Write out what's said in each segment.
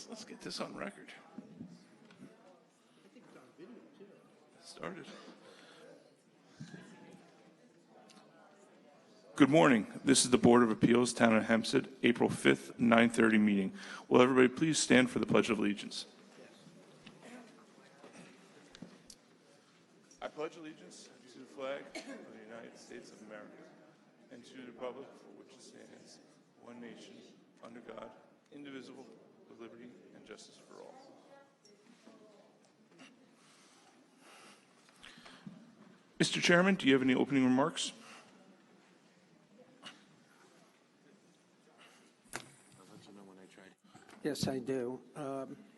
Let's get this on record. Started. Good morning. This is the Board of Appeals, Town of Hempstead, April 5th, 9:30 meeting. Will everybody please stand for the Pledge of Allegiance? I pledge allegiance to the flag of the United States of America and to the republic for which it stands, one nation, under God, indivisible, with liberty and justice for all. Mr. Chairman, do you have any opening remarks? Yes, I do.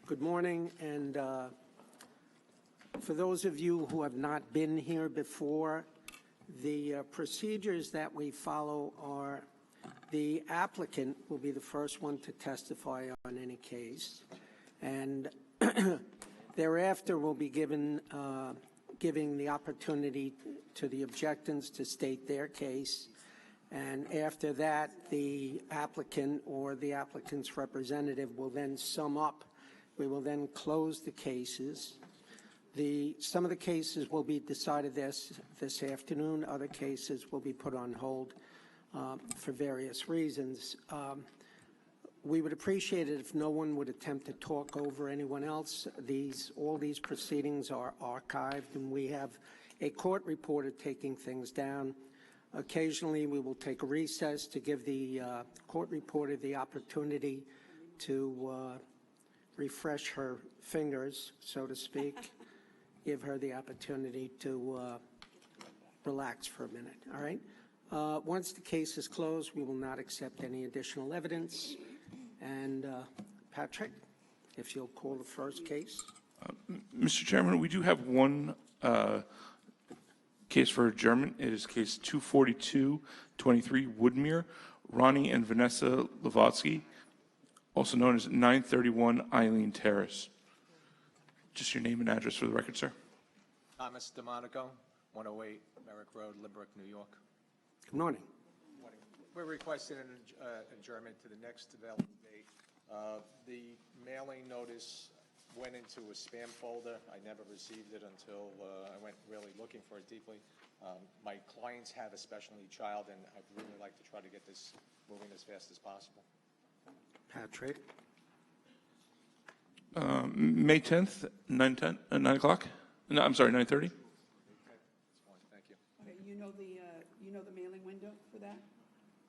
Good morning, and for those of you who have not been here before, the procedures that we follow are the applicant will be the first one to testify on any case, and thereafter we'll be giving the opportunity to the objectants to state their case. And after that, the applicant or the applicant's representative will then sum up. We will then close the cases. Some of the cases will be decided this afternoon. Other cases will be put on hold for various reasons. We would appreciate it if no one would attempt to talk over anyone else. All these proceedings are archived, and we have a court reporter taking things down. Occasionally, we will take a recess to give the court reporter the opportunity to refresh her fingers, so to speak, give her the opportunity to relax for a minute, all right? Once the case is closed, we will not accept any additional evidence. And Patrick, if you'll call the first case. Mr. Chairman, we do have one case for adjournment. It is case 242-23 Woodmere, Ronnie and Vanessa Lavotsky, also known as 931 Eileen Terrace. Just your name and address for the record, sir. Thomas DeMonico, 108 Merrick Road, Limerick, New York. Good morning. We're requesting an adjournment to the next available date. The mailing notice went into a spam folder. I never received it until I went really looking for it deeply. My clients have a special need child, and I'd really like to try to get this moving as fast as possible. Patrick. May 10th, 9 o'clock? No, I'm sorry, 9:30? Okay, that's fine. Thank you. Okay, you know the mailing window for that?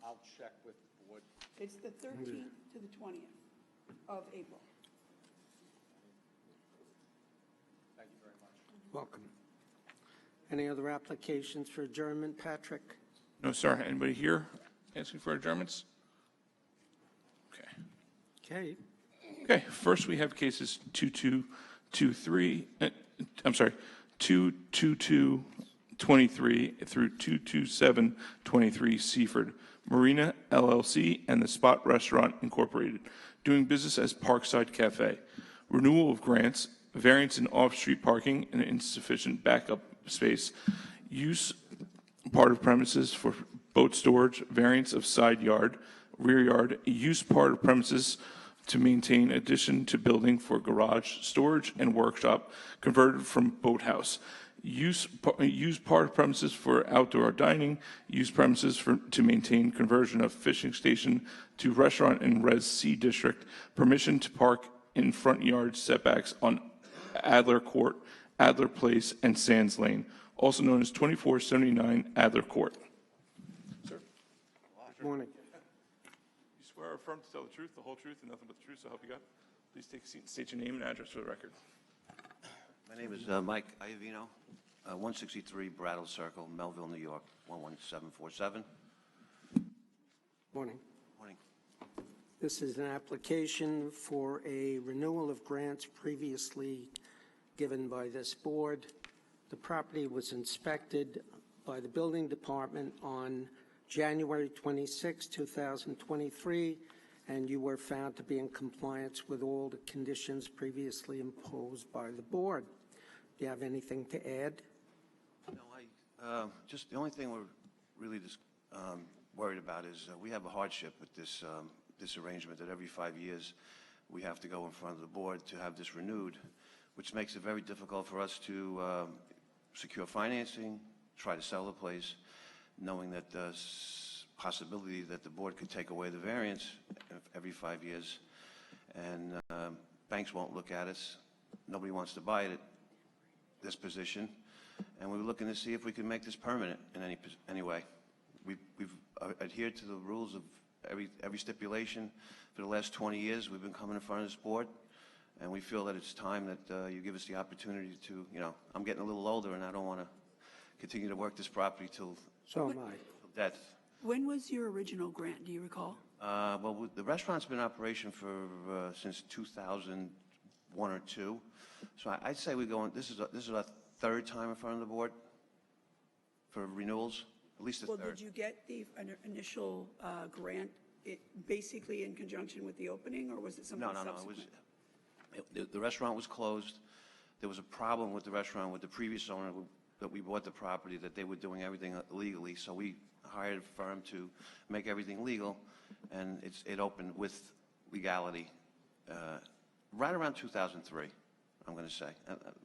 I'll check with the board. It's the 13th to the 20th of April. Thank you very much. Welcome. Any other applications for adjournment, Patrick? No, sir. Anybody here asking for adjournments? Okay. Okay. Okay, first we have cases 22223 through 22723 Seaford, Marina LLC and the Spot Restaurant Incorporated, doing business as Parkside Cafe. Renewal of grants, variance in off-street parking and insufficient backup space, use part of premises for boat storage, variance of side yard, rear yard, use part of premises to maintain addition to building for garage, storage, and workshop converted from boathouse. Use part of premises for outdoor dining. Use premises to maintain conversion of fishing station to restaurant in Res C district. Permission to park in front yard setbacks on Adler Court, Adler Place, and Sands Lane, also known as 2479 Adler Court. Sir. Good morning. You swear or affirm to tell the truth, the whole truth, and nothing but the truth, so help you God? Please take a seat and state your name and address for the record. My name is Mike Iovino, 163 Brattle Circle, Melville, New York, 11747. Morning. Morning. This is an application for a renewal of grants previously given by this board. The property was inspected by the building department on January 26, 2023, and you were found to be in compliance with all the conditions previously imposed by the board. Do you have anything to add? No, just the only thing we're really just worried about is we have a hardship with this arrangement that every 5 years we have to go in front of the board to have this renewed, which makes it very difficult for us to secure financing, try to sell the place, knowing that there's possibility that the board could take away the variance every 5 years, and banks won't look at us. Nobody wants to buy it at this position, and we were looking to see if we could make this permanent in any way. We've adhered to the rules of every stipulation for the last 20 years. We've been coming in front of this board, and we feel that it's time that you give us the opportunity to, I'm getting a little older, and I don't want to continue to work this property till So am I. death. When was your original grant, do you recall? Well, the restaurant's been in operation for since 2001 or 2, so I'd say we're going. This is our third time in front of the board for renewals, at least the Well, third. did you get the initial grant basically in conjunction with the opening, or was it something No. subsequent? The restaurant was closed. There was a problem with the restaurant with the previous owner that we bought the property, that they were doing everything illegally. So we hired a firm to make everything legal, and it opened with legality right around 2003, I'm going to say.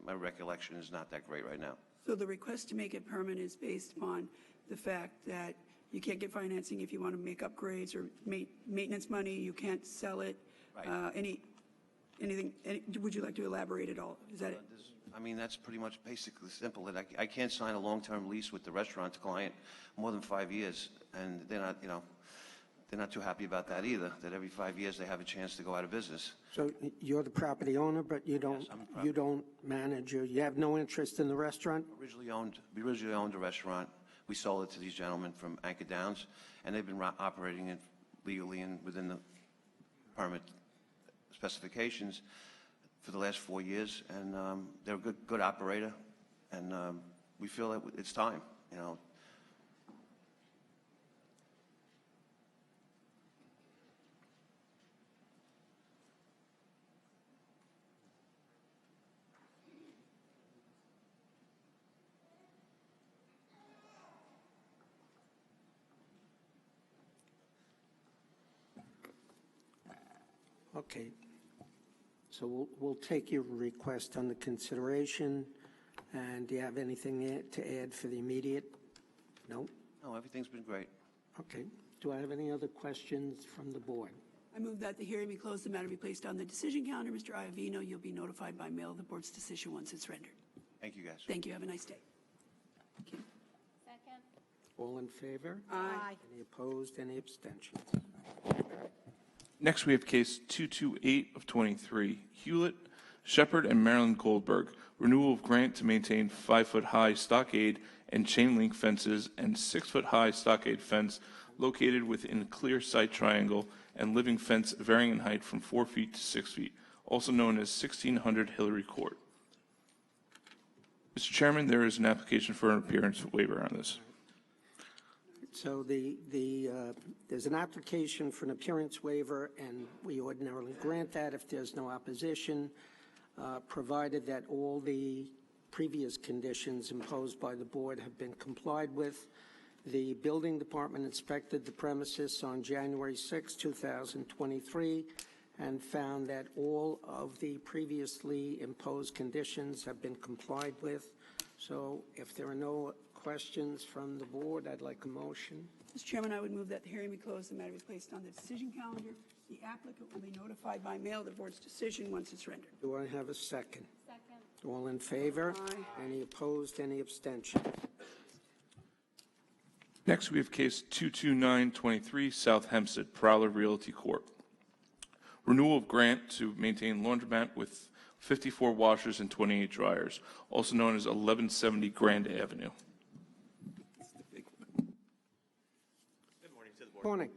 My recollection is not that great right now. So the request to make it permanent is based upon the fact that you can't get financing if you want to make upgrades or maintenance money, you can't sell it. Right. Would you like to elaborate at all? Is that it? I mean, that's pretty much basically simple. That I can't sign a long-term lease with the restaurant client more than 5 years, and they're not too happy about that either, that every 5 years they have a chance to go out of business. So you're the property owner, but you don't, Yes, I'm the property you don't manage, or you have no interest in the restaurant? We originally owned a restaurant. We sold it to these gentlemen from Anchor Downs, and they've been operating it legally and within the permit specifications for the last 4 years, and they're a good operator, and we feel that it's time, Okay. So we'll take your request under consideration. And do you have anything to add for the immediate? No? No, everything's been great. Okay. Do I have any other questions from the board? I move that the hearing be closed, the matter be placed on the decision calendar. Mr. Iavino, you'll be notified by mail of the board's decision once it's rendered. Thank you, guys. Thank you. Have a nice day. Thank you. Second. All in favor? Aye. Any opposed? Any abstentions? Next, we have case 228 of 23, Hewlett, Shepard, and Marilyn Goldberg, renewal of grant to maintain 5-foot-high stockade and chain link fences and 6-foot-high stockade fence located within a clear sight triangle and living fence varying in height from 4 feet to 6 feet, also known as 1600 Hillary Court. Mr. Chairman, there is an application for an appearance waiver on this. So there's an application for an appearance waiver, and we ordinarily grant that if there's no opposition, provided that all the previous conditions imposed by the board have been complied with. The building department inspected the premises on January 6, 2023, and found that all of the previously imposed conditions have been complied with. So if there are no questions from the board, I'd like a motion. Mr. Chairman, I would move that the hearing be closed, the matter be placed on the decision calendar. The applicant will be notified by mail of the board's decision once it's rendered. Do I have a second? Second. All in favor? Aye. Any opposed? Any abstentions? Next, we have case 22923, South Hempstead, Prowler Realty Corp. Renewal of grant to maintain laundromat with 54 washers and 28 dryers, also known as 1170 Grand Avenue. Good morning to the board. Morning.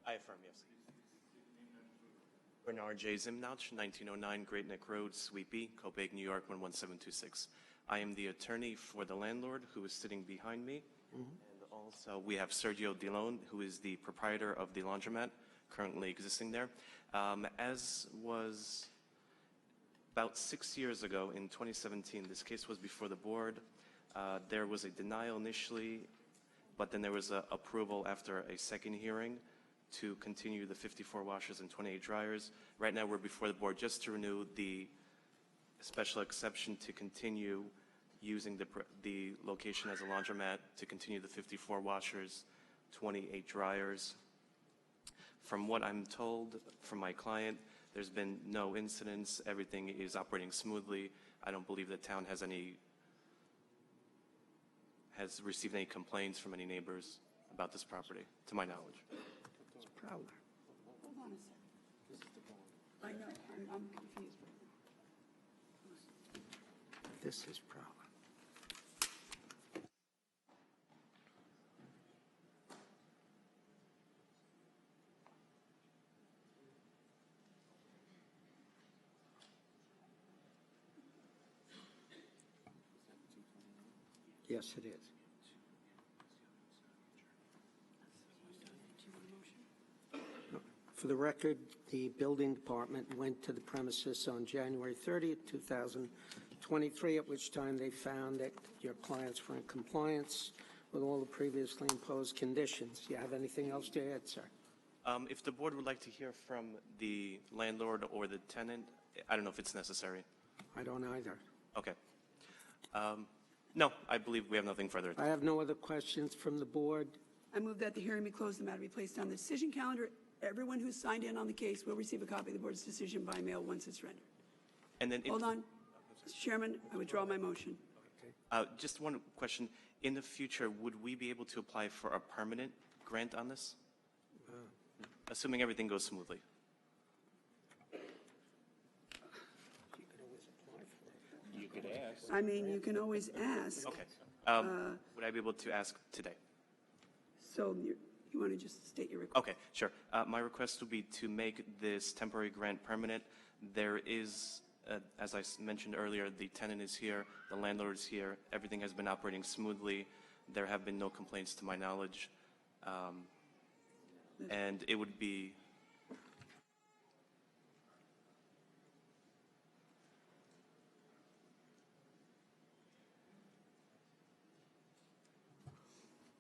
I affirm, yes. Bernard J. Zimnauch, 1909 Great Neck Road, Suite B, Copiague, New York, 11726. I am the attorney for the landlord who is sitting behind me. And also, we have Sergio DeLone, who is the proprietor of the laundromat currently existing there. As was about 6 years ago, in 2017, this case was before the board. There was a denial initially but then there was a approval after a second hearing to continue the 54 washers and 28 dryers. Right now, we're before the board just to renew the special exception to continue using the location as a laundromat, to continue the 54 washers, 28 dryers. From what I'm told from my client, there's been no incidents. Everything is operating smoothly. I don't believe the town has received any complaints from any neighbors about this property, to my knowledge. Prowler. Hold on a second. I know, I'm confused. This is Prowler. Yes, it is. For the record, the building department went to the premises on January 30th, 2023, at which time they found that your clients were in compliance with all the previously imposed conditions. Do you have anything else to add, sir? If the board would like to hear from the landlord or the tenant, I don't know if it's necessary. I don't either. Okay. No, I believe we have nothing further. I have no other questions from the board. I move that the hearing be closed, the matter be placed on the decision calendar. Everyone who's signed in on the case will receive a copy of the board's decision by mail once it's rendered. And then, Hold on. Mr. Chairman, I withdraw my motion. just one question. In the future, would we be able to apply for a permanent grant on this? Assuming everything goes smoothly. I mean, you can always ask. Okay. Would I be able to ask today? So you want to just state your request? Okay, sure. My request would be to make this temporary grant permanent. There is, as I mentioned earlier, the tenant is here, the landlord is here. Everything has been operating smoothly. There have been no complaints to my knowledge. And it would be,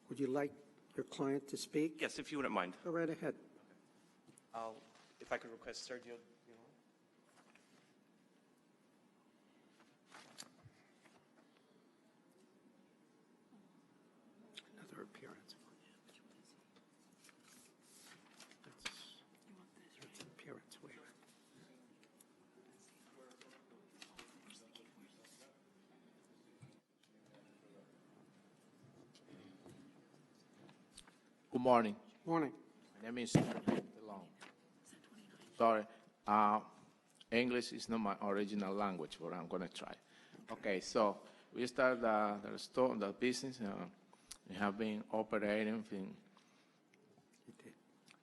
Would you like your client to speak? yes, if you wouldn't mind. Go right ahead. If I could request Sergio. Another appearance. That's appearance waiver. Good morning. Morning. My name is DeLong. Sorry. English is not my original language, but I'm going to try. Okay, so we started the store, the business. We have been operating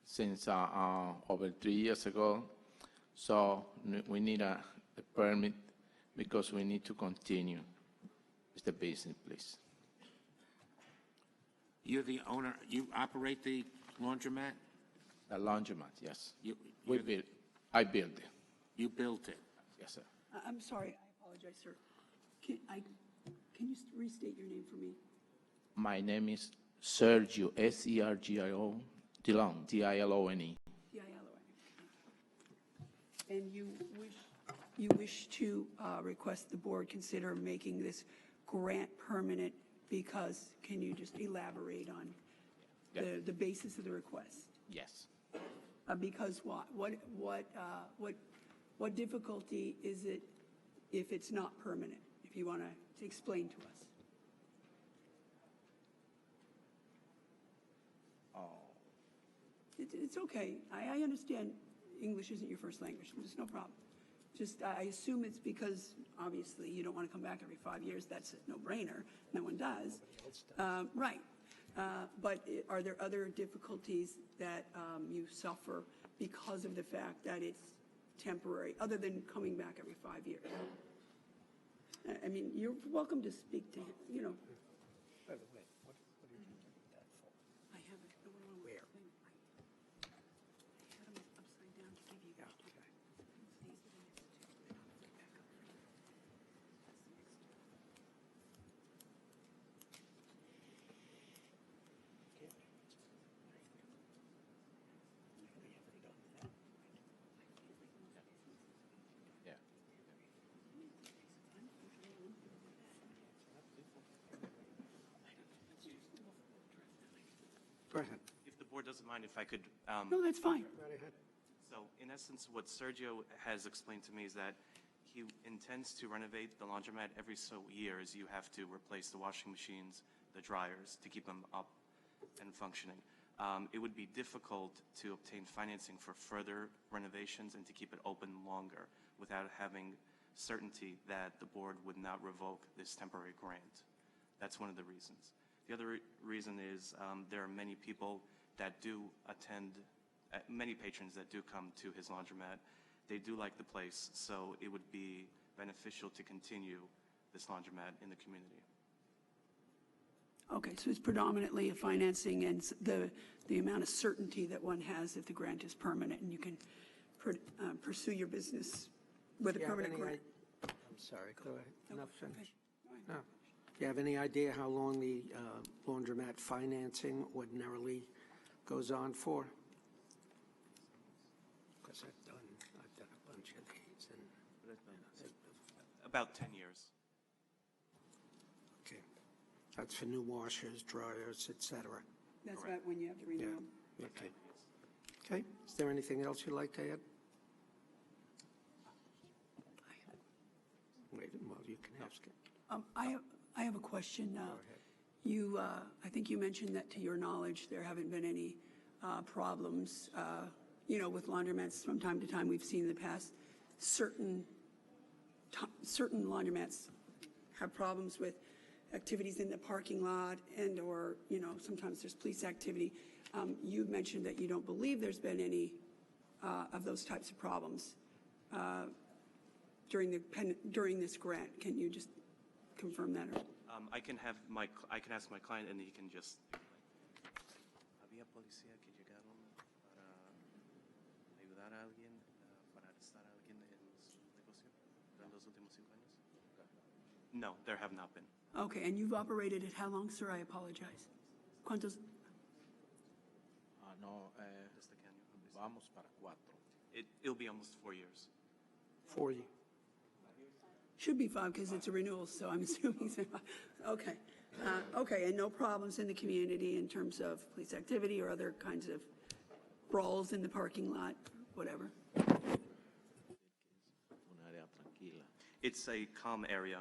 since over 3 years ago. So we need a permit because we need to continue with the business, please. You're the owner, you operate the laundromat? The laundromat, yes. You- I built it. You built it? Yes, sir. I'm sorry. I apologize, sir. Can you restate your name for me? My name is Sergio, S-E-R-G-I-O, Dilone, D-I-L-O-N-E. D-I-L-O-N. And you wish to request the board consider making this grant permanent because, can you just elaborate on the basis of the request? Yes. Because what? What difficulty is it if it's not permanent? If you want to explain to us. It's okay. I understand English isn't your first language. There's no problem. Just, I assume it's because, obviously, you don't want to come back every 5 years. That's a no-brainer. No one does. Right. But are there other difficulties that you suffer because of the fact that it's temporary, other than coming back every 5 years? I mean, you're welcome to speak to him, you know. By the way, what are you doing that for? I have it. No one wants Where? to claim it. I had them upside down to give you. Yeah, okay. These are the next two. I'll put it back up for you. That's the next two. Go ahead. If the board doesn't mind, if I could, No, that's fine. Right ahead. so in essence, what Sergio has explained to me is that he intends to renovate the laundromat every so years. You have to replace the washing machines, the dryers, to keep them up and functioning. It would be difficult to obtain financing for further renovations and to keep it open longer without having certainty that the board would not revoke this temporary grant. That's one of the reasons. The other reason is there are many people that do attend, many patrons that do come to his laundromat. They do like the place, so it would be beneficial to continue this laundromat in the community. Okay, so it's predominantly a financing and the amount of certainty that one has if the grant is permanent and you can pursue your business with a Do you have permanent any grant. I'm sorry, go ahead. Enough Okay. finished. No. Do you have any idea how long the laundromat financing ordinarily goes on for? Because I've done a bunch of these, and, About 10 years. okay. That's for new washers, dryers, et cetera. That's about when you have to renew them. Okay. Okay, is there anything else you'd like to add? Wait, well, you can ask it. I have a question. You, I think you mentioned that to your knowledge, there haven't been any problems, with laundromats. From time to time, we've seen in the past certain laundromats have problems with activities in the parking lot and/or, sometimes there's police activity. You mentioned that you don't believe there's been any of those types of problems during this grant. Can you just confirm that? I can ask my client and he can just. Había policía que llegaron para ayudar a alguien, para arrestar a alguien en su negocio en los últimos 5 años? No, there have not been. Okay, and you've operated it how long, sir? I apologize. ¿Cuántos? No, Desde qué año? vamos para 4. It'll be almost 4 years. 4 years. Should be 5 because it's a renewal, so I'm assuming so. Okay. Okay, and no problems in the community in terms of police activity or other kinds of brawls in the parking lot, whatever? Un área tranquila. It's a calm area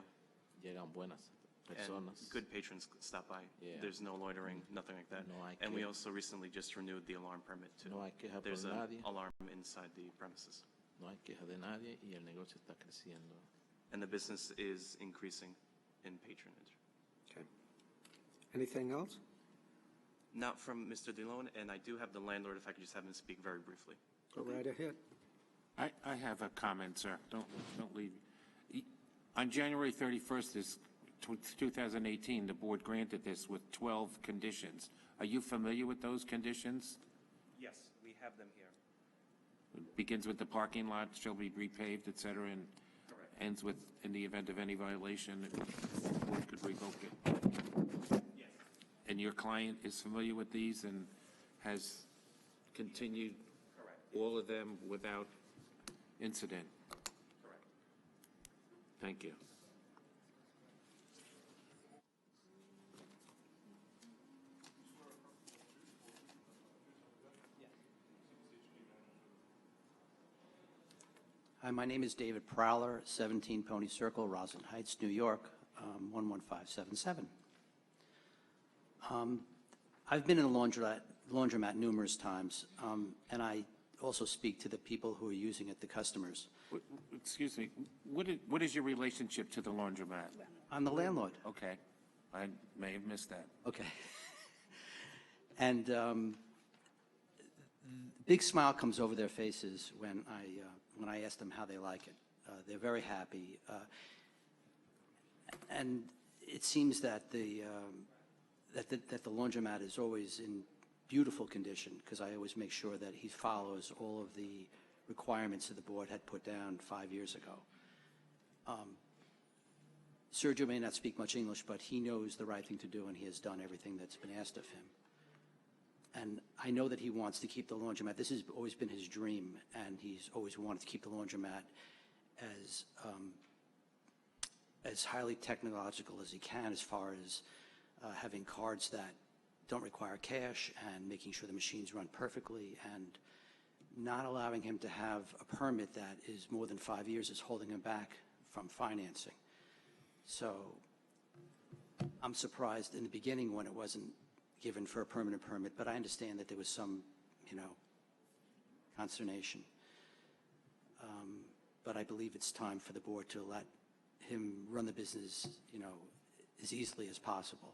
Llegan buenas and personas. good patrons stop by. Yeah. There's no loitering, nothing like that. No hay And we que- also recently just renewed the alarm permit too. No hay queja por There's an nadie. alarm inside the premises. No hay queja de nadie y el negocio está creciendo. And the business is increasing in patronage. Okay. Anything else? Not from Mr. DeLone, and I do have the landlord, if I could just have him speak very briefly. Go right ahead. I have a comment, sir. Don't leave. On January 31st, 2018, the board granted this with 12 conditions. Are you familiar with those conditions? Yes, we have them here. It begins with the parking lot shall be repaved, et cetera, and ends with, in the event of any violation, the board could revoke it. Yes. And your client is familiar with these and has continued all of them without incident? Correct. Thank you. Hi, my name is David Prowler, 17 Pony Circle, Roslyn Heights, New York, 11577. I've been in a laundromat numerous times, and I also speak to the people who are using it, the customers. Excuse me, what is your relationship to the laundromat? I'm the landlord. Okay, I may have missed that. Okay. And big smile comes over their faces when I ask them how they like it. They're very happy. And it seems that the laundromat is always in beautiful condition, because I always make sure that he follows all of the requirements that the board had put down 5 years ago. Sergio may not speak much English, but he knows the right thing to do, and he has done everything that's been asked of him. And I know that he wants to keep the laundromat. This has always been his dream, and he's always wanted to keep the laundromat as highly technological as he can, as far as having cards that don't require cash, and making sure the machines run perfectly, and not allowing him to have a permit that is more than 5 years is holding him back from financing. So I'm surprised in the beginning when it wasn't given for a permanent permit, but I understand that there was some, consternation. But I believe it's time for the board to let him run the business, as easily as possible.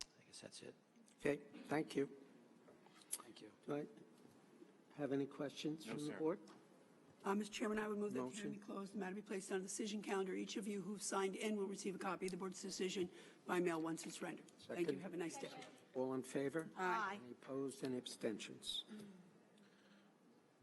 I guess that's it. Okay, thank you. Thank you. Do I have any questions No, from the sir. board? Mr. Chairman, I would move that the Motion. hearing be closed, the matter be placed on a decision calendar. Each of you who signed in will receive a copy of the board's decision by mail once it's rendered. Thank you. Second. Have a nice day. All in favor? Aye. Any opposed, any abstentions?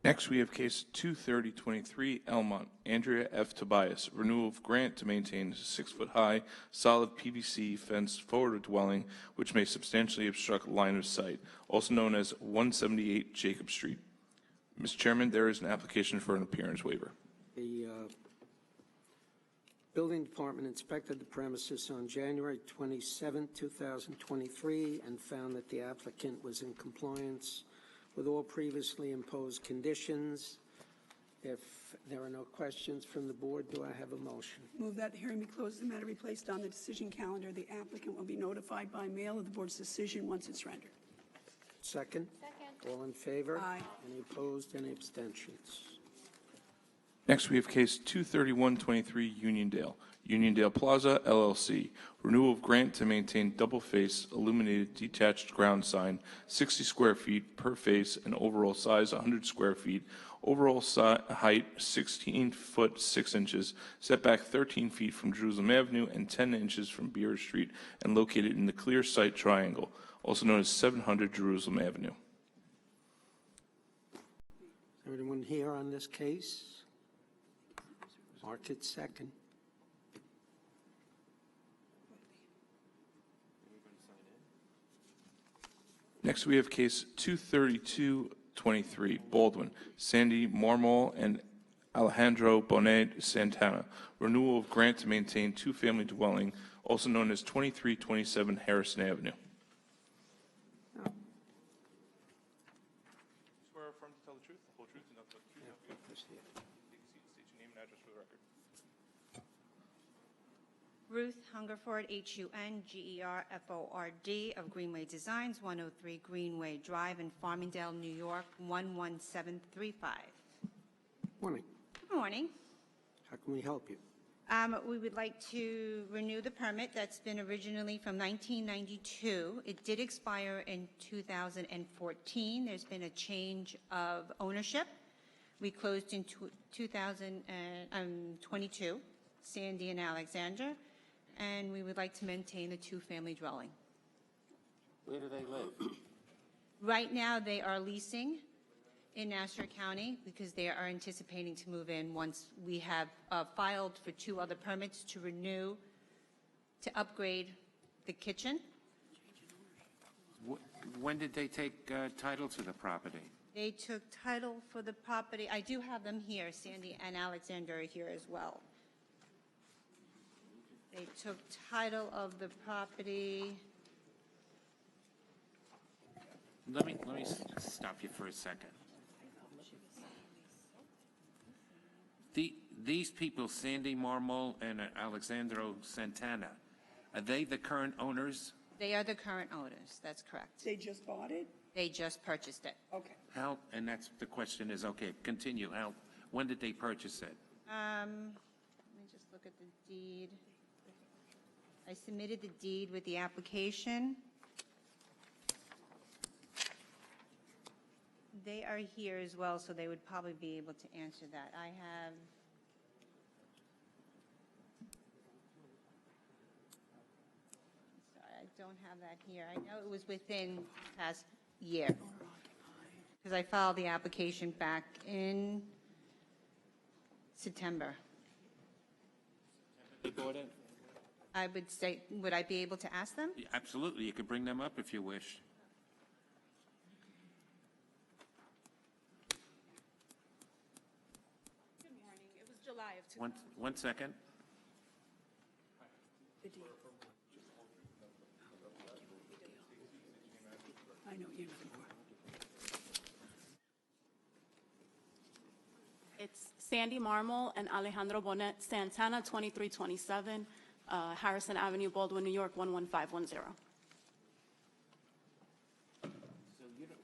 Next, we have case 23023, Elmont, Andrea F. Tobias, renewal of grant to maintain a 6-foot-high solid PVC fenced forward dwelling which may substantially obstruct line of sight, also known as 178 Jacob Street. Mr. Chairman, there is an application for an appearance waiver. The building department inspected the premises on January 27, 2023, and found that the applicant was in compliance with all previously imposed conditions. If there are no questions from the board, do I have a motion? Move that the hearing be closed, the matter be placed on the decision calendar. The applicant will be notified by mail of the board's decision once it's rendered. Second? All in favor? Aye. Any opposed, any abstentions? Next, we have case 23123, Uniondale Plaza, LLC, renewal of grant to maintain double-face illuminated detached ground sign, 60 square feet per face, and overall size 100 square feet, overall height 16 foot 6 inches, setback 13 feet from Jerusalem Avenue and 10 inches from Beer Street, and located in the clear sight triangle, also known as 700 Jerusalem Avenue. Is there anyone here on this case? Mark it second. Next, we have case 23223, Baldwin, Sandy Marmol and Alejandro Bonet Santana, renewal of grant to maintain two-family dwelling, also known as 2327 Harrison Avenue. Swear affirm to tell the truth, the whole truth, and nothing but the truth. Take a seat, state your name and address for the record. Ruth Hungerford, Hungerford, of Greenway Designs, 103 Greenway Drive in Farmingdale, New York, 11735. Morning. Good morning. How can we help you? We would like to renew the permit that's been originally from 1992. It did expire in 2014. There's been a change of ownership. We closed in 2022, Sandy and Alexander, and we would like to maintain a two-family dwelling. Where do they live? Right now, they are leasing in Nassau County because they are anticipating to move in once we have filed for 2 other permits to renew, to upgrade the kitchen. When did they take title to the property? They took title for the property. I do have them here. Sandy and Alexander are here as well. They took title of the property. Let me stop you for a second. These people, Sandy Marmol and Alexandro Santana, are they the current owners? They are the current owners. That's correct. They just bought it? They just purchased it. Okay. How, and that's the question is, okay, continue. How, when did they purchase it? Let me just look at the deed. I submitted the deed with the application. They are here as well, so they would probably be able to answer that. I have. Sorry, I don't have that here. I know it was within the past year, because I filed the application back in September. They bought it? I would say, would I be able to ask them? Yeah, absolutely, you could bring them up if you wish. Good morning. It was July of One second. The deed. I know what you're looking for. It's Sandy Marmol and Alejandro Bonet Santana, 2327 Harrison Avenue, Baldwin, New York, 11510.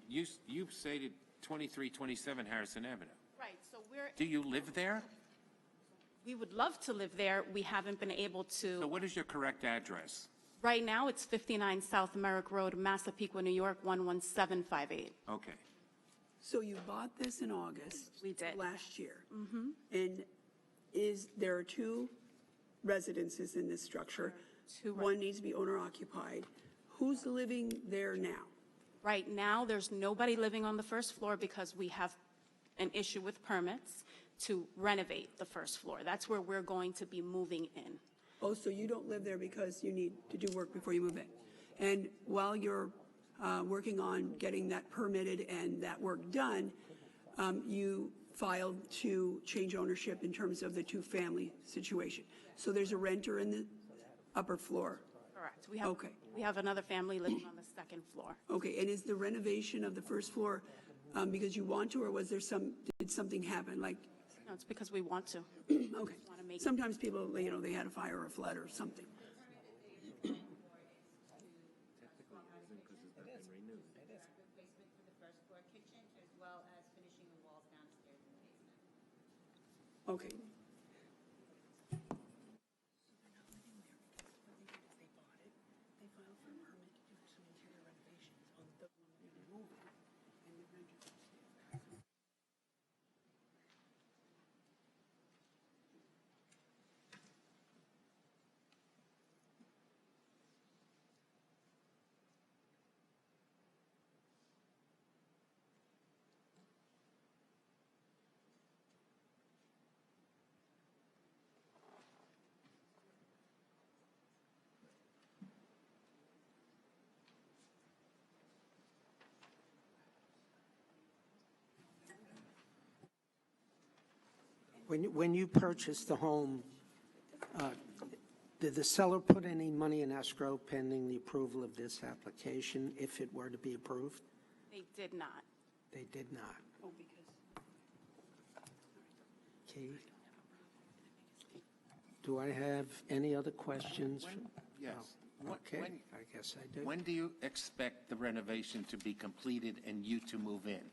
You stated 2327 Harrison Avenue. Right, so Do you live there? we would love to live there. We haven't been able So to. what is your correct address? Right now, it's 59 South Merrick Road, Massapequa, New York, 11758. Okay. So you bought this in August? We did. Last year? Mm-hmm. And there are two residences in this structure? Two One needs to be owner occupied. Who's living there now? Right now, there's nobody living on the first floor because we have an issue with permits to renovate the first floor. That's where we're going to be moving in. Oh, so you don't live there because you need to do work before you move in? And while you're working on getting that permitted and that work done, you filed to change ownership in terms of the two-family situation. So there's a renter in the upper floor? Correct. Okay. We have another family living on the second floor. Okay, and is the renovation of the first floor because you want to, or was there did something happen, like, No, it's because we want to. okay. Wanna make it- Sometimes people, they had a fire or a flood or something. Replacement for the first floor kitchen, as well as finishing the walls downstairs in the basement. Okay. When you purchased the home, did the seller put any money in escrow pending the approval of this application, if it were to be approved? They did not. They did not. Oh, because. Okay. Do I have any other questions? Yes. Okay, I guess I do. When do you expect the renovation to be completed and you to move in?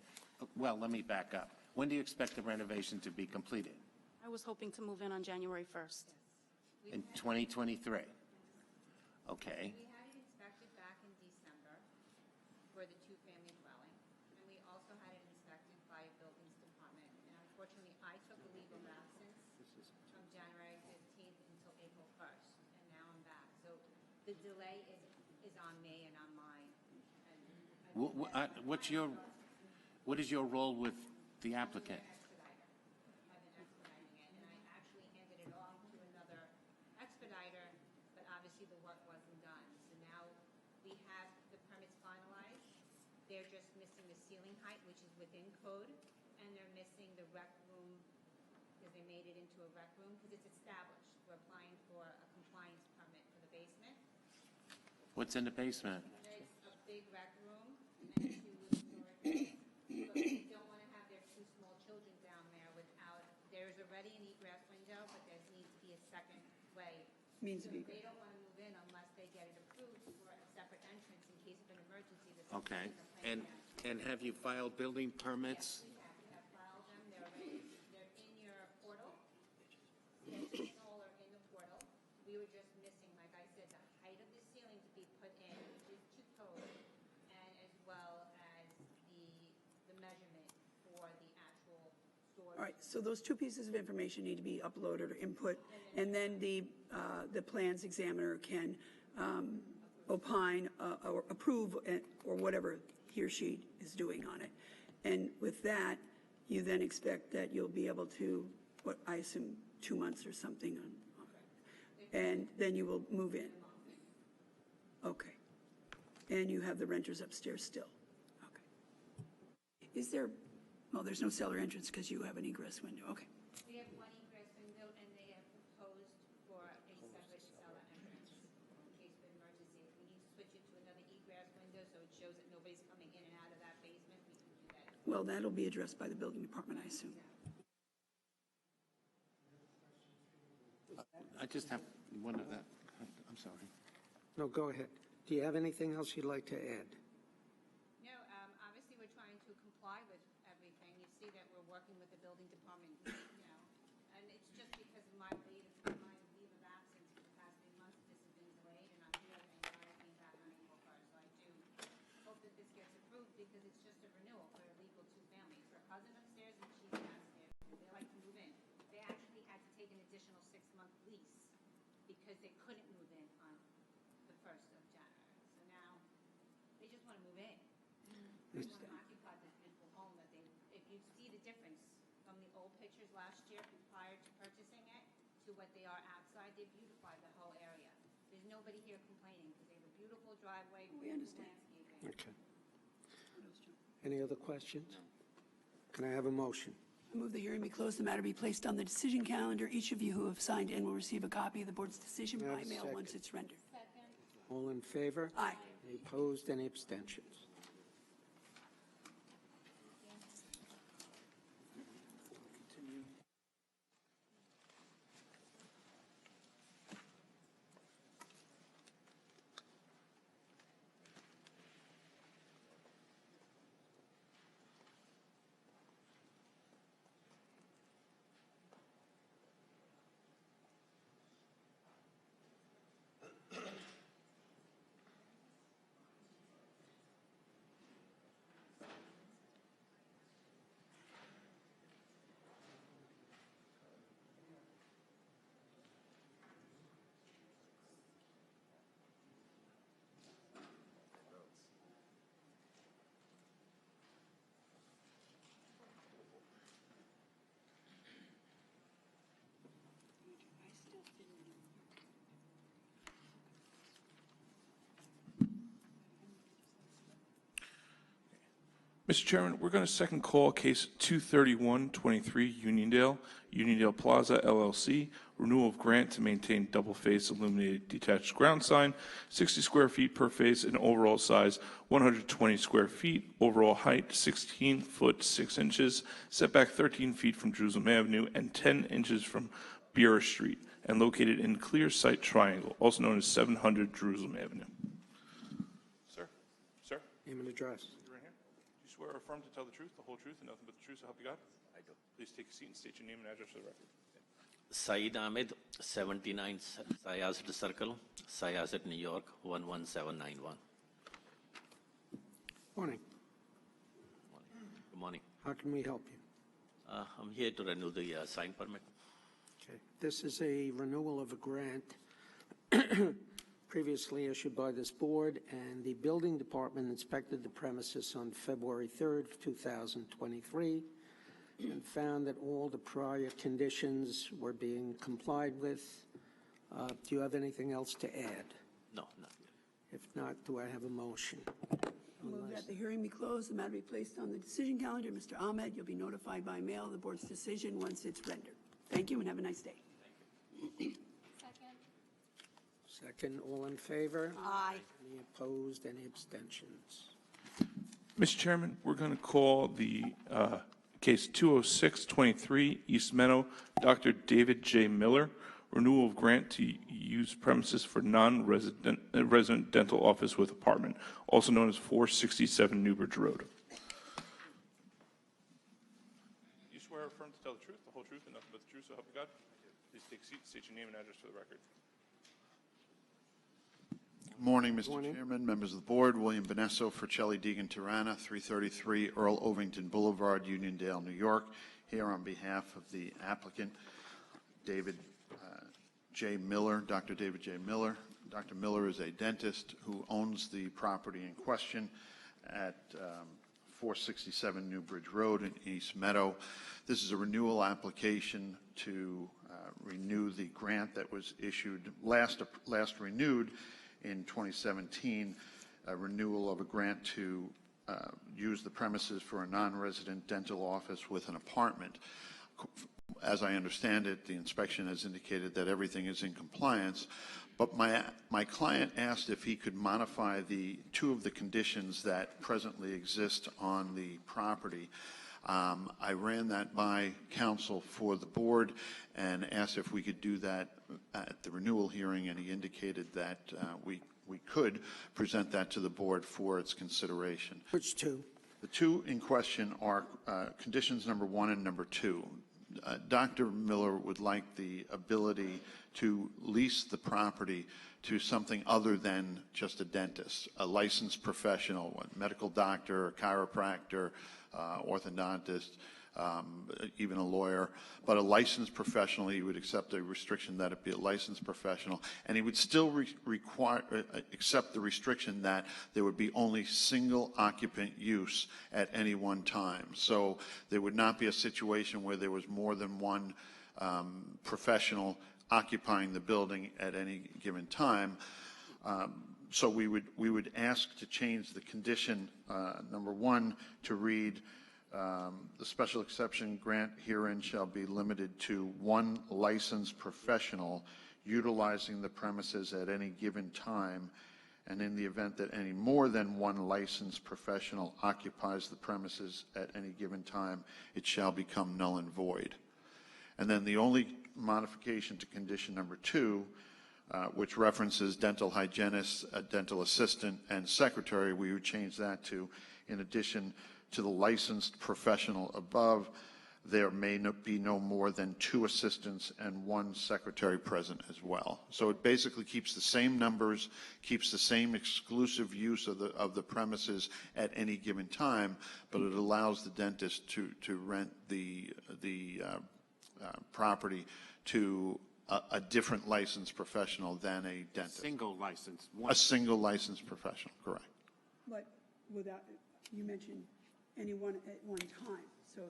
Well, let me back up. When do you expect the renovation to be completed? I was hoping to move in on January 1st. In 2023? Okay. We had it inspected back in December for the two-family dwelling, and we also had it inspected by a buildings department. And unfortunately, I took a leave of absence from January 15th until April 1st, and now I'm back. So the delay is on me and on mine. What is your role with the applicant? I've been expediting it, and I actually handed it off to another expediter, but obviously the work wasn't done. So now we have the permits finalized. They're just missing the ceiling height, which is within code, and they're missing the rec room, because they made it into a rec room, because it's established. We're applying for a compliance permit for the basement. What's in the basement? There's a big rec room, and then two little storage. But we don't want to have their two small children down there without, there's already an egress window, but there needs to be a second way. Means So to be. they don't want to move in unless they get it approved for a separate entrance in case of an emergency. Okay. And have you filed building permits? We have filed them, they're in your portal. They're installer in the portal. We were just missing, like I said, the height of the ceiling to be put in, which is to code, and as well as the measurement for the actual storage. All right, so those two pieces of information need to be uploaded or input, and then the plans examiner can opine or approve or whatever he or she is doing on it. And with that, you then expect that you'll be able to, what I assume, 2 months or something, and then you will move in. Okay. And you have the renters upstairs still. Okay. Is there, well, there's no cellar entrance because you have an egress window. Okay. We have one egress window, and they have proposed for a separate cellar entrance in case of emergency. If we need to switch it to another egress window so it shows that nobody's coming Well, that'll be addressed by the building department, I assume. I just have one of that. I'm sorry. No, go ahead. Do you have anything else you'd like to add? No, obviously, we're trying to comply with everything. You see that we're working with the building department, and it's just because of my leave of absence for the past 3 months, this has been delayed, and I'm here, and I came back on April 1st. So I do hope that this gets approved, because it's just a renewal for a legal two-family. It's her cousin upstairs, and she's downstairs, and they like to move in. They actually had to take an additional 6-month lease because they couldn't move in on the 1st of January. So now they just want to move in. They want to occupy this beautiful home that they, if you see the difference from the old pictures last year prior to purchasing it to what they are outside, they beautified the whole area. There's nobody here complaining because they have a beautiful driveway, We beautiful understand. landscaping. Okay. Any other questions? Can I have a motion? I move the hearing be closed, the matter be placed on the decision calendar. Each of you who have signed in will receive a copy of the board's decision May I by have a mail second? once it's rendered. All in favor? Aye. Any opposed? Any abstentions? Mr. Chairman, we're going to second call case 23123 Uniondale Plaza LLC, renewal of grant to maintain double-face illuminated detached ground sign, 60 square feet per face, and overall size 120 square feet, overall height 16 foot 6 inches, setback 13 feet from Jerusalem Avenue and 10 inches from Beer Street, and located in Clear Sight Triangle, also known as 700 Jerusalem Avenue. Sir? Name and address. You're in here? Do you swear or affirm to tell the truth, the whole truth, and nothing but the truth, so help you God? I do. Please take a seat and state your name and address for the record. Saeed Ahmed, 79 Syazet Circle, Syazet, New York, 11791. Morning. Good morning. How can we help you? I'm here to renew the sign permit. Okay. This is a renewal of a grant previously issued by this board, and the building department inspected the premises on February 3rd, 2023, and found that all the prior conditions were being complied with. Do you have anything else to add? No, not If not, do I have a motion? Move that the hearing be closed, the matter be placed on the decision calendar. Mr. Ahmed, you'll be notified by mail of the board's decision once it's rendered. Thank you and have a nice day. Second, all in favor? Aye. Any opposed? Any abstentions? Mr. Chairman, we're going to call the case 20623 East Meadow, Dr. David J. Miller, renewal of grant to use premises for non-resident dental office with apartment, also known as 467 Newbridge Road. You swear or affirm to tell the truth, the whole truth, and nothing but the truth, so help you God? Please take a seat, state your name and address for the record. Good morning, Mr. Chairman, members of the board. William Benesso for Celli Deegan Tirana, 333 Earl Ovington Boulevard, Uniondale, New York. Here on behalf of the applicant, David J. Miller, Dr. David J. Miller. Dr. Miller is a dentist who owns the property in question at 467 Newbridge Road in East Meadow. This is a renewal application to renew the grant that was issued last renewed in 2017, a renewal of a grant to use the premises for a non-resident dental office with an apartment. As I understand it, the inspection has indicated that everything is in compliance. But my client asked if he could modify two of the conditions that presently exist on the property. I ran that by counsel for the board and asked if we could do that at the renewal hearing, and he indicated that we could present that to the board for its consideration. Which two? The two in question are conditions number 1 and number 2. Dr. Miller would like the ability to lease the property to something other than just a dentist, a licensed professional, a medical doctor, a chiropractor, orthodontist, even a lawyer, but a licensed professional. He would accept a restriction that it be a licensed professional, and he would still accept the restriction that there would be only single occupant use at any one time. So there would not be a situation where there was more than one professional occupying the building at any given time. So we would ask to change the condition number 1 to read, the special exception grant herein shall be limited to one licensed professional utilizing the premises at any given time, and in the event that any more than one licensed professional occupies the premises at any given time, it shall become null and void. And then the only modification to condition number 2, which references dental hygienist, a dental assistant, and secretary, we would change that to, in addition to the licensed professional above, there may be no more than 2 assistants and 1 secretary present as well. So it basically keeps the same numbers, keeps the same exclusive use of the premises at any given time, but it allows the dentist to rent the property to a different licensed professional than a dentist. Single license. A single licensed professional, correct. But without, you mentioned anyone at one time. So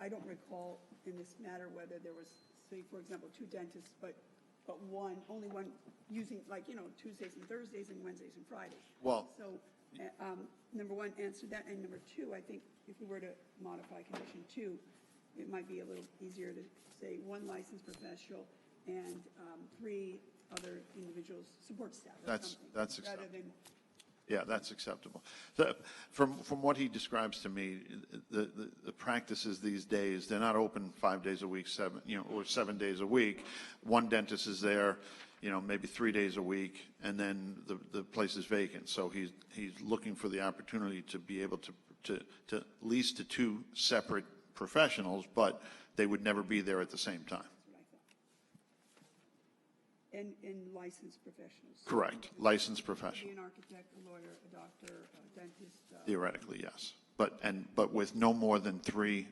I don't recall in this matter whether there was, say, for example, 2 dentists, but only one using, like, Tuesdays and Thursdays and Wednesdays and Fridays. Well, so number 1, answer that, and number 2, I think if we were to modify condition 2, it might be a little easier to say 1 licensed professional and 3 other individuals, support staff. That's acceptable. Rather than. Yeah, that's acceptable. From what he describes to me, the practices these days, they're not open 5 days a week, or 7 days a week. One dentist is there, maybe 3 days a week, and then the place is vacant. So he's looking for the opportunity to be able to lease to 2 separate professionals, but they would never be there at the same time. And licensed professionals. Correct. Licensed professional. Be an architect, a lawyer, a doctor, a dentist. Theoretically, yes. But with no more than 3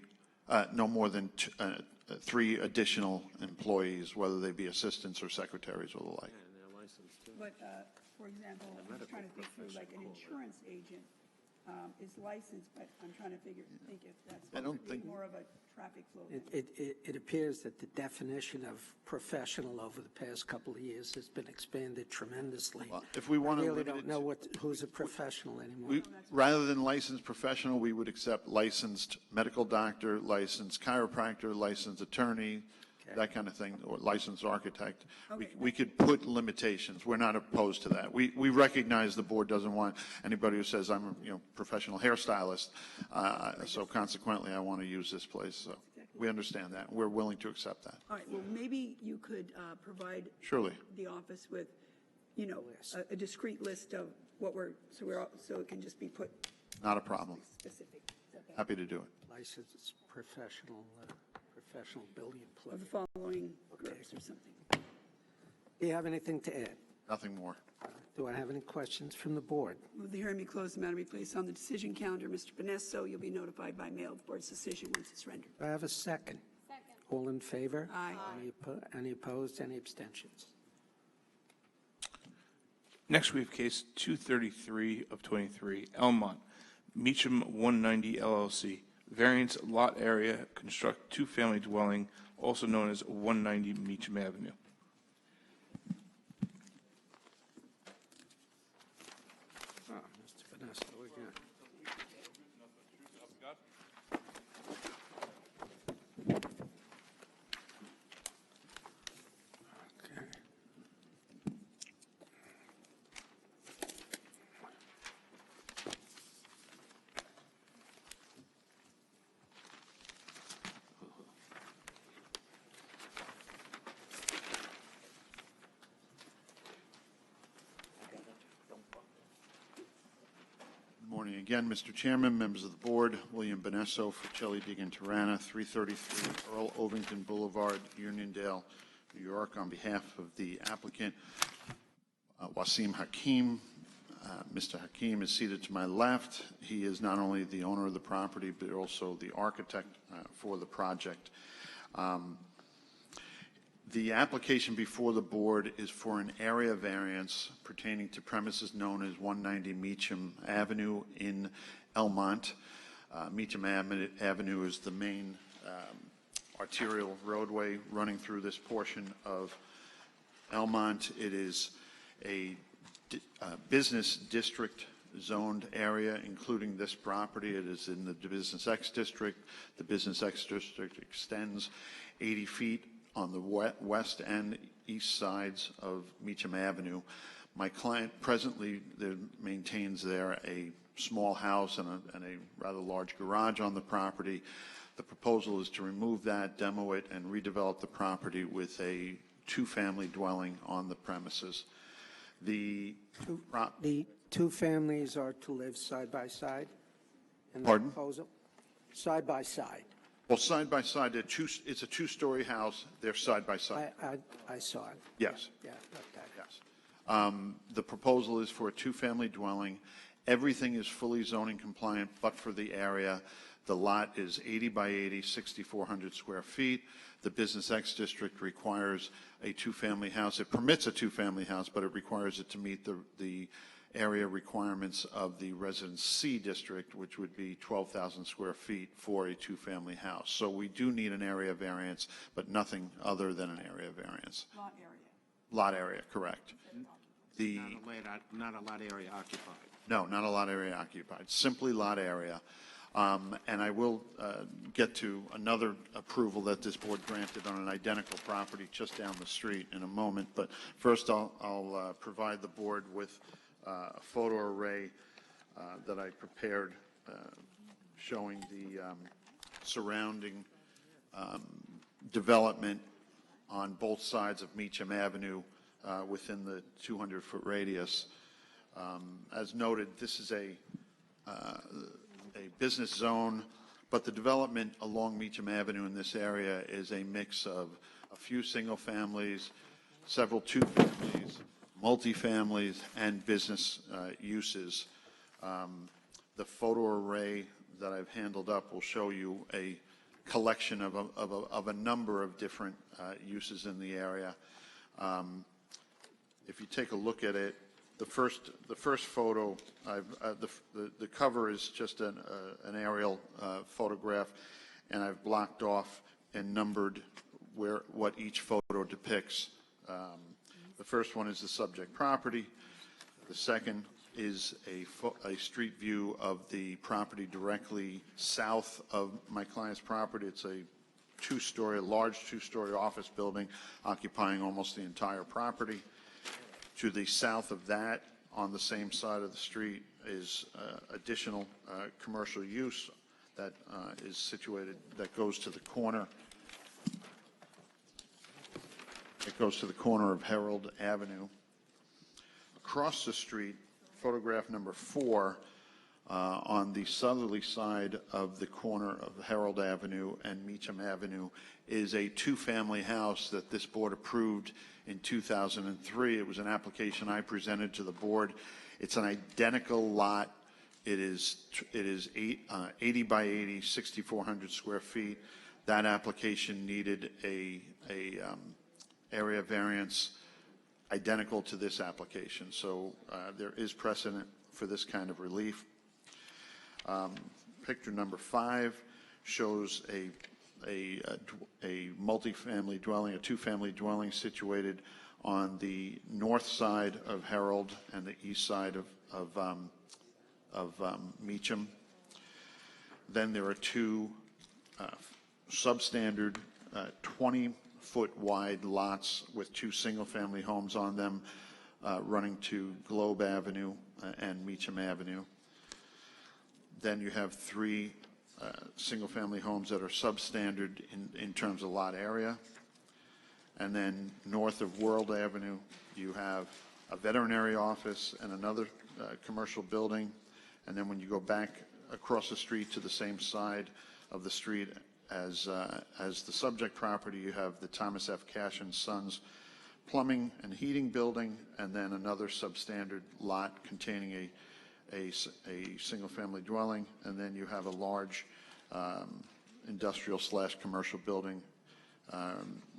additional employees, whether they be assistants or secretaries or the like. But, for example, I'm just trying to think through, like, an insurance agent is licensed, but I'm trying to think if that's more of a traffic flow. It appears that the definition of professional over the past couple of years has been expanded tremendously. Well, if we want to I really limit don't it know who's a professional anymore. rather than licensed professional, we would accept licensed medical doctor, licensed chiropractor, licensed attorney, that kind of thing, or licensed architect. We could put limitations. We're not opposed to that. We recognize the board doesn't want anybody who says I'm a professional hairstylist, so consequently I want to use this place. So we understand that. We're willing to accept that. All right, well, maybe you could provide Surely. the office with, a discrete list of what so it can just be put Not a problem. specific. Is that better? Happy to do it. Licensed professional building employee. Of the following groups or something. Do you have anything to add? Nothing more. Do I have any questions from the board? Move the hearing be closed, the matter be placed on the decision calendar. Mr. Benesso, you'll be notified by mail of the board's decision once it's rendered. Do I have a second? Second. All in favor? Aye. Any opposed? Any abstentions? Next, we have case 233 of 23, Elmont, Meacham 190 LLC. Variance lot area, construct 2-family dwelling, also known as 190 Meacham Avenue. Mr. Vanessa, again. morning again, Mr. Chairman, members of the board. William Benesso for Celli Deegan Tirana, 333 Earl Ovington Boulevard, Uniondale, New York, on behalf of the applicant, Wasim Hakim. Mr. Hakim is seated to my left. He is not only the owner of the property, but also the architect for the project. The application before the board is for an area variance pertaining to premises known as 190 Meacham Avenue in Elmont. Meacham Avenue is the main arterial roadway running through this portion of Elmont. It is a business district zoned area, including this property. It is in the Business X district. The Business X district extends 80 feet on the west and east sides of Meacham Avenue. My client presently maintains there a small house and a rather large garage on the property. The proposal is to remove that, demo it, and redevelop the property with a two-family dwelling on the premises. The two families are to live side by side in the Pardon? proposal? Side by side. Well, side by side, it's a two-story house. They're side by side. I saw it. Yes. Yeah, okay. Yes. The proposal is for a two-family dwelling. Everything is fully zoning compliant, but for the area. The lot is 80 by 80, 6,400 square feet. The Business X district requires a two-family house. It permits a two-family house, but it requires it to meet the area requirements of the Residence C district, which would be 12,000 square feet for a two-family house. So we do need an area variance, but nothing other than an area variance. Lot area. Lot area, correct. Not a lot area occupied. No, not a lot area occupied, simply lot area. And I will get to another approval that this board granted on an identical property just down the street in a moment. But first, I'll provide the board with a photo array that I prepared showing the surrounding development on both sides of Meacham Avenue within the 200-foot radius. As noted, this is a business zone, but the development along Meacham Avenue in this area is a mix of a few single families, several two families, multifamilies, and business uses. The photo array that I've handled up will show you a collection of a number of different uses in the area. If you take a look at it, the first photo, the cover is just an aerial photograph, and I've blocked off and numbered what each photo depicts. The first one is the subject property. The second is a street view of the property directly south of my client's property. It's a large two-story office building occupying almost the entire property. To the south of that, on the same side of the street, is additional commercial use that is situated, that goes to the corner. It goes to the corner of Herald Avenue. Across the street, photograph number 4, on the southerly side of the corner of Herald Avenue and Meacham Avenue, is a two-family house that this board approved in 2003. It was an application I presented to the board. It's an identical lot. It is 80 by 80, 6,400 square feet. That application needed a area variance identical to this application. So there is precedent for this kind of relief. Picture number 5 shows a multifamily dwelling, a two-family dwelling situated on the north side of Herald and the east side of Meacham. Then there are two substandard 20-foot wide lots with two single-family homes on them running to Globe Avenue and Meacham Avenue. Then you have 3 single-family homes that are substandard in terms of lot area. And then north of World Avenue, you have a veterinary office and another commercial building. And then when you go back across the street to the same side of the street as the subject property, you have the Thomas F. Cash and Sons plumbing and heating building, and then another substandard lot containing a single-family dwelling, and then you have a large industrial/commercial building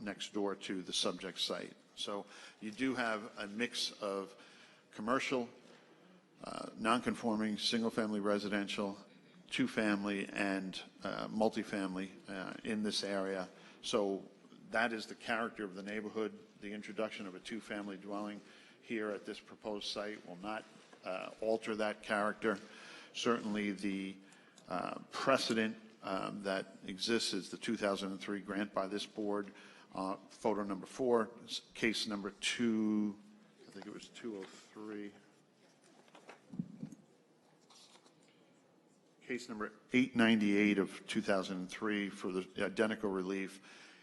next door to the subject site. So you do have a mix of commercial, non-conforming, single-family residential, two-family, and multifamily in this area. So that is the character of the neighborhood. The introduction of a two-family dwelling here at this proposed site will not alter that character. Certainly the precedent that exists is the 2003 grant by this board, photo number 4, case number 2, I think it was 203. Case number 898 of 2003 for the identical relief,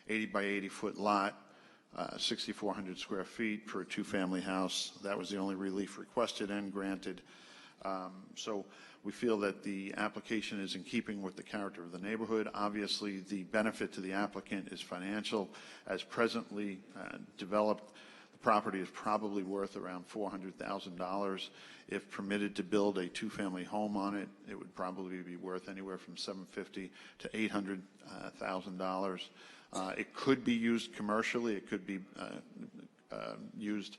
80 by 80 foot lot, 6,400 square feet for a two-family house. That was the only relief requested and granted. So we feel that the application is in keeping with the character of the neighborhood. Obviously, the benefit to the applicant is financial. As presently developed, the property is probably worth around $400,000. If permitted to build a two-family home on it, it would probably be worth anywhere from $750,000 to $800,000. It could be used commercially. It could be used,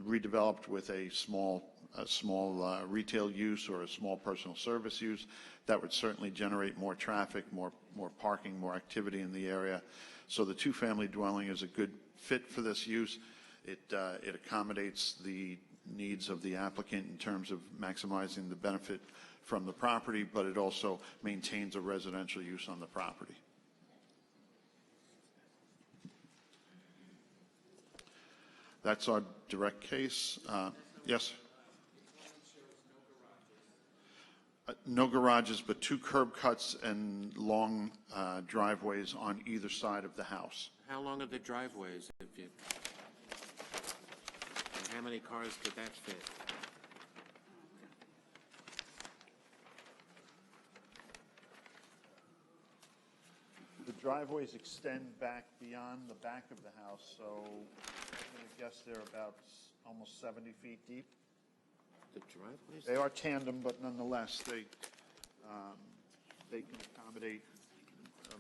redeveloped with a small retail use or a small personal service use. That would certainly generate more traffic, more parking, more activity in the area. So the two-family dwelling is a good fit for this use. It accommodates the needs of the applicant in terms of maximizing the benefit from the property, but it also maintains a residential use on the property. That's our direct case. Yes? No garages, but 2 curb cuts and long driveways on either side of the house. How long are the driveways? And how many cars could that fit? The driveways extend back beyond the back of the house, so I'm going to guess they're about almost 70 feet deep. The driveways? They are tandem, but nonetheless, they can accommodate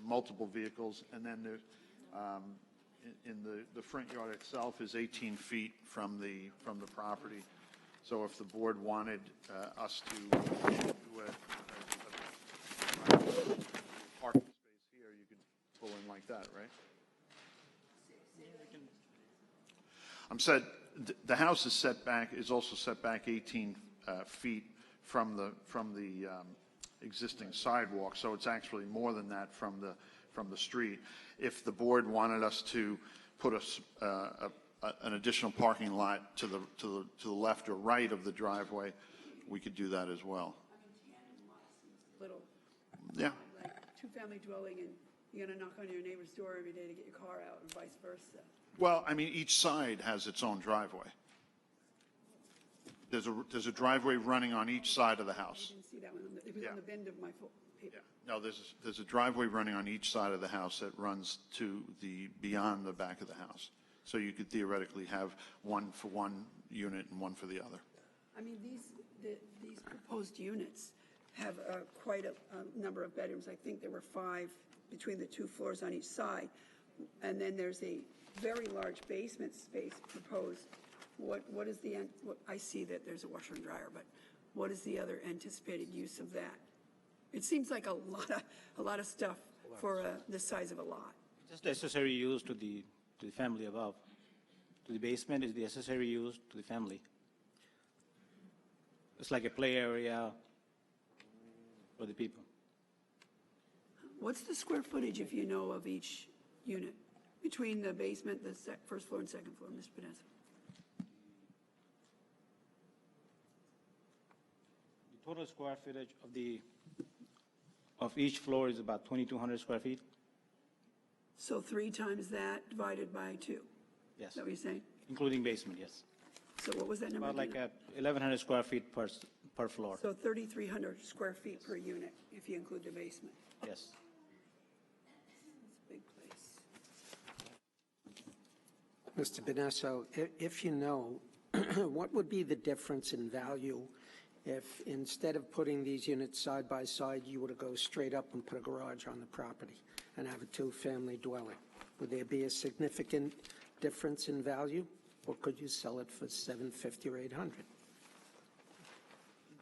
multiple vehicles. And then in the front yard itself is 18 feet from the property. So if the board wanted us to do a parking space here, you could pull in like that, right? The house is set back, is also set back 18 feet from the existing sidewalk, so it's actually more than that from the street. If the board wanted us to put an additional parking lot to the left or right of the driveway, we could do that as well. Little. Yeah. Like two-family dwelling, and you're gonna knock on your neighbor's door every day to get your car out, and vice versa. Well, I mean, each side has its own driveway. There's a driveway running on each side of the house. I didn't see that one. It was on the bend of my paper. No, there's a driveway running on each side of the house that runs to beyond the back of the house. So you could theoretically have one for one unit and one for the other. I mean, these proposed units have quite a number of bedrooms. I think there were 5 between the 2 floors on each side. And then there's a very large basement space proposed. What is the, I see that there's a washer and dryer, but what is the other anticipated use of that? It seems like a lot of stuff for the size of a lot. Just the accessory use to the family above. To the basement is the accessory use to the family. It's like a play area for the people. What's the square footage, if you know, of each unit between the basement, the first floor and second floor, Ms. Panessa? The total square footage of each floor is about 2,200 square feet. So 3 times that divided by 2? Yes. Is that what you're saying? Including basement, yes. So what was that number? About like 1,100 square feet per floor. So 3,300 square feet per unit, if you include the basement. Yes. It's a big place. Mr. Benesso, if you know, what would be the difference in value if instead of putting these units side by side, you were to go straight up and put a garage on the property and have a two-family dwelling? Would there be a significant difference in value, or could you sell it for $750,000 or $800,000?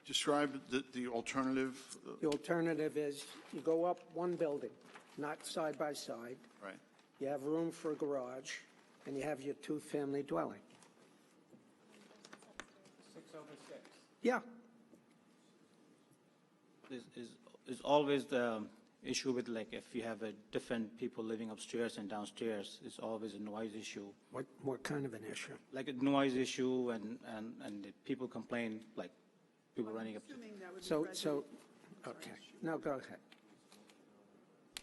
Describe the alternative. The alternative is you go up one building, not side by side. Right. You have room for a garage, and you have your two-family dwelling. 6 over 6. Yeah. Is always the issue with, like, if you have a different people living upstairs and downstairs, it's always a noise issue. What kind of an issue? Like a noise issue, and the people complain, like people running up. Assuming that would be So, present. okay. No, go ahead.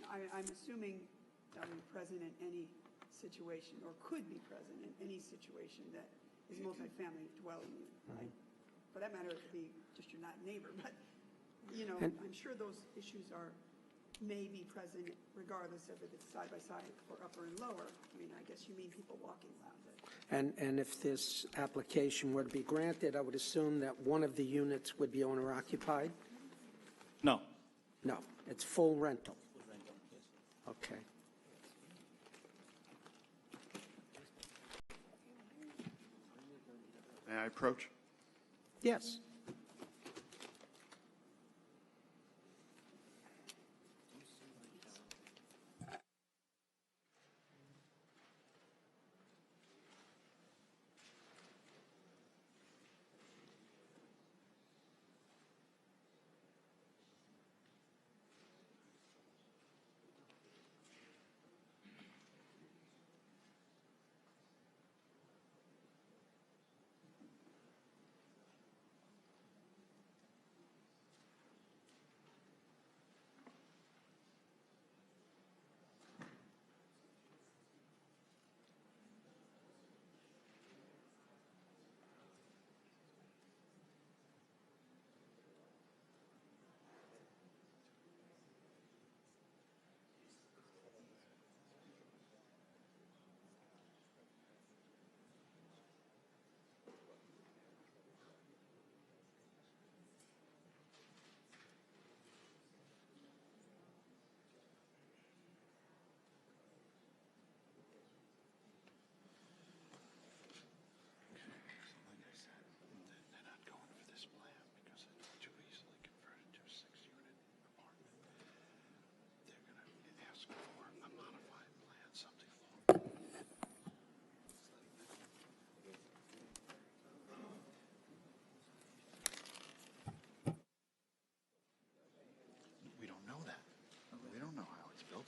I'm assuming that would be present in any situation, or could be present in any situation that is multifamily dwelling unit, right? For that matter, it could be just your not neighbor, but, you know, And- I'm sure those issues may be present regardless of if it's side by side or upper and lower. I mean, I guess you mean people walking around it. And if this application were to be granted, I would assume that one of the units would be owner occupied? No. No, it's full rental. Okay. May I approach? Yes.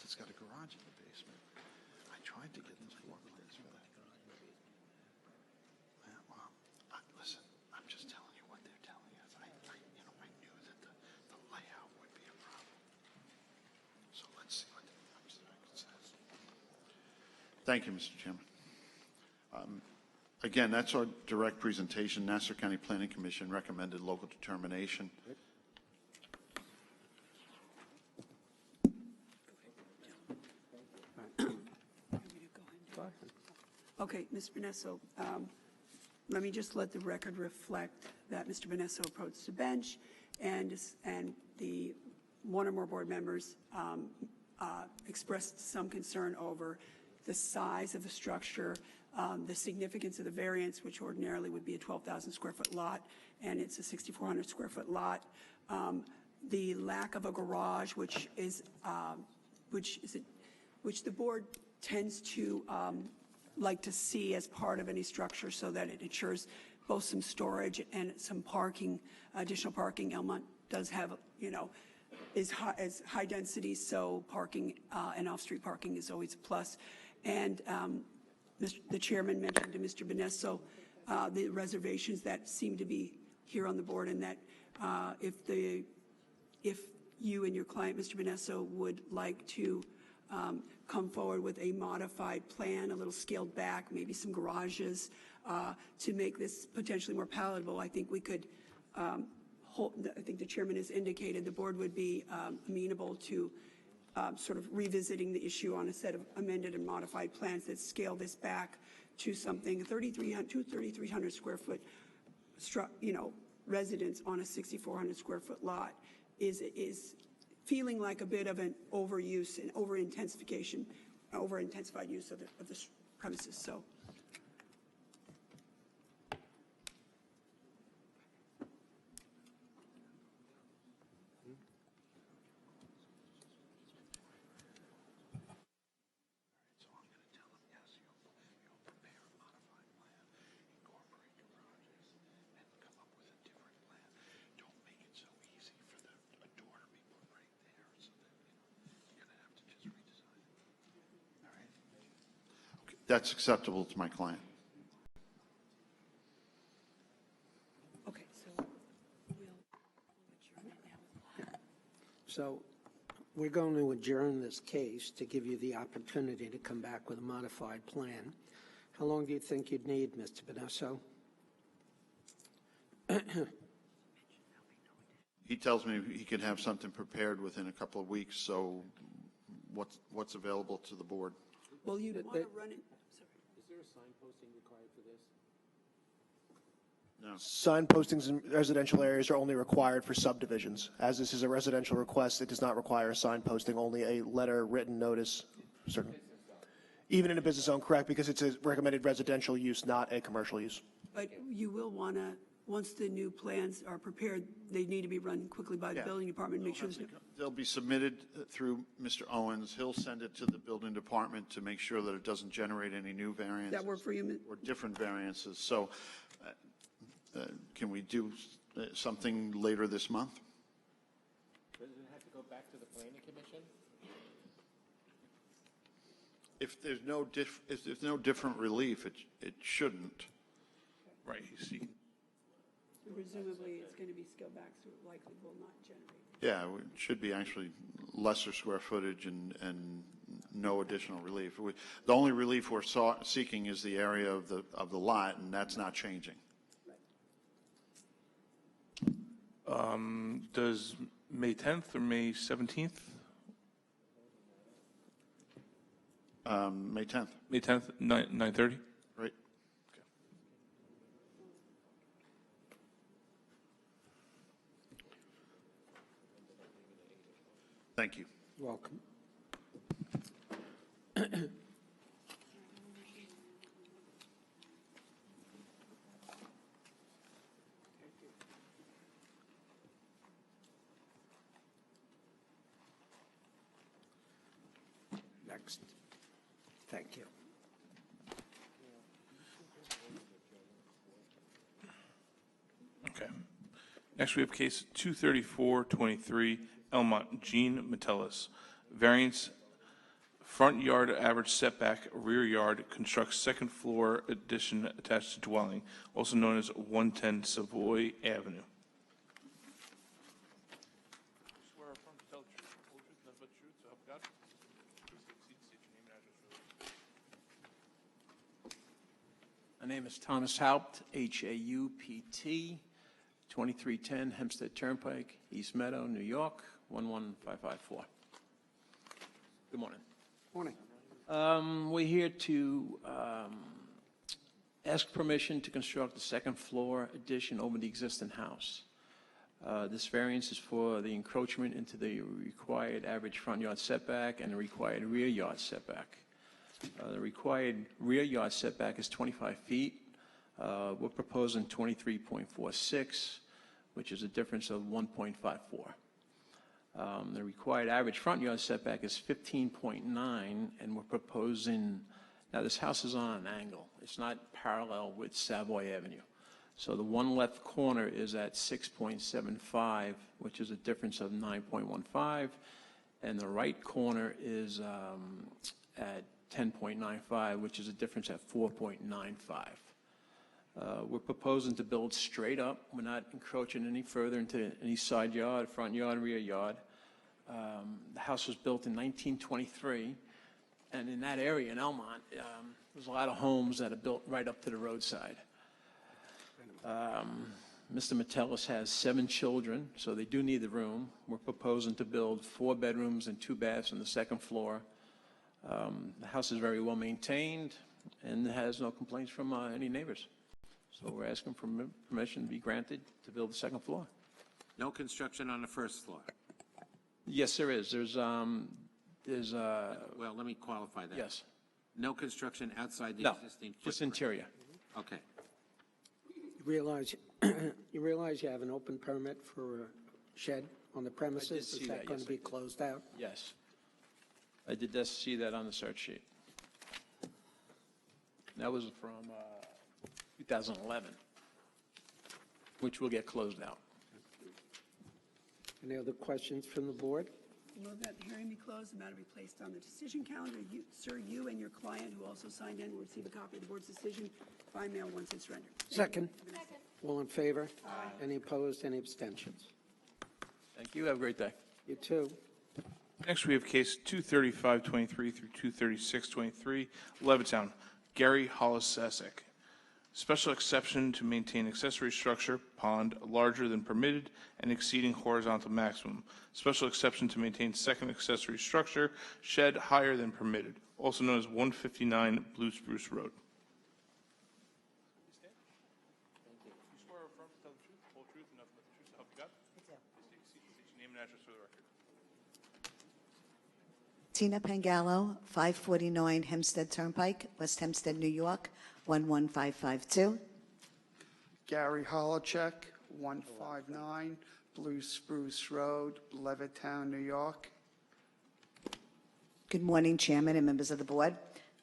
It's got a garage in the basement. I tried to get the floor plans for that. Yeah, well, listen, I'm just telling you what they're telling us. I knew that the layout would be a problem. So let's see what the abstract says. Thank you, Mr. Chairman. Again, that's our direct presentation. Nassau County Planning Commission recommended local determination. Okay, Mr. Benesso, let me just let the record reflect that Mr. Benesso approached the bench, and the one or more board members expressed some concern over the size of the structure, the significance of the variance, which ordinarily would be a 12,000 square foot lot, and it's a 6,400 square foot lot. The lack of a garage, which the board tends to like to see as part of any structure so that it ensures both some storage and some parking, additional parking. Elmont does have, is high density, so parking and off-street parking is always a plus. And the chairman mentioned to Mr. Benesso the reservations that seem to be here on the board, and that if you and your client, Mr. Benesso, would like to come forward with a modified plan, a little scaled back, maybe some garages, to make this potentially more palatable, I think we could I think the chairman has indicated the board would be amenable to sort of revisiting the issue on a set of amended and modified plans that scale this back to something 3,300 square foot, residence on a 6,400 square foot lot is feeling like a bit of an overuse and over-intensified use of the premises. So. That's acceptable to my client. Okay, so we'll adjourn it now. So we're going to adjourn this case to give you the opportunity to come back with a modified plan. How long do you think you'd need, Mr. Benesso? He tells me he could have something prepared within a couple of weeks, so what's available to the board? Well, you'd want to run it. Is there a sign posting required for this? No. Sign postings in residential areas are only required for subdivisions. As this is a residential request, it does not require a sign posting, only a letter, written notice. Certain. Even in a business zone, correct, because it's a recommended residential use, not a commercial use. But you will want to, once the new plans are prepared, they need to be run quickly by the building department, make sure there's no. They'll be submitted through Mr. Owens. He'll send it to the building department to make sure that it doesn't generate any new variances. That work for you? Or different variances. So can we do something later this month? Does it have to go back to the planning commission? If there's no different relief, it shouldn't. Right, he's seeking. Presumably, it's going to be scaled back, so it likely will not generate. Yeah, it should be actually lesser square footage and no additional relief. The only relief we're seeking is the area of the lot, and that's not changing. Does May 10th or May 17th? May 10th. May 10th, 9:30? Right. Thank you. You're welcome. Next. Thank you. Okay. Next, we have case 234-23, Elmont Jean Metellus. Variance, front yard average setback, rear yard, constructs second floor addition attached to dwelling, also known as 110 Savoy Avenue. My name is Thomas Haupt, H-A-U-P-T, 2310 Hempstead Turnpike, East Meadow, New York, 11554. Good morning. Morning. We're here to ask permission to construct a second floor addition over the existing house. This variance is for the encroachment into the required average front yard setback and the required rear yard setback. The required rear yard setback is 25 feet. We're proposing 23.46, which is a difference of 1.54. The required average front yard setback is 15.9, and we're proposing, now this house is on an angle. It's not parallel with Savoy Avenue. So the one left corner is at 6.75, which is a difference of 9.15, and the right corner is at 10.95, which is a difference at 4.95. We're proposing to build straight up. We're not encroaching any further into any side yard, front yard, rear yard. The house was built in 1923, and in that area in Elmont, there's a lot of homes that are built right up to the roadside. Mr. Metellus has 7 children, so they do need the room. We're proposing to build 4 bedrooms and 2 baths on the second floor. The house is very well maintained and has no complaints from any neighbors. So we're asking for permission to be granted to build the second floor. No construction on the first floor? Yes, there is. There's Well, let me qualify that. yes. No construction outside the No, existing just footprint? interior. Okay. You realize you have an open permit for a shed on the premises? see Is that, that going yes, to I be closed out? Yes. I did just see that on the search sheet. That was from 2011, which will get closed out. Any other questions from the board? Move that the hearing be closed, the matter be placed on the decision calendar. Sir, you and your client, who also signed in, will receive a copy of the board's decision by mail once it's rendered. Second. All in favor? Aye. Any opposed? Any abstentions? Thank you. Have a great day. You too. Next, we have case 23523 through 23623, Levittown, Gary Hollis-Sasek. Special exception to maintain accessory structure, pond larger than permitted and exceeding horizontal maximum. Special exception to maintain second accessory structure, shed higher than permitted, also known as 159 Blue Spruce Road. Tina Pangallo, 549 Hempstead Turnpike, West Hempstead, New York, 11552. Gary Holochek, 159 Blue Spruce Road, Levittown, New York. Good morning, Chairman and members of the board.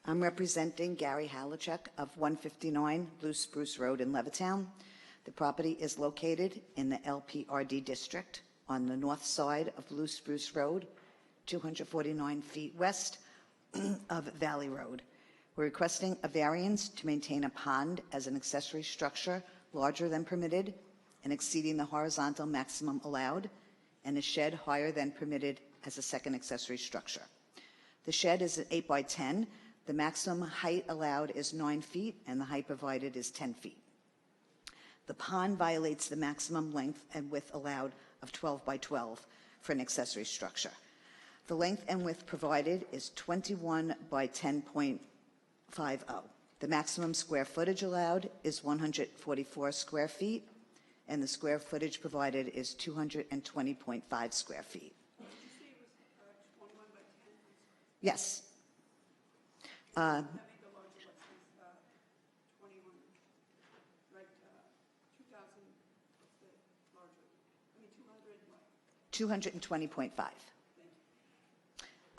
I'm representing Gary Holochek of 159 Blue Spruce Road in Levittown. The property is located in the LPRD district on the north side of Blue Spruce Road, 249 feet west of Valley Road. We're requesting a variance to maintain a pond as an accessory structure larger than permitted and exceeding the horizontal maximum allowed, and a shed higher than permitted as a second accessory structure. The shed is 8 by 10. The maximum height allowed is 9 feet, and the height provided is 10 feet. The pond violates the maximum length and width allowed of 12 by 12 for an accessory structure. The length and width provided is 21 by 10.50. The maximum square footage allowed is 144 square feet, and the square footage provided is 220.5 square feet. Yes. Uh, 220.5.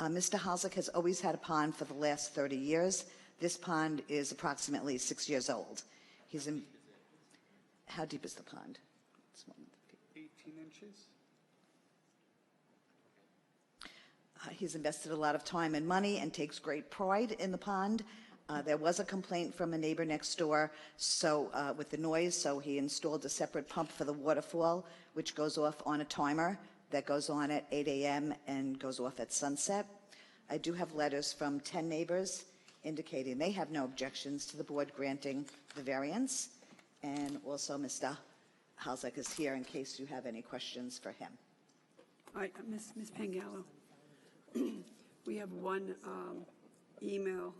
Mr. Halsek has always had a pond for the last 30 years. This pond is approximately 6 years old. He's in, how deep is the pond? 18 inches. He's invested a lot of time and money and takes great pride in the pond. There was a complaint from a neighbor next door with the noise, so he installed a separate pump for the waterfall, which goes off on a timer that goes on at 8 a.m. and goes off at sunset. I do have letters from 10 neighbors indicating they have no objections to the board granting the variance. And also Mr. Halsek is here in case you have any questions for him. All right, Ms. Pangallo, we have one email,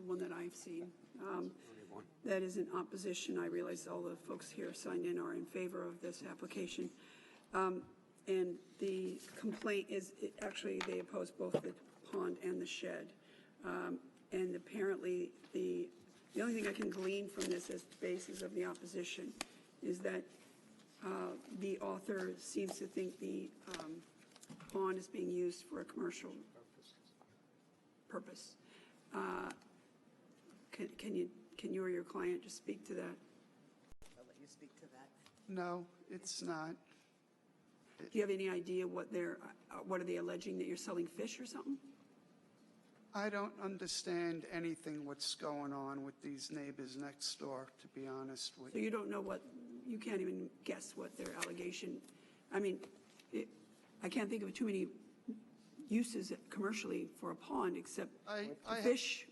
one that I've seen, that is in opposition. I realize all the folks here signed in are in favor of this application. And the complaint is, actually, they oppose both the pond and the shed. And apparently, the only thing I can glean from this as the basis of the opposition is that the author seems to think the pond is being used for a commercial purpose. Can you or your client just speak to that? I'll let you speak to that. No, it's not. Do you have any idea what are they alleging, that you're selling fish or something? I don't understand anything what's going on with these neighbors next door, to be honest with So you. you don't know you can't even guess what their allegation, I mean, I can't think of too many uses commercially for a pond except fish,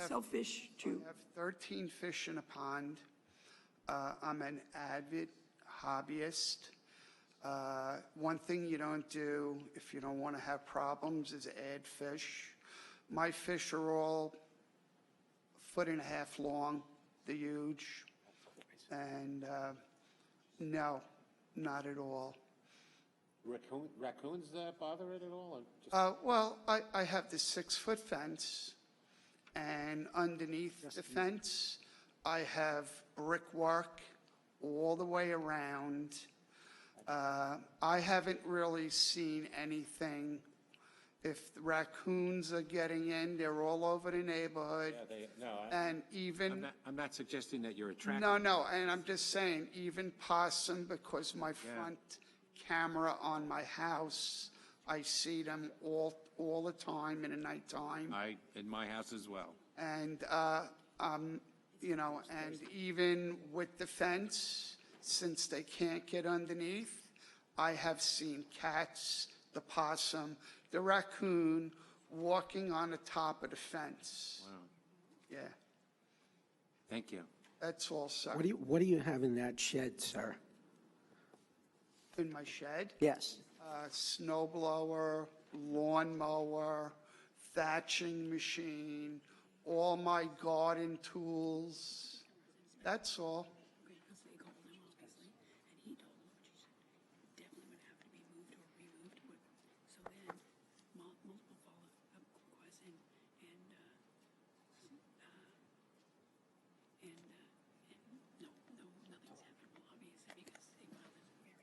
sell fish too. I have 13 fish in a pond. I'm an avid hobbyist. One thing you don't do if you don't want to have problems is add fish. My fish are all 1.5 feet long, they're huge, and no, not at all. Raccoons bother it at all? Or just Well, I have the 6-foot fence, and underneath the fence, I have brickwork all the way around. I haven't really seen anything. If the raccoons are getting in, they're all over the neighborhood. And even... I'm not suggesting that you're attracted. No, and I'm just saying, even possum, because my front camera on my house, I see them all the time in the nighttime. In my house as well. And, you know, and even with the fence, since they can't get underneath, I have seen cats, the possum, the raccoon walking on the top of the fence. Wow. Yeah, Thank you. that's all, sir. What do you have in that shed, sir? In my shed? Yes. Snow blower, lawn mower, thatching machine, all my garden tools. That's all.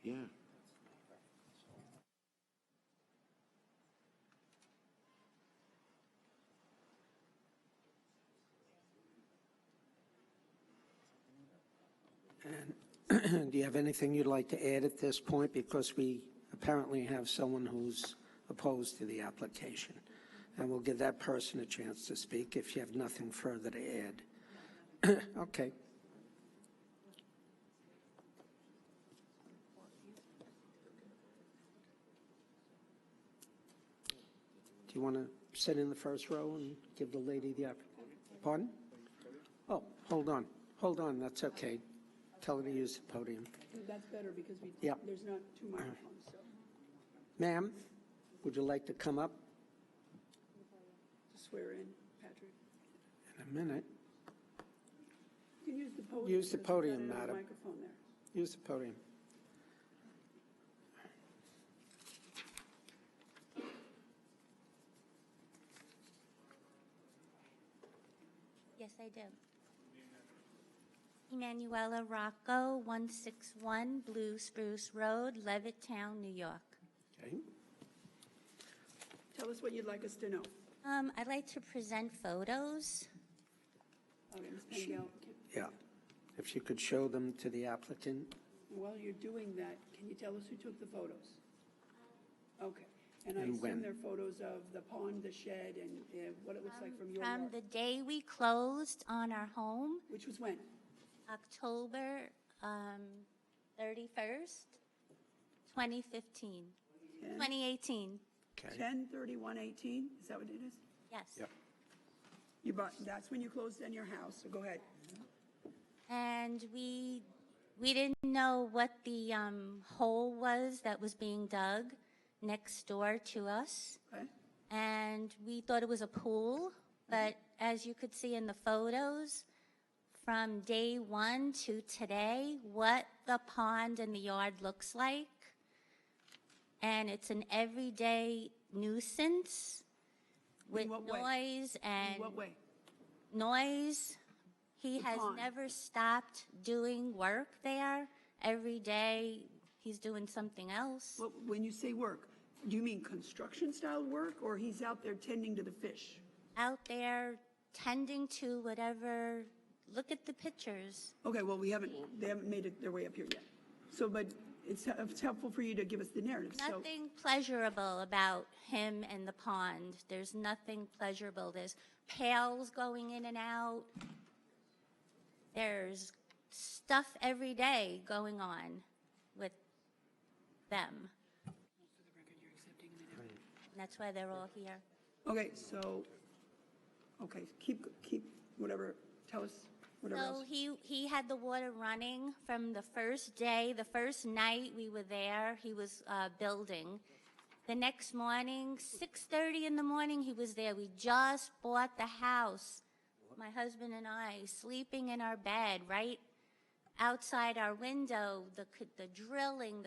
Yeah. And do you have anything you'd like to add at this point? Because we apparently have someone who's opposed to the application. And we'll give that person a chance to speak if you have nothing further to add. Okay. Do you want to sit in the first row and give the lady the opportunity? Pardon? Oh, hold on, that's okay. Tell her to use the podium. That's better because Yeah. there's not 2 microphones, so. Ma'am, would you like to come up To swear in, Patrick. in a minute? You can use the podium. Use the because you've got podium, another madam. microphone there. Use the podium. Yes, I do. Emanuela Rocco, 161 Blue Spruce Road, Levittown, New York. Okay. Tell us what you'd like us to know. I'd like to present photos. Okay, Ms. Pengel, Yeah. If you could show them to the applicant. while you're doing that, can you tell us who took the photos? Okay. And I And assume when? they're photos of the pond, the shed, and what it looks like from your From yard. the day we closed on our home, Which was when? October 31st, 2015, 2018. Okay. 10/31/18, is that what it is? Yes. Yep. That's when you closed on your house, so go ahead. And we didn't know what the hole was that was being dug next door to us. Okay. And we thought it was a pool, but as you could see in the photos, from day one to today, what the pond and the yard looks like. And it's an everyday nuisance with what way? noise and In what way? noise. He The has pond. never stopped doing work there. Every day, he's doing something else. Well, when you say work, do you mean construction-style work, or he's out there tending to the fish? Out there tending to whatever, look at the pictures. Okay, well, they haven't made it their way up here yet. So, but it's helpful for you to give us the narrative, so. Nothing pleasurable about him and the pond. There's nothing pleasurable. There's pails going in and out. There's stuff every day going on with them. And that's why they're all here. Okay, so, okay, keep whatever, tell us whatever So else. he had the water running from the first day, the first night we were there, he was building. The next morning, 6:30 in the morning, he was there. We just bought the house, my husband and I, sleeping in our bed, right outside our window, the drilling,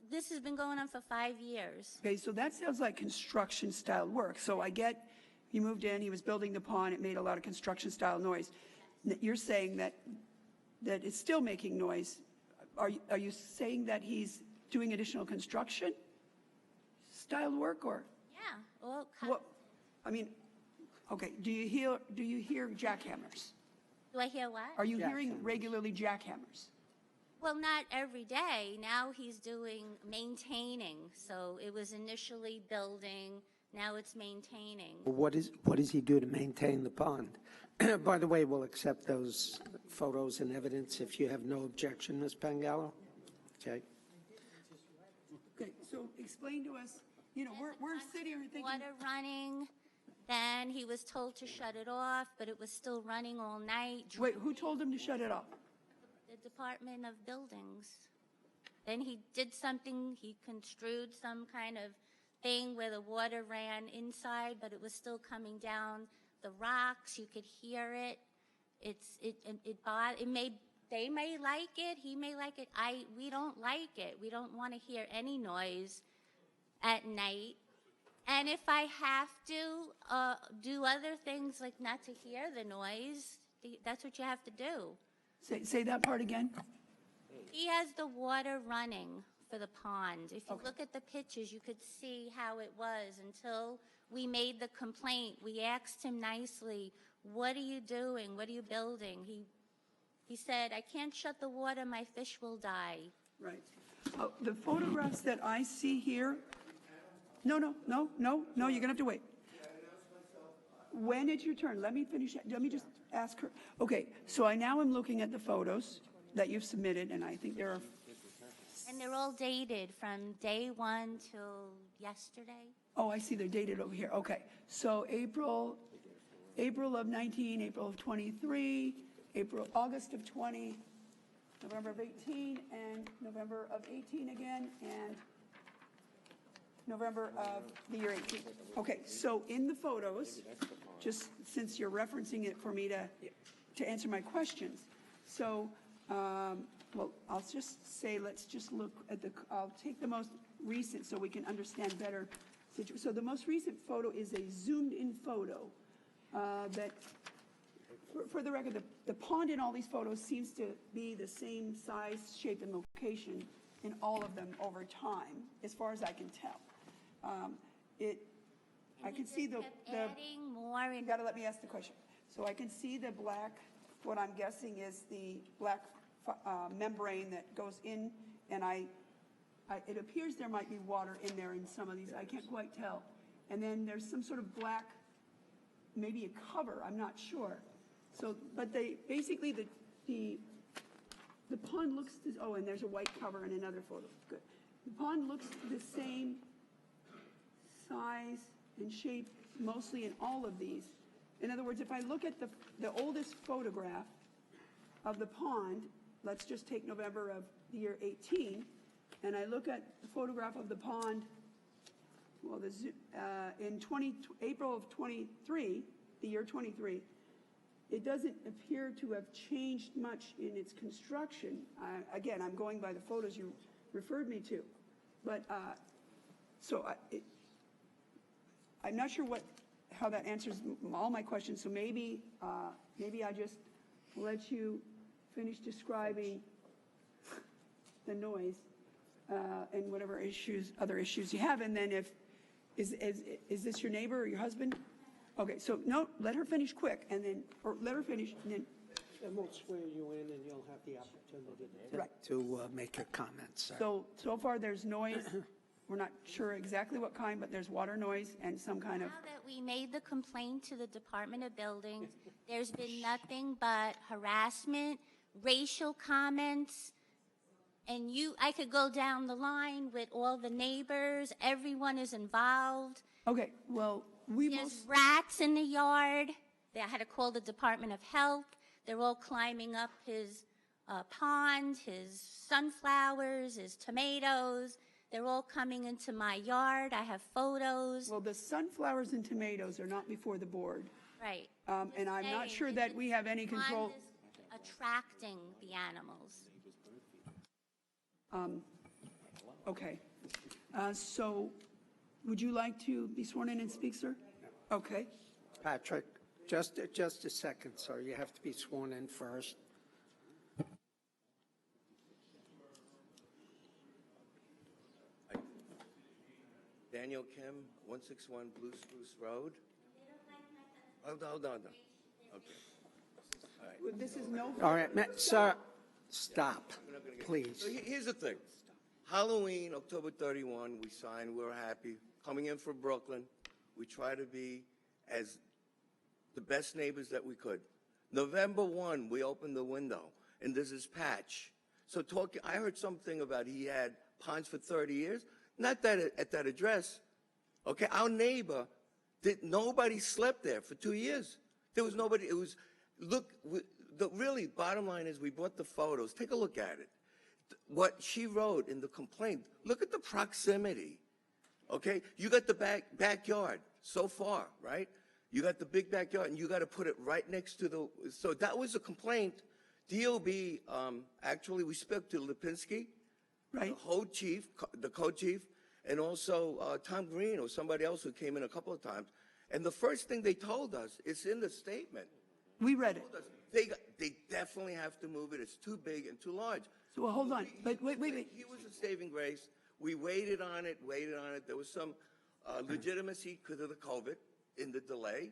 this has been going on for 5 years. Okay, so that sounds like construction-style work. So I get, he moved in, he was building the pond, it made a lot of construction-style noise. You're saying that it's still making noise. Are you saying that he's doing additional construction style work, or? Yeah, well, What, I mean, okay, do you hear jackhammers? do I hear what? Are you hearing regularly jackhammers? Well, not every day. Now he's doing maintaining. So it was initially building, now it's maintaining. What does he do to maintain the pond? By the way, we'll accept those photos and evidence if you have no objection, Ms. Pangallo. Okay. Okay, so explain to us, we're sitting here thinking. Water running, then he was told to shut it off, but it was still running all night. Wait, who told him to shut it off? The Department of Buildings. Then he did something, he construed some kind of thing where the water ran inside, but it was still coming down the rocks. You could hear it. They may like it, he may like it. We don't like it. We don't want to hear any noise at night. And if I have to do other things like not to hear the noise, that's what you have to do. Say that part again. He has the water running for the pond. If you look at the pictures, you could see how it was until we made the complaint. We asked him nicely, what are you doing? What are you building? He said, I can't shut the water, my fish will die. Right. The photographs that I see here, no, you're gonna have to wait. When it's your turn, let me finish, let me just ask her. Okay, so I now am looking at the photos that you've submitted, and I think there are. And they're all dated from day 1 till yesterday. Oh, I see, they're dated over here. Okay, so April of 19, April of 23, August of 20, November of 18, and November of 18 again, and November of the year 18. Okay, so in the photos, just since you're referencing it for me to answer my questions, so, well, I'll just say, let's just look at I'll take the most recent so we can understand better. So the most recent photo is a zoomed-in photo that, for the record, the pond in all these photos seems to be the same size, shape, and location in all of them over time, as far as I can tell. I can see the adding more. You got to let me ask the question. So I can see the black, what I'm guessing is the black membrane that goes in, and it appears there might be water in there in some of these. I can't quite tell. And then there's some sort of black, maybe a cover. I'm not sure. So, but basically the pond looks. And there's a white cover in another photo. Good. The pond looks the same size and shape mostly in all of these. In other words, if I look at the oldest photograph of the pond, let's just take November of the year 18, and I look at the photograph of the pond, well, in April of 23, the year 23, it doesn't appear to have changed much in its construction. Again, I'm going by the photos you referred me to. But, I'm not sure how that answers all my questions, so maybe I just let you finish describing the noise and whatever other issues you have, and then is this your neighbor or your husband? Okay, so no, let her finish quick, or let her finish, and then. And we'll swear you in, and you'll have the opportunity to make your comments. So far, there's noise. We're not sure exactly what kind, but there's water noise and some kind of. Now that we made the complaint to the Department of Buildings, there's been nothing but harassment, racial comments, and I could go down the line with all the neighbors. Everyone is involved. Okay, well, There's rats in the yard. I had to call the Department of Health. They're all climbing up his pond, his sunflowers, his tomatoes. They're all coming into my yard. I have photos. Well, the sunflowers and tomatoes are not before the board. Right. And I'm not sure that we have any control. Pond is attracting the animals. Okay. So would you like to be sworn in and speak, sir? Okay. Patrick, just a second, sir. You have to be sworn in first. Daniel Kim, 161 Blue Spruce Road. Hold on. Okay. All right. Well, this is no. All right, sir, stop, please. So here's the thing. Halloween, October 31, we signed, we were happy. Coming in from Brooklyn, we try to be as the best neighbors that we could. November 1, we opened the window, and there's this patch. So I heard something about he had ponds for 30 years. Not that at that address. Okay, our neighbor, nobody slept there for 2 years. There was nobody, it was, look, the really bottom line is we brought the photos. Take a look at it. What she wrote in the complaint, look at the proximity. Okay, you got the backyard so far, right? You got the big backyard, and you got to put it right next to the, so that was a complaint. DOB, actually, we spoke to Lipinski, right, the co-chief, and also Tom Green or somebody else who came in a couple of times. And the first thing they told us, it's in the statement. We read it. They definitely have to move it. It's too big and too large. So well, hold on, but wait. He was a saving grace. We waited on it. There was some legitimacy because of the COVID in the delay.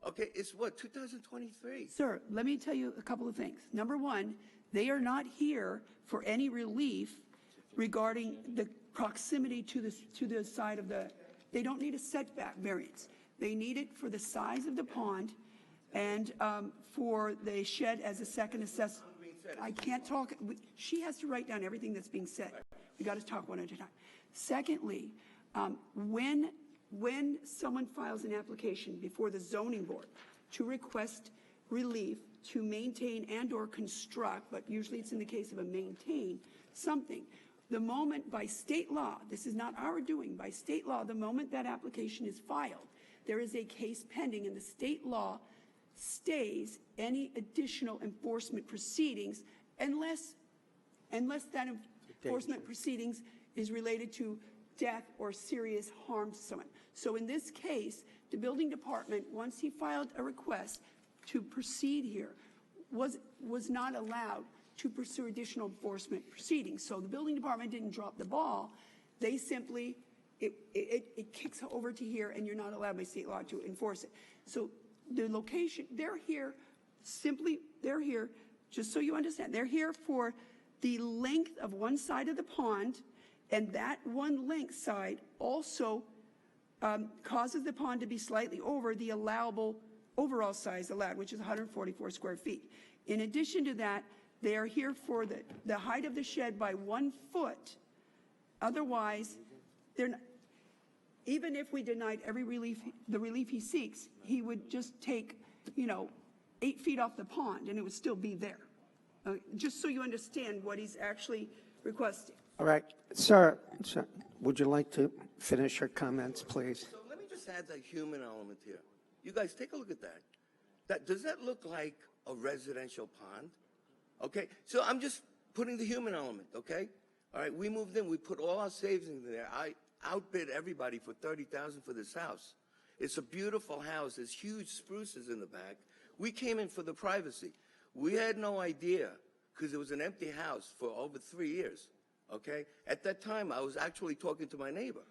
Okay, it's what, 2023? Sir, let me tell you a couple of things. Number one, they are not here for any relief regarding the proximity to the side of the, they don't need a setback variance. They need it for the size of the pond and for the shed as a second assessment. I can't talk, she has to write down everything that's being said. We got to talk one at a time. Secondly, when someone files an application before the zoning board to request relief to maintain and or construct, but usually it's in the case of a maintain, something, the moment by state law, this is not our doing, by state law, the moment that application is filed, there is a case pending and the state law stays any additional enforcement proceedings unless that enforcement proceedings is related to death or serious harm to someone. So in this case, the building department, once he filed a request to proceed here, was not allowed to pursue additional enforcement proceedings. So the building department didn't drop the ball. They simply, it kicks over to here and you're not allowed by state law to enforce it. So the location, they're here, just so you understand, they're here for the length of one side of the pond, and that one length side also causes the pond to be slightly over the allowable overall size allowed, which is 144 square feet. In addition to that, they are here for the height of the shed by 1 foot. Otherwise, they're not, even if we denied every relief, the relief he seeks, he would just take, 8 feet off the pond and it would still be there. Just so you understand what he's actually requesting. All right, sir, would you like to finish your comments, please? So let me just add that human element here. You guys, take a look at that. Does that look like a residential pond? Okay, so I'm just putting the human element, okay? All right, we moved in, we put all our savings in there. I outbid everybody for $30,000 for this house. It's a beautiful house. There's huge spruces in the back. We came in for the privacy. We had no idea because it was an empty house for over 3 years, okay? At that time, I was actually talking to my neighbor.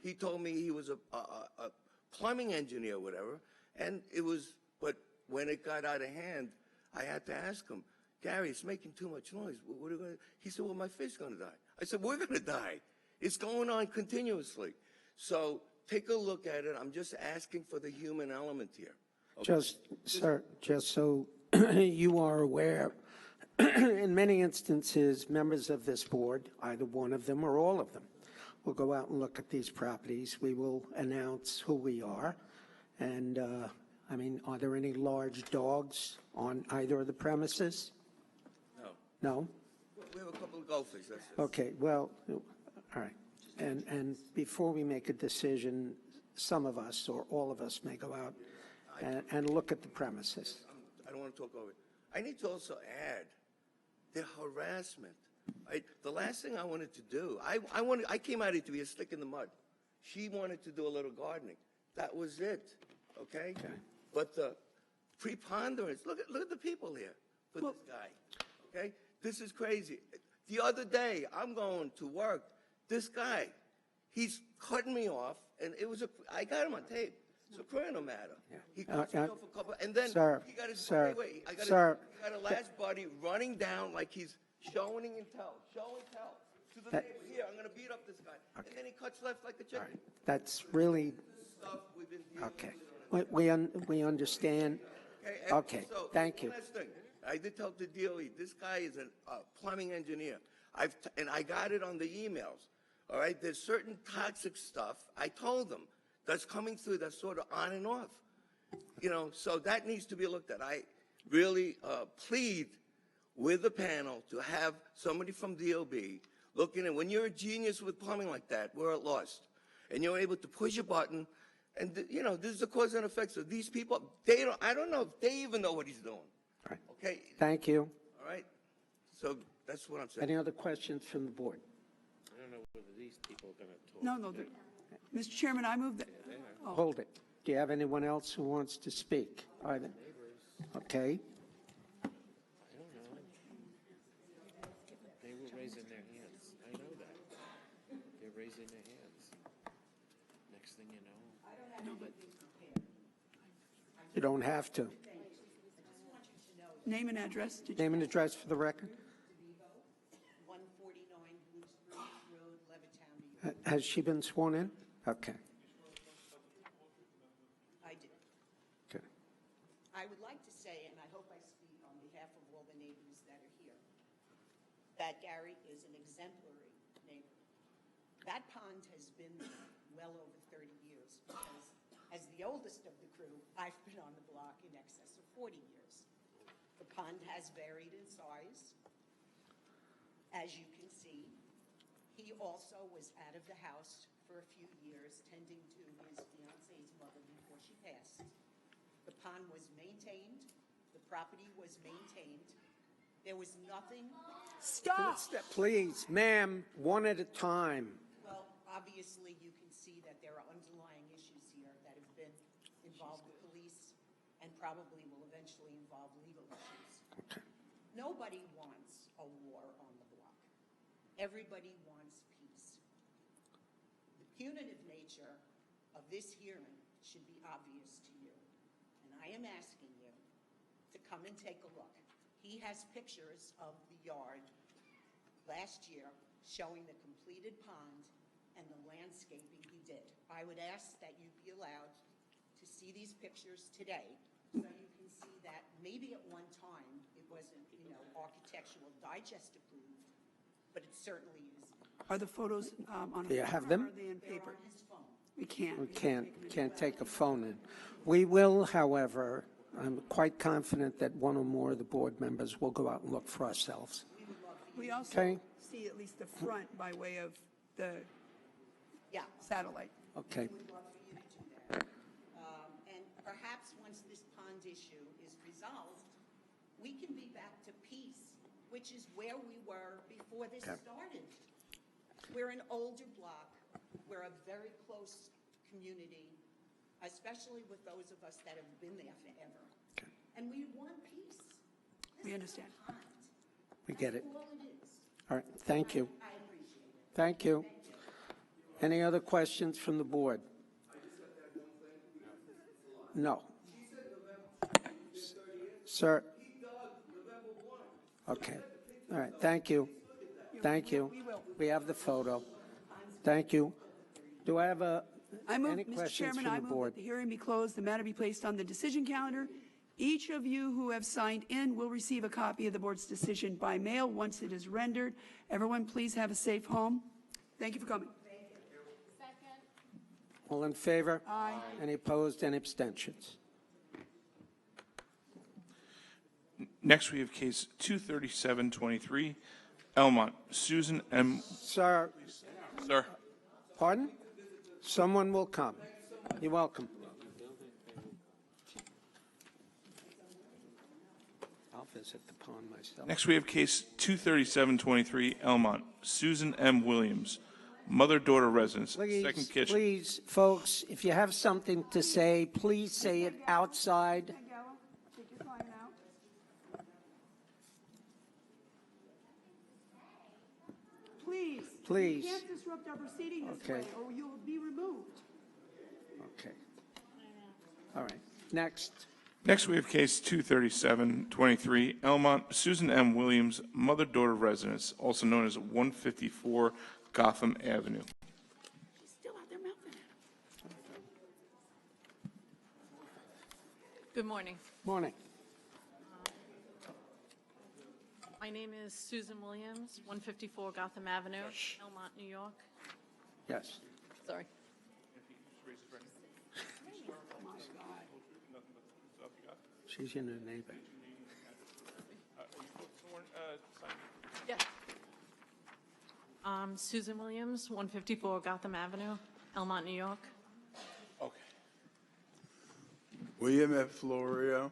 He told me he was a plumbing engineer or whatever, and it was, but when it got out of hand, I had to ask him, Gary, it's making too much noise. What are we gonna? He said, well, my fish is going to die. I said, we're going to die. It's going on continuously. So take a look at it. I'm just asking for the human element here. Okay? Sir, just so you are aware, in many instances, members of this board, either one of them or all of them, will go out and look at these properties. We will announce who we are, and I mean, are there any large dogs on either of the premises? No. No? We have a couple of goldfish, that's it. Okay, well, all right. And before we make a decision, some of us or all of us may go out and look at the premises. I don't want to talk over it. I need to also add the harassment. The last thing I wanted to do, I came out here to be a stick in the mud. She wanted to do a little gardening. That was it, okay? But the preponderance, look at the people here for this guy, okay? This is crazy. The other day, I'm going to work. This guy, he's cutting me off, and I got him on tape. It's a criminal matter. He cuts me off a couple, and then he got his, wait, he got a last buddy running down like he's showing and tell to the neighbor. Here, I'm going to beat up this guy. And then he cuts left like a chicken. That's really, Stuff we've been dealing okay. We understand. Okay, so, thank you. One last thing. I did tell the DOE, this guy is a plumbing engineer. And I got it on the emails. All right, there's certain toxic stuff, I told them, that's coming through that's sort of on and off. You know, so that needs to be looked at. I really plead with the panel to have somebody from DOB looking at, when you're a genius with plumbing like that, we're at lost. And you're able to push a button, and you know, this is the cause and effect. So these people, I don't know if they even know what he's doing. Right. Okay? Thank you. All right? So that's what I'm saying. Any other questions from the board? I don't know whether these people are going to talk. No, Mr. Chairman, I move that, Hold it. Do you have anyone else who wants to speak? Either. Okay. I don't know. They were raising their hands. I know that. They're raising their hands. Next thing you know. You don't have to. name and address. Name and address for the record. 149 Blue Spruce Road, Levittown, New York. Has she been sworn in? Okay. I did. Okay. I would like to say, and I hope I speak on behalf of all the neighbors that are here, that Gary is an exemplary neighbor. That pond has been there well over 30 years because, as the oldest of the crew, I've been on the block in excess of 40 years. The pond has varied in size, as you can see. He also was out of the house for a few years, tending to his fiance's mother before she passed. The pond was maintained, the property was maintained. There was nothing. Stop! Please, ma'am, one at a time. Well, obviously, you can see that there are underlying issues here that have been involved with police and probably will eventually involve legal issues. Okay. Nobody wants a war on the block. Everybody wants peace. The punitive nature of this hearing should be obvious to you. And I am asking you to come and take a look. He has pictures of the yard last year showing the completed pond and the landscaping he did. I would ask that you be allowed to see these pictures today so you can see that maybe at one time it wasn't, Architectural Digest approved, but it certainly is. Are the photos on a Do you phone have or them? Are they in paper? On his phone. We can't. We can't take a phone in. We will, however, I'm quite confident that one or more of the board members will go out and look for ourselves. We also Okay. see at least the front by way of the satellite. Okay. We would love for you to do that. And perhaps once this pond issue is resolved, we can be back to peace, which is where we were before this started. We're an older block. We're a very close community, especially with those of us that have been there forever. And we want peace. We understand. We get it. That's all it is. All right, thank you. I appreciate it. Thank you. Any other questions from the board? No. Sir? Okay. All right, thank you. Thank you. We have the photo. Thank you. Do I have any Mr. questions Chairman, from I the move board? that the hearing be closed, the matter be placed on the decision calendar. Each of you who have signed in will receive a copy of the board's decision by mail once it is rendered. Everyone, please have a safe home. Thank you for coming. All in favor? Aye. Any opposed? Any abstentions? Next, we have case 23723, Elmont, Susan M. Sir, Sir. pardon? Someone will come. You're welcome. I'll visit the pond myself. Next, we have case 23723, Elmont, Susan M. Williams, mother-daughter residence, second kitchen. Please, folks, if you have something to say, please say it outside. Please. You can't disrupt our proceeding this Okay. way, or you will be removed. Okay. All right. Next. Next, we have case 23723, Elmont, Susan M. Williams, mother-daughter residence, also known as 154 Gotham Avenue. She's still out there mouthing at him. Good morning. Morning. My name is Susan Williams, 154 Gotham Avenue, Elmont, New York. Yes. Sorry. She's your new neighbor. Yeah. Susan Williams, 154 Gotham Avenue, Elmont, New York. Okay. William F. Florio,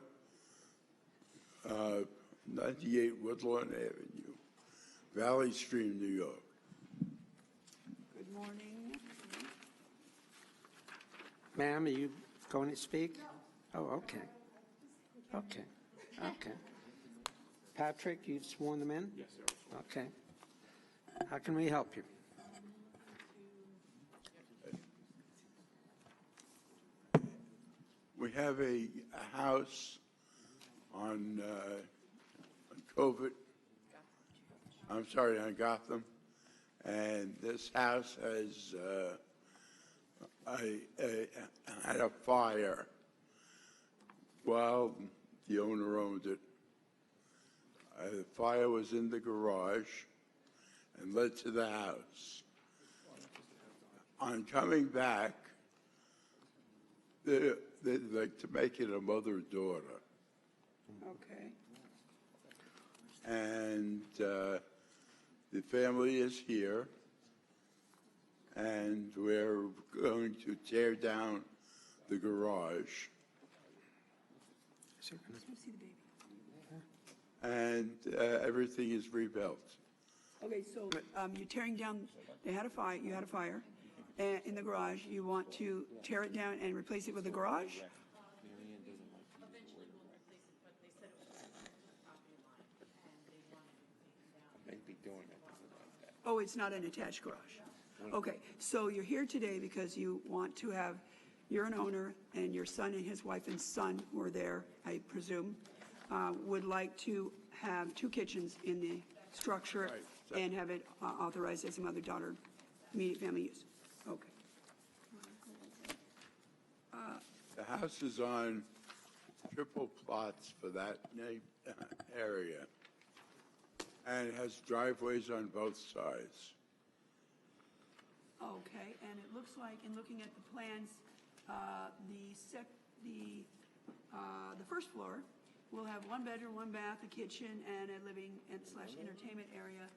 98 Woodlawn Avenue, Valley Stream, New York. Good morning. Ma'am, are you going to speak? Oh, okay. Okay. Okay. Patrick, you've sworn them in? Yes, sir. Okay. How can we help you? We have a house on on Gotham, and this house has had a fire while the owner owned it. The fire was in the garage and led to the house. On coming back, they'd like to make it a mother-daughter. Okay. And the family is here, and we're going to tear down the garage. And everything is rebuilt. Okay, so you're tearing down, you had a fire in the garage. You want to tear it down and replace it with a garage? Oh, it's not an attached garage. Okay, so you're here today because you want to have, you're an owner, and your son and his wife and son were there, I presume, would like to have two kitchens in the structure and have it authorized as a mother-daughter immediate family use. Okay. The house is on triple plots for that area, and it has driveways on both sides. Okay, and it looks like, in looking at the plans, the first floor will have one bedroom, one bath, a kitchen, and a living and / entertainment area.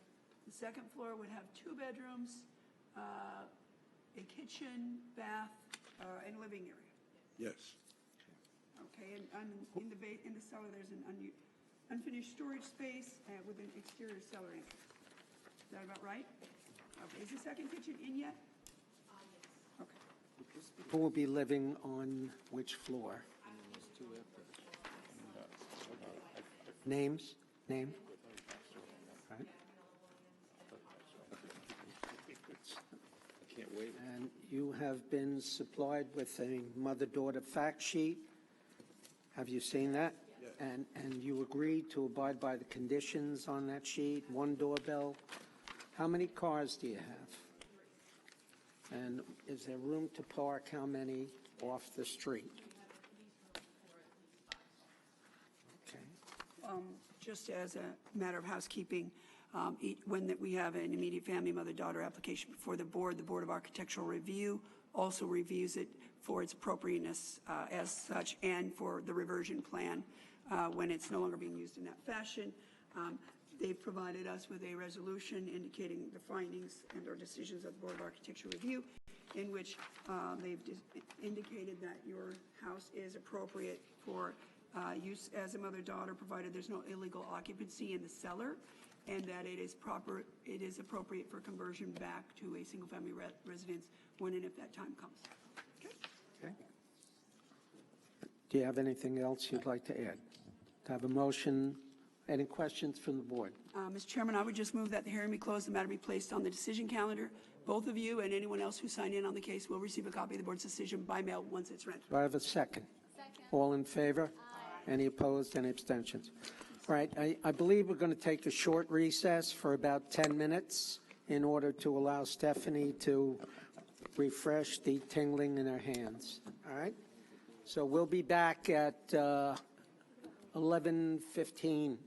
The second floor would have two bedrooms, a kitchen, bath, and a living area. Yes. Okay, and in the cellar, there's an unfinished storage space with an exterior cellar entry. Is that about right? Okay, is the second kitchen in yet? Yes. Okay. Who will be living on which floor? Names? Name? Right. Can't wait. And you have been supplied with a mother-daughter fact sheet. Have you seen that? Yes. And you agreed to abide by the conditions on that sheet? One doorbell? How many cars do you have? And is there room to park how many off the street? Okay. Just as a matter of housekeeping, when we have an immediate family mother-daughter application before the Board of Architectural Review also reviews it for its appropriateness as such and for the reversion plan when it's no longer being used in that fashion. They've provided us with a resolution indicating the findings and or decisions of the Board of Architecture Review, in which they've indicated that your house is appropriate for use as a mother-daughter, provided there's no illegal occupancy in the cellar, and that it is appropriate for conversion back to a single-family residence when and if that time comes. Okay. Do you have anything else you'd like to add? To have a motion? Any questions from the board? Mr. Chairman, I would just move that the hearing be closed, the matter be placed on the decision calendar. Both of you and anyone else who signed in on the case will receive a copy of the board's decision by mail once it's read. Do I have a second? Second. All in favor? Aye. Any opposed? Any abstentions? All right, I believe we're going to take a short recess for about 10 minutes in order to allow Stephanie to refresh the tingling in her hands. All right? So we'll be back at 11:15.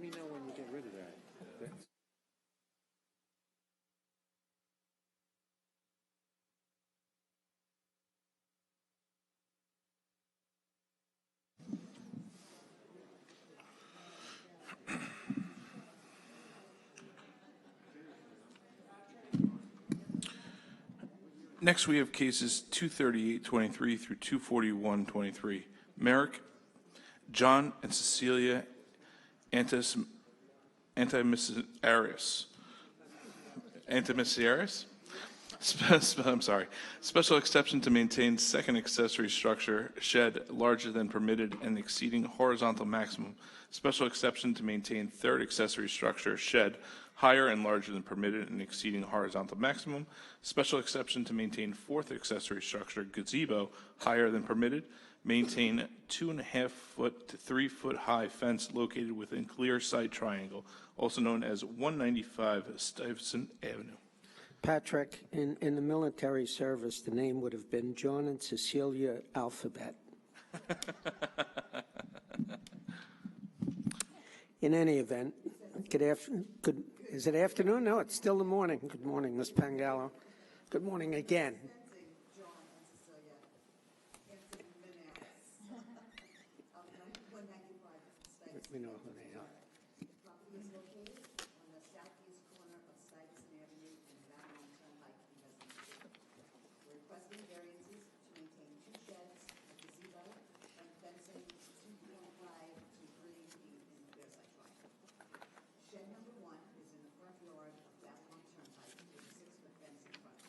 me know when you get rid of that. Next, we have cases 23823 through 24123. Merrick, John and Cecilia Antimisiaris. I'm sorry. Special exception to maintain second accessory structure, shed larger than permitted and exceeding horizontal maximum. Special exception to maintain third accessory structure, shed higher and larger than permitted and exceeding horizontal maximum. Special exception to maintain fourth accessory structure, gazebo, higher than permitted. Maintain 2.5 foot to 3 foot high fence located within clear sight triangle, also known as 195 Stuyvesant Avenue. Patrick, in the military service, the name would have been John and Cecilia Alphabet. In any event, is it afternoon? No, it's still the morning. Good morning, Ms. Pangallo. Good morning again. We know who they are. The property is located on the southeast corner of Stuyvesant Avenue and Babylon Turnpike in Pleasant Street. We're requesting variances to maintain 2 sheds, a gazebo, and fencing 2.5 to 3 feet in the clear sight triangle. Shed number 1 is in the front yard of Babylon Turnpike with a 6-foot fence in front.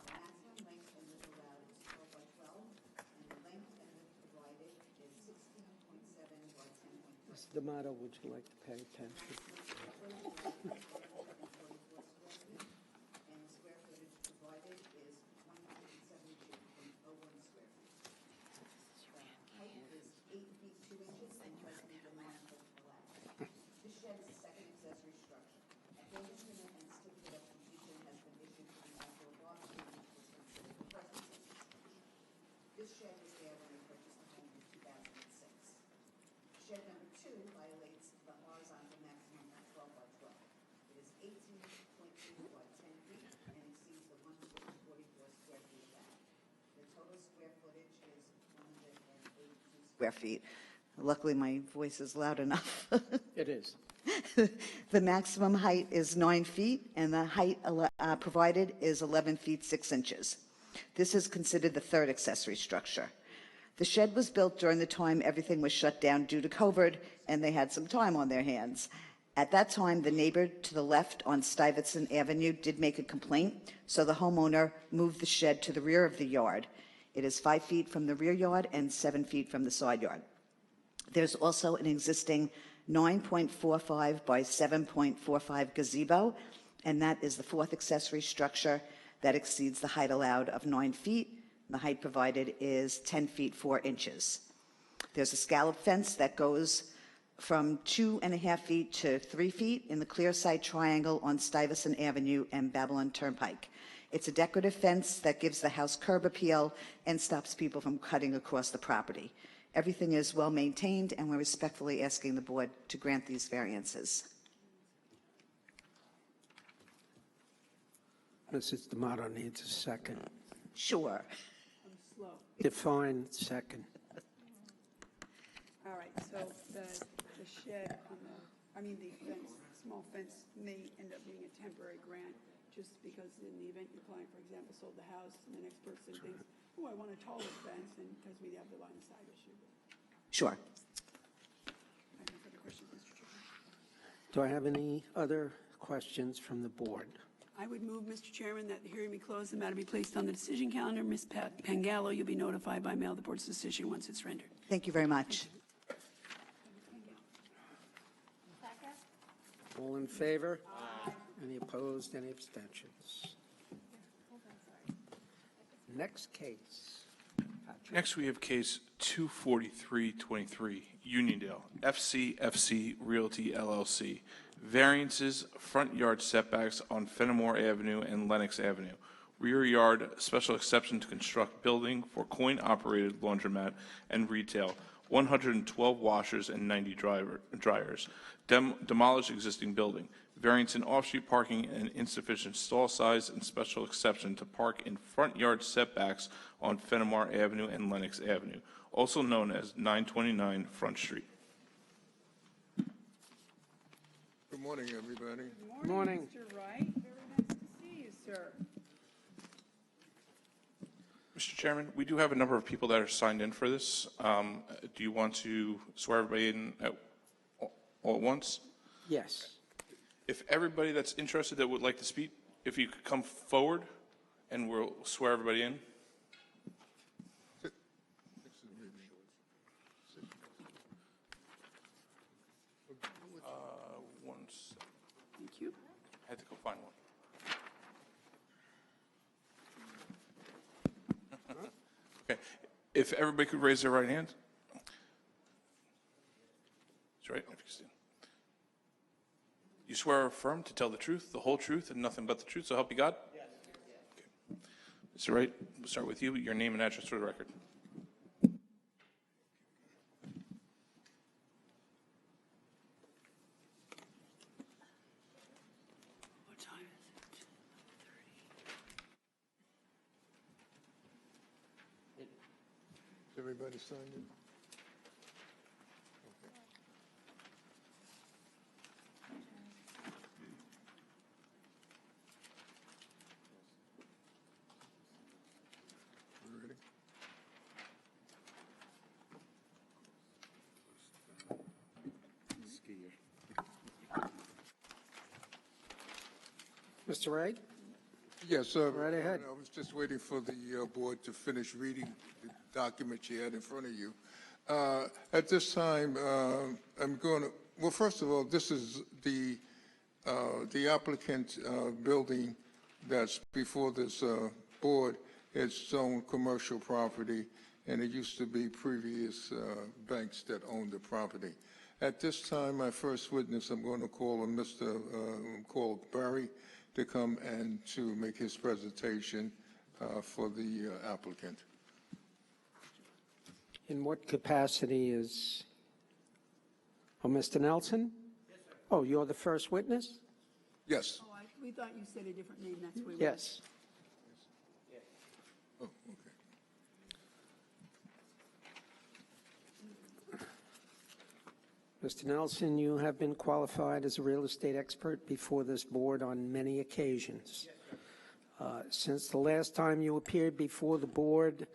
The maximum length and width allowed is 12 by 12, and the length and width provided is 16.7 by 10.3. Mr. D'Amato, would you like to pay attention? And the square footage provided is 172.01 square feet. The height is 8 feet 2 inches and less than the 9 foot allowed. This shed is a second accessory structure. A building permit and certificate of completion has been issued for the outdoor barbecue, which was considered the first accessory structure. This shed was there when we purchased the home in 2006. Shed number 2 violates the horizontal maximum of 12 by 12. It is 18.2 by 10 feet and exceeds the 144 square feet allowed. The total square footage is 182 square feet. Luckily, my voice is loud enough. It is. The maximum height is 9 feet, and the height provided is 11 feet 6 inches. This is considered the third accessory structure. The shed was built during the time everything was shut down due to COVID, and they had some time on their hands. At that time, the neighbor to the left on Stuyvesant Avenue did make a complaint, so the homeowner moved the shed to the rear of the yard. It is 5 feet from the rear yard and 7 feet from the side yard. There's also an existing 9.45 by 7.45 gazebo, and that is the fourth accessory structure that exceeds the height allowed of 9 feet. The height provided is 10 feet 4 inches. There's a scallop fence that goes from 2.5 feet to 3 feet in the clear sight triangle on Stuyvesant Avenue and Babylon Turnpike. It's a decorative fence that gives the house curb appeal and stops people from cutting across the property. Everything is well maintained, and we're respectfully asking the board to grant these variances. Mrs. D'Amato needs a second. Sure. Define second. All right, so the shed on the fence, small fence may end up being a temporary grant, just because in the event your client, for example, sold the house and the next person thinks, oh, I want a taller fence, and because we have the line of sight issue. Sure. I have no further questions, Mr. Chairman. Do I have any other questions from the board? I would move, Mr. Chairman, that the hearing be closed, the matter be placed on the decision calendar. Ms. Pangallo, you'll be notified by mail of the board's decision once it's rendered. Thank you very much. All in favor? Aye. Any opposed? Any abstentions? Next case. Patrick. Next, we have case 24323, Uniondale, FCFC Realty LLC. Variances, front yard setbacks on Fenimore Avenue and Lenox Avenue. Rear yard, special exception to construct building for coin-operated laundromat and retail, 112 washers and 90 dryers. Demolish existing building. Variance in off-street parking and insufficient stall size and special exception to park in front yard setbacks on Fenimore Avenue and Lenox Avenue, also known as 929 Front Street. Good morning, everybody. Good morning. Mr. Wright, very nice to see you, sir. Mr. Chairman, we do have a number of people that are signed in for this. Do you want to swear everybody in all at once? Yes. If everybody that's interested that would like to speak, if you could come forward and we'll swear everybody in. Thank you. I had to go find one. Okay. If everybody could raise their right hand. That's right. If you stand. You swear or affirm to tell the truth, the whole truth, and nothing but the truth, so help you God? Yes. Okay. Mr. Wright, we'll start with you. Your name and address for the record. What time is it? 11:30. Is everybody signed in? We ready? Mr. Wright? Yes, sir. Right ahead. I was just waiting for the board to finish reading the document you had in front of you. At this time, I'm going to, well, first of all, this is the applicant building that's before this board. It's own commercial property, and it used to be previous banks that owned the property. At this time, my first witness, I'm going to call on call Barry to come and to make his presentation for the applicant. In what capacity is, oh, Mr. Nelson? Yes, sir. Oh, you're the first witness? Yes. Oh, we thought you said a different name, that's where we Yes. Oh, okay. Mr. Nelson, you have been qualified as a real estate expert before this board on many occasions. Since the last time you appeared before the board,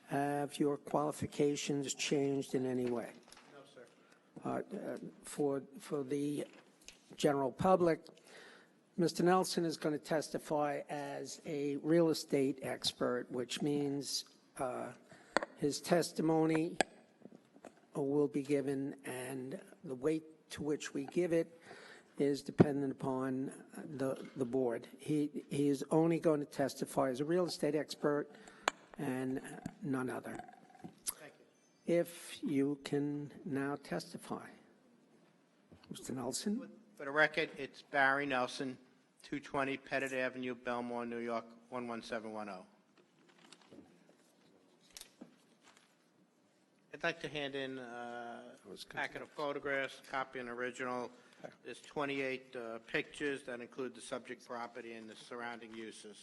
have your qualifications changed in any way? No, sir. For the general public, Mr. Nelson is going to testify as a real estate expert, which means his testimony will be given, and the weight to which we give it is dependent upon the board. He is only going to testify as a real estate expert and none other. Thank you. If you can now testify. Mr. Nelson? For the record, it's Barry Nelson, 220 Pettit Avenue, Belmore, New York, 11710. I'd like to hand in a packet of photographs, copy and original. There's 28 pictures that include the subject property and the surrounding uses.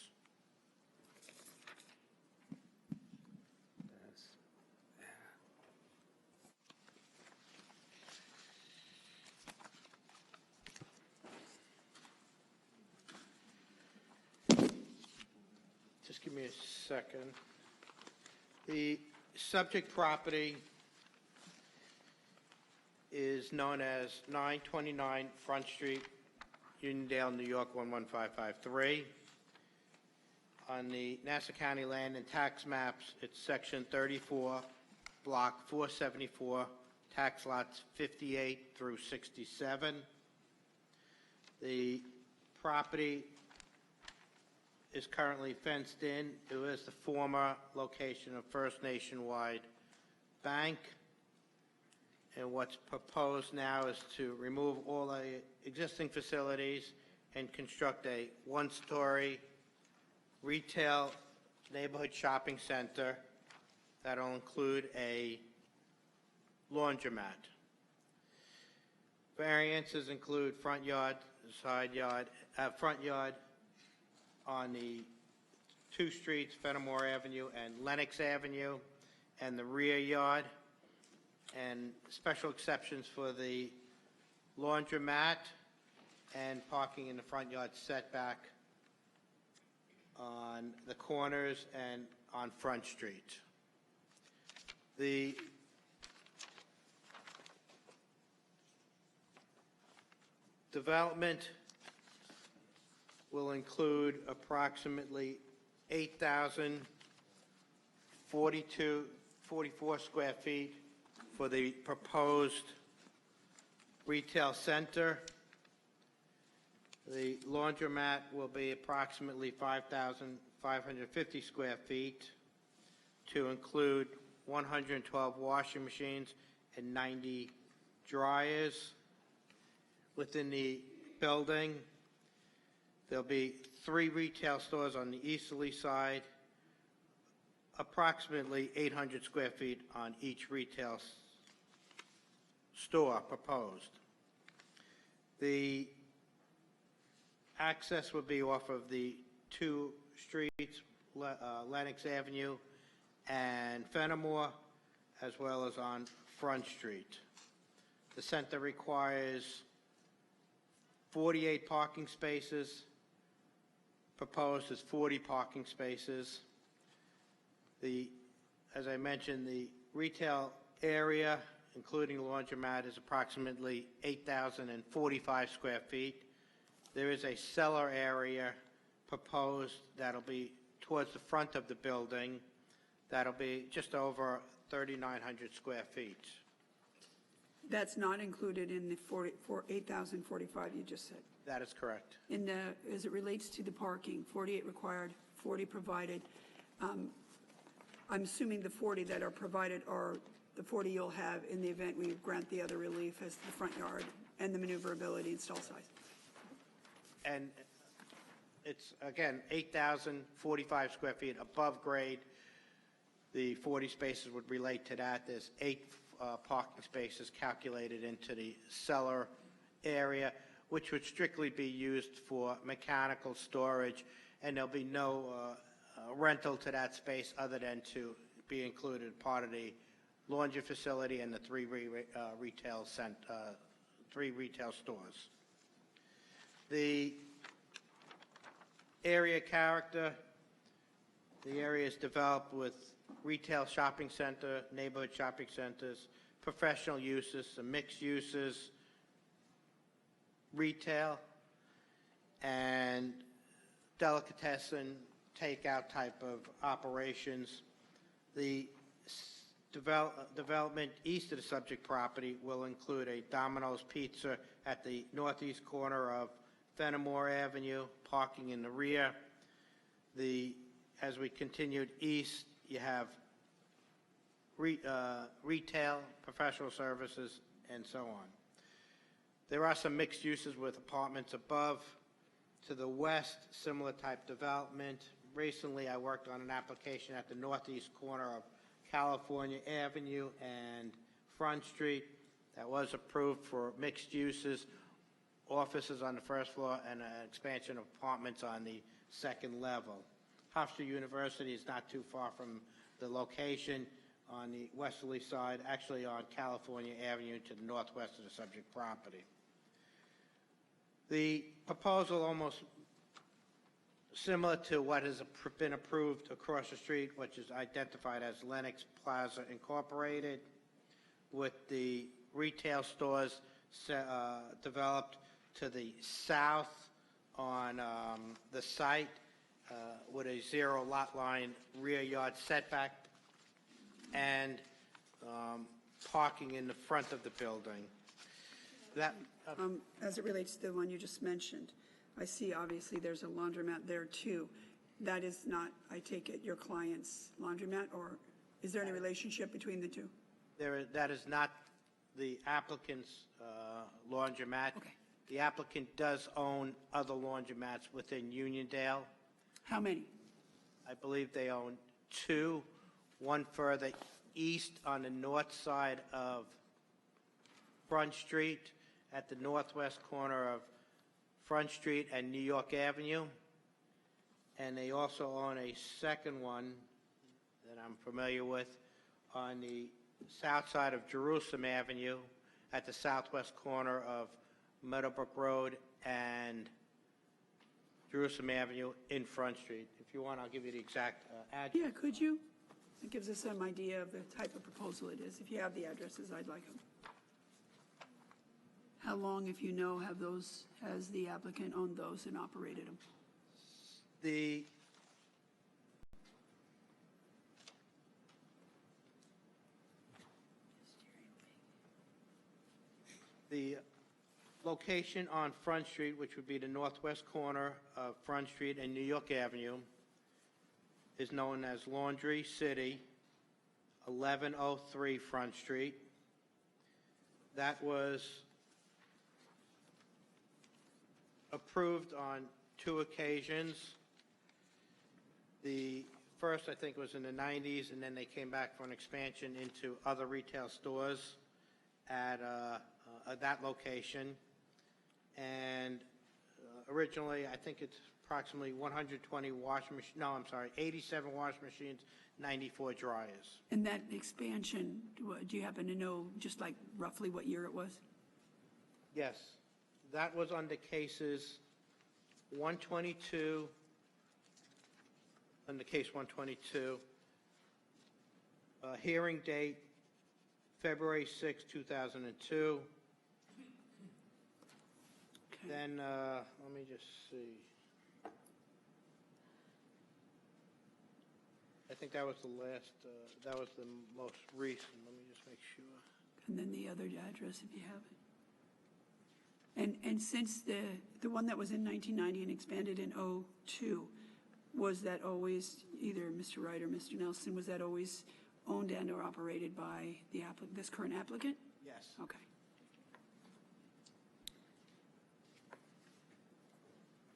Just give me a second. The subject property is known as 929 Front Street, Uniondale, New York, 11553. On the Nassau County Land and Tax Maps, it's Section 34, Block 474, tax lots 58 through 67. The property is currently fenced in. It was the former location of First Nationwide Bank. And what's proposed now is to remove all the existing facilities and construct a one-story retail neighborhood shopping center that'll include a laundromat. Variances include front yard, side yard, front yard on the two streets, Fenimore Avenue and Lenox Avenue, and the rear yard, and special exceptions for the laundromat and parking in the front yard setback on the corners and on Front Street. The development will include approximately 8,044 square feet for the proposed retail center. The laundromat will be approximately 5,550 square feet to include 112 washing machines and 90 dryers. Within the building, there'll be 3 retail stores on the easterly side, approximately 800 square feet on each retail store proposed. The access would be off of the 2 streets, Lenox Avenue and Fenimore, as well as on Front Street. The center requires 48 parking spaces. Proposed is 40 parking spaces. As I mentioned, the retail area, including the laundromat, is approximately 8,045 square feet. There is a cellar area proposed that'll be towards the front of the building. That'll be just over 3,900 square feet. That's not included in the 8,045 you just said. That is correct. As it relates to the parking, 48 required, 40 provided. I'm assuming the 40 that are provided are the 40 you'll have in the event we grant the other relief as the front yard and the maneuverability and stall size. And it's, again, 8,045 square feet above grade. The 40 spaces would relate to that. There's 8 parking spaces calculated into the cellar area, which would strictly be used for mechanical storage, and there'll be no rental to that space other than to be included part of the laundry facility and the 3 retail stores. The area character, the area is developed with retail shopping center, neighborhood shopping centers, professional uses, some mixed uses, retail, and delicatessen takeout type of operations. The development east of the subject property will include a Domino's Pizza at the northeast corner of Fenimore Avenue, parking in the rear. As we continued east, you have retail, professional services, and so on. There are some mixed uses with apartments above. To the west, similar type development. Recently, I worked on an application at the northeast corner of California Avenue and Front Street that was approved for mixed uses, offices on the first floor, and an expansion of apartments on the second level. Hofstra University is not too far from the location on the westerly side, actually on California Avenue to the northwest of the subject property. The proposal almost similar to what has been approved across the street, which is identified as Lenox Plaza Incorporated, with the retail stores developed to the south on the site with a 0 lot line rear yard setback and parking in the front of the building. As it relates to the one you just mentioned, I see obviously there's a laundromat there too. That is not, I take it, your client's laundromat, or is there any relationship between the two? That is not the applicant's laundromat. Okay. The applicant does own other laundromats within Uniondale. How many? I believe they own 2, one further east on the north side of Front Street at the northwest corner of Front Street and New York Avenue. And they also own a second one that I'm familiar with on the south side of Jerusalem Avenue at the southwest corner of Meadowbrook Road and Jerusalem Avenue in Front Street. If you want, I'll give you the exact address. Yeah, could you? It gives us some idea of the type of proposal it is. If you have the addresses, I'd like them. How long, if you know, has the applicant owned those and operated them? The location on Front Street, which would be the northwest corner of Front Street and New York Avenue, is known as Laundry City, 1103 Front Street. That was approved on 2 occasions. The first, I think, was in the 90s, and then they came back for an expansion into other retail stores at that location. And originally, I think it's approximately 120 washing machines, no, I'm sorry, 87 washing machines, 94 dryers. And that expansion, do you happen to know just like roughly what year it was? Yes, that was under cases 122, under case 122, hearing date February 6, 2002. Then, let me just see. I think that was the last, that was the most recent. Let me just make sure. And then the other address, if you have it. And since the one that was in 1990 and expanded in '02, was that always, either Mr. Wright or Mr. Nelson, was that always owned and or operated by this current applicant? Yes. Okay.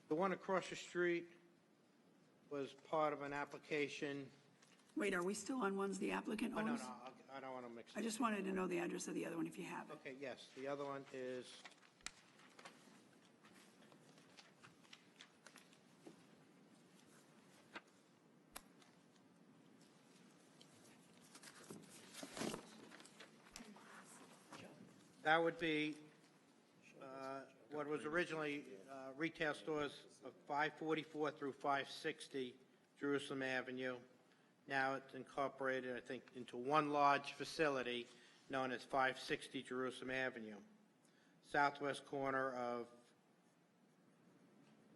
The one across the street was part of an application. Wait, are we still on ones the applicant Oh, owns? no, no, I don't want to mix I just wanted to know the address of the other one if you have it. Okay, yes, the other one is that would be what was originally retail stores of 544 through 560 Jerusalem Avenue. Now it's incorporated, I think, into one large facility known as 560 Jerusalem Avenue, southwest corner of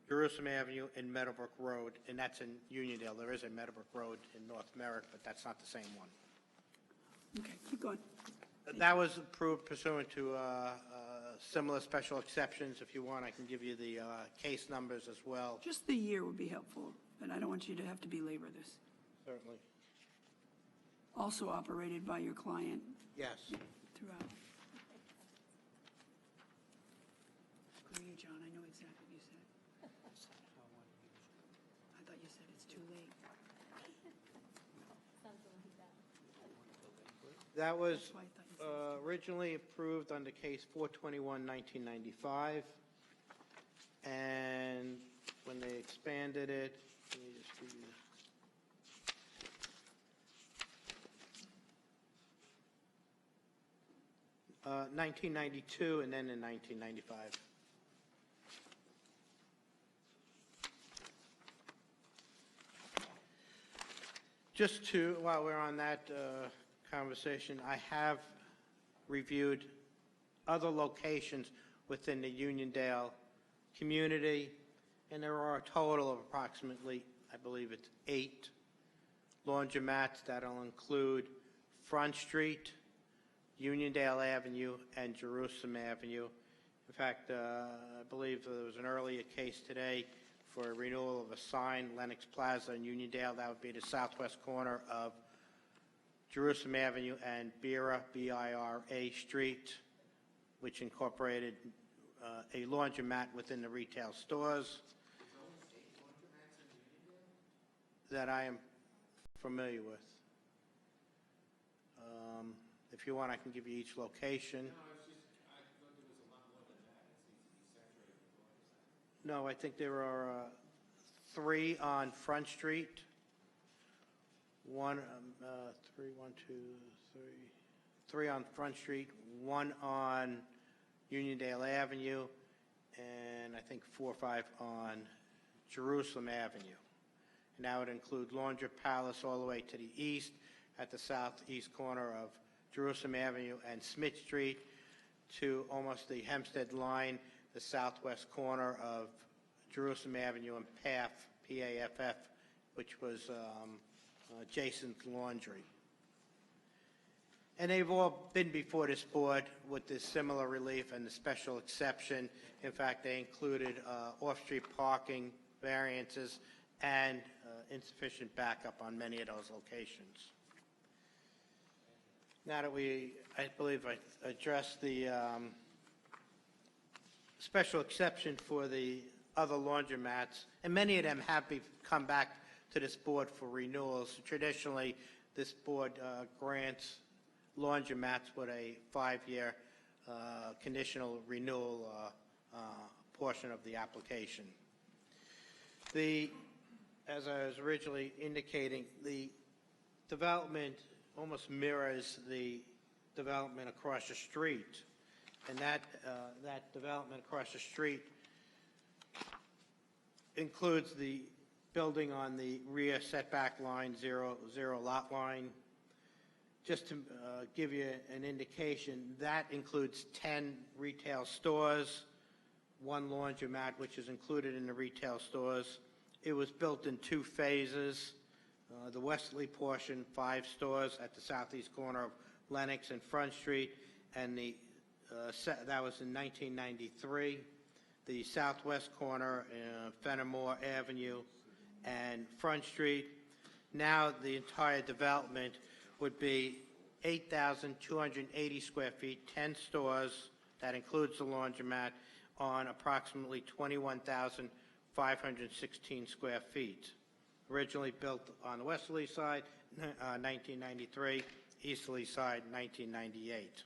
Jerusalem Avenue and Meadowbrook Road, and that's in Uniondale. There is a Meadowbrook Road in North Merrick, but that's not the same one. Okay, keep going. That was approved pursuant to similar special exceptions. If you want, I can give you the case numbers as well. Just the year would be helpful, but I don't want you to have to belabor this. Certainly. Also operated by your client Yes. throughout. Screw you, John, I know exactly what you said. I thought you said it's too late. That was originally approved under case 421, 1995. And when they expanded it, let me just give you. 1992 and then in 1995. Just to, while we're on that conversation, I have reviewed other locations within the Uniondale community, and there are a total of approximately, I believe it's 8 laundromats that'll include Front Street, Uniondale Avenue, and Jerusalem Avenue. In fact, I believe there was an earlier case today for a renewal of a sign, Lenox Plaza in Uniondale. That would be the southwest corner of Jerusalem Avenue and Bira, B-I-R-A Street, which incorporated a laundromat within the retail stores that I am familiar with. If you want, I can give you each location. No, I think there are 3 on Front Street. Three on Front Street, 1 on Uniondale Avenue, and I think 4 or 5 on Jerusalem Avenue. And that would include Laundry Palace all the way to the east at the southeast corner of Jerusalem Avenue and Smith Street to almost the Hempstead line, the southwest corner of Jerusalem Avenue and PAFF, which was Jason's Laundry. And they've all been before this board with this similar relief and the special exception. In fact, they included off-street parking variances and insufficient backup on many of those locations. Now that I believe I addressed the special exception for the other laundromats, and many of them have come back to this board for renewals. Traditionally, this board grants laundromats with a 5-year conditional renewal portion of the application. As I was originally indicating, the development almost mirrors the development across the street, and that development across the street includes the building on the rear setback line, zero lot line. Just to give you an indication, that includes 10 retail stores, 1 laundromat, which is included in the retail stores. It was built in 2 phases. The westerly portion, 5 stores at the southeast corner of Lenox and Front Street, and that was in 1993. The southwest corner, Fenimore Avenue and Front Street. Now the entire development would be 8,280 square feet, 10 stores, that includes the laundromat, on approximately 21,516 square feet. Originally built on the westerly side, 1993, easterly side, 1998.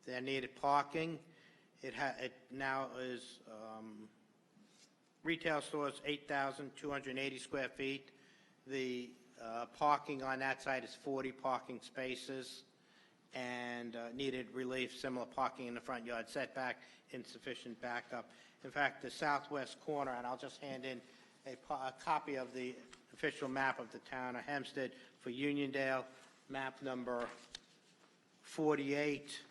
They needed parking. It now is retail stores, 8,280 square feet. The parking on that side is 40 parking spaces, and needed relief, similar parking in the front yard setback, insufficient backup. In fact, the southwest corner, and I'll just hand in a copy of the official map of the town of Hempstead for Uniondale, map number 48,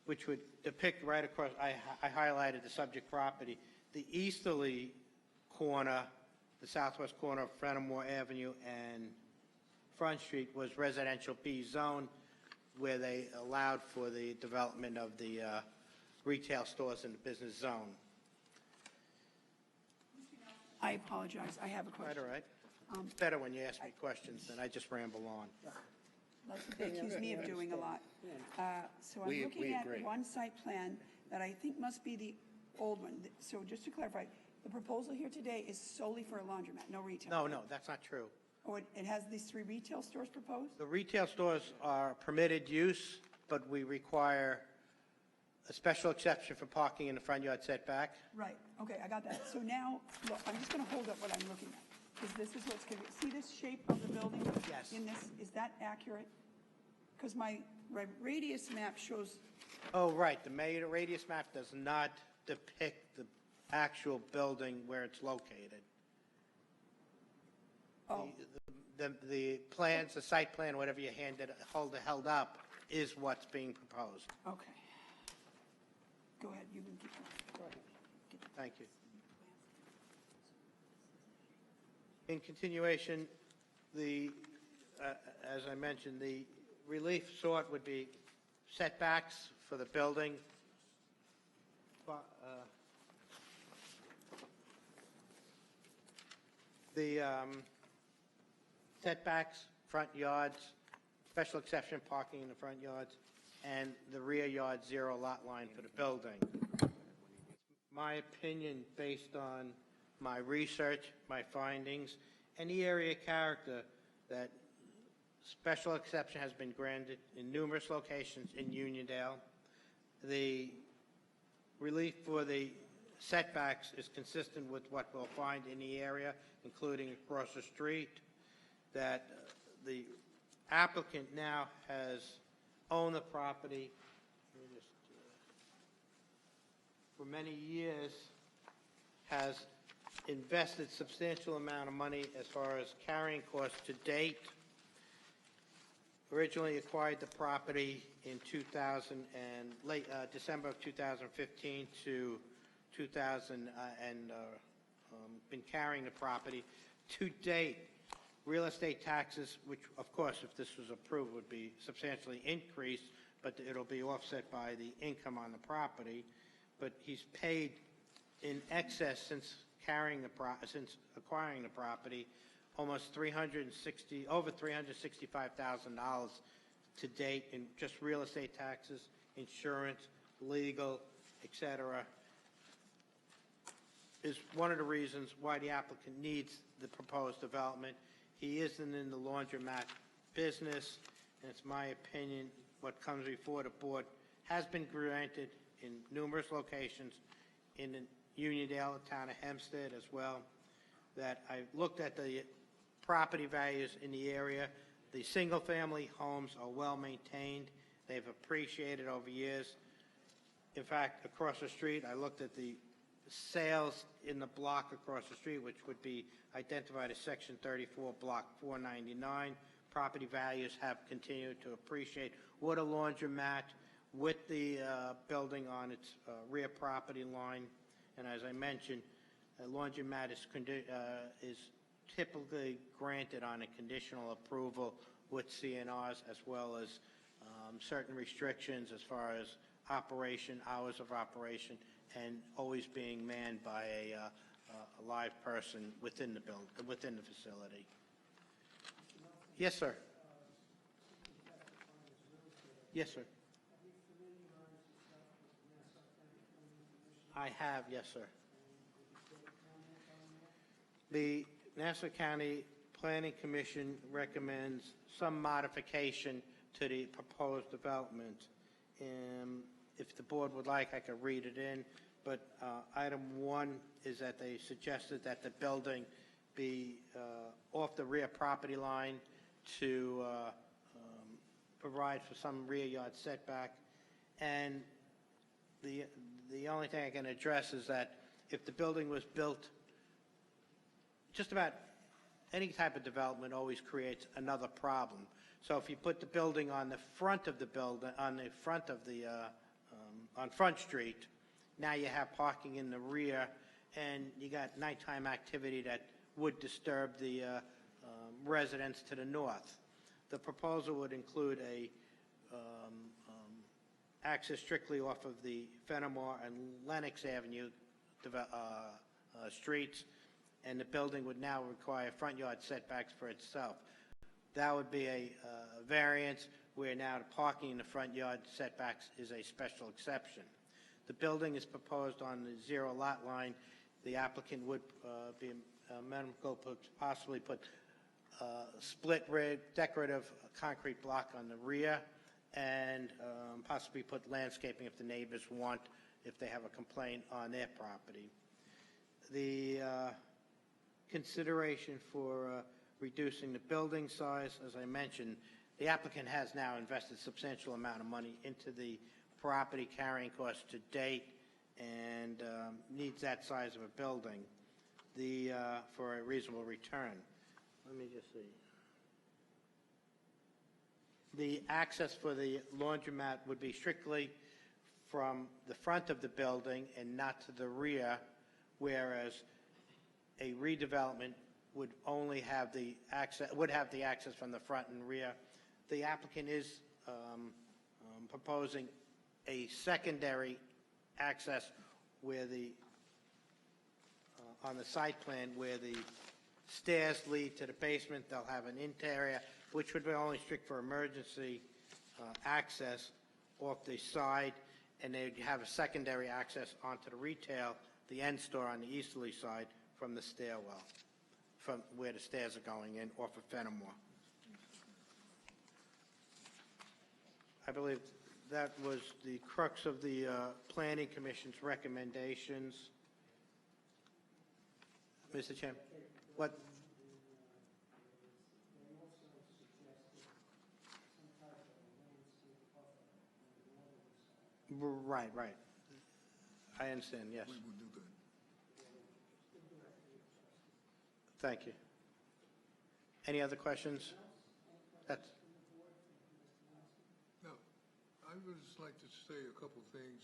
which would depict right across, I highlighted the subject property, the easterly corner, the southwest corner of Fenimore Avenue and Front Street was residential B zone, where they allowed for the development of the retail stores in the business zone. I apologize, I have a question. Right, all right. It's better when you ask me questions than I just ramble on. That's what they accuse me of doing a lot. So I'm looking at one site plan that I think must be the old one. So just to clarify, the proposal here today is solely for a laundromat, no retail? No, that's not true. Oh, it has these 3 retail stores proposed? The retail stores are permitted use, but we require a special exception for parking in the front yard setback. Right, okay, I got that. So now, look, I'm just going to hold up what I'm looking at, because this is what's going to, see this shape of the building? Yes. In this, is that accurate? Because my radius map shows, Oh, right, the radius map does not depict the actual building where it's located. oh, The plans, the site plan, whatever you held up, is what's being proposed. okay. Go ahead, you can keep going. Thank you. In continuation, as I mentioned, the relief sought would be setbacks for the building. The setbacks, front yards, special exception parking in the front yards, and the rear yard 0 lot line for the building. My opinion, based on my research, my findings, and the area character, that special exception has been granted in numerous locations in Uniondale. The relief for the setbacks is consistent with what we'll find in the area, including across the street, that the applicant now has owned the property for many years, has invested substantial amount of money as far as carrying costs to date. Originally acquired the property in December of 2015 to 2000 and been carrying the property to date. Real estate taxes, which of course if this was approved would be substantially increased, but it'll be offset by the income on the property. But he's paid in excess since acquiring the property, almost over $365,000 to date in just real estate taxes, insurance, legal, etc. Is one of the reasons why the applicant needs the proposed development. He isn't in the laundromat business, and it's my opinion what comes before the board has been granted in numerous locations in Uniondale, the town of Hempstead as well, that I looked at the property values in the area. The single-family homes are well maintained. They've appreciated over years. In fact, across the street, I looked at the sales in the block across the street, which would be identified as Section 34, Block 499. Property values have continued to appreciate. What a laundromat with the building on its rear property line. And as I mentioned, a laundromat is typically granted on a conditional approval with CNRs, as well as certain restrictions as far as operation, hours of operation, and always being manned by a live person within the facility. Yes, sir. Yes, sir. I have, yes, sir. The Nassau County Planning Commission recommends some modification to the proposed development. If the board would like, I could read it in, but item 1 is that they suggested that the building be off the rear property line to provide for some rear yard setback. And the only thing I can address is that if the building was built, just about any type of development always creates another problem. So if you put the building on the front of the building, on Front Street, now you have parking in the rear, and you got nighttime activity that would disturb the residents to the north. The proposal would include a access strictly off of the Fenimore and Lenox Avenue streets, and the building would now require front yard setbacks for itself. That would be a variance where now the parking in the front yard setbacks is a special exception. The building is proposed on the zero lot line. The applicant would be amenable to possibly put split decorative concrete block on the rear, and possibly put landscaping if the neighbors want, if they have a complaint on their property. The consideration for reducing the building size, as I mentioned, the applicant has now invested a substantial amount of money into the property carrying costs to date, and needs that size of a building for a reasonable return. Let me just see. The access for the laundromat would be strictly from the front of the building and not to the rear, whereas a redevelopment would only have the access, from the front and rear. The applicant is proposing a secondary access where on the site plan, where the stairs lead to the basement. They'll have an interior, which would be only strict for emergency access off the side, and they'd have a secondary access onto the retail, the end store on the easterly side from the stairwell, from where the stairs are going in off of Fenimore. I believe that was the crux of the Planning Commission's recommendations. Mr. Chairman, what? Right, right. I understand, yes. Thank you. Any other questions? That's, No, I would just like to say a couple things.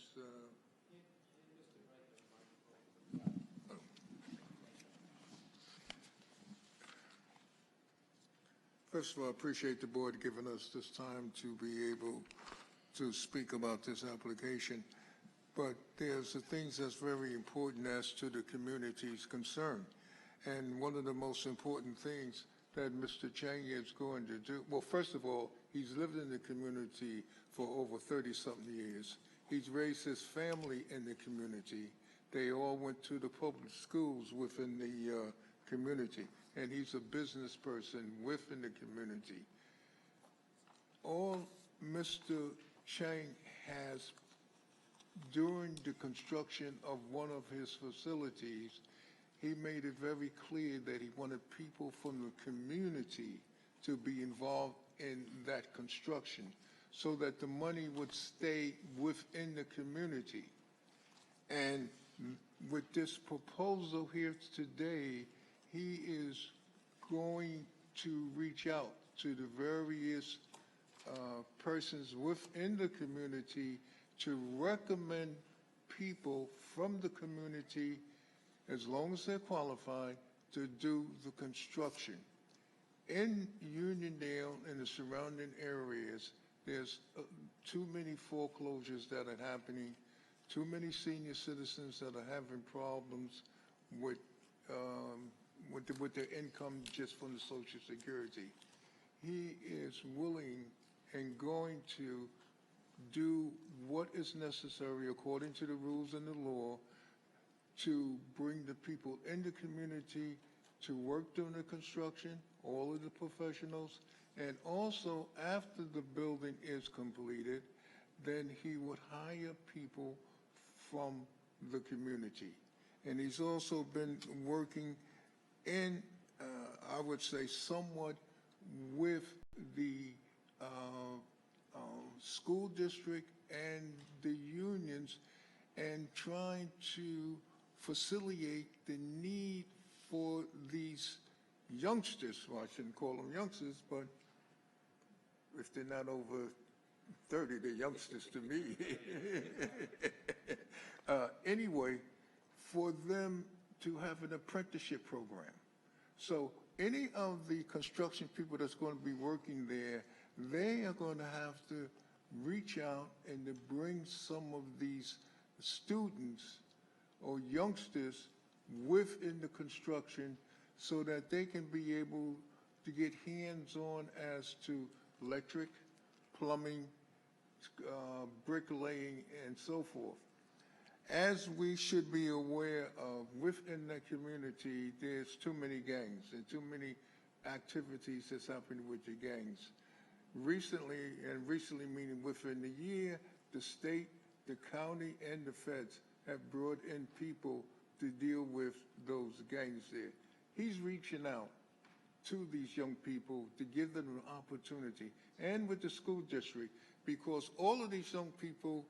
First of all, I appreciate the board giving us this time to be able to speak about this application. But there's the things that's very important as to the community's concern. And one of the most important things that Mr. Chang is going to do, well, first of all, he's lived in the community for over 30-something years. He's raised his family in the community. They all went to the public schools within the community, and he's a business person within the community. All Mr. Chang has, during the construction of one of his facilities, he made it very clear that he wanted people from the community to be involved in that construction so that the money would stay within the community. And with this proposal here today, he is going to reach out to the various persons within the community to recommend people from the community, as long as they're qualified, to do the construction. In Uniondale and the surrounding areas, there's too many foreclosures that are happening, too many senior citizens that are having problems with their income just from the Social Security. He is willing and going to do what is necessary according to the rules and the law to bring the people in the community to work during the construction, all of the professionals, and also after the building is completed, then he would hire people from the community. And he's also been working in, I would say, somewhat with the school district and the unions, and trying to facilitate the need for these youngsters, well, I shouldn't call them youngsters, but if they're not over 30, they're youngsters to me. Anyway, for them to have an apprenticeship program. So any of the construction people that's going to be working there, they are going to have to reach out and to bring some of these students or youngsters within the construction so that they can be able to get hands-on as to electric, plumbing, bricklaying, and so forth. As we should be aware of, within the community, there's too many gangs and too many activities that's happening with the gangs. Recently meaning within the year, the state, the county, and the feds have brought in people to deal with those gangs there. He's reaching out to these young people to give them an opportunity, and with the school district, because all of these young people,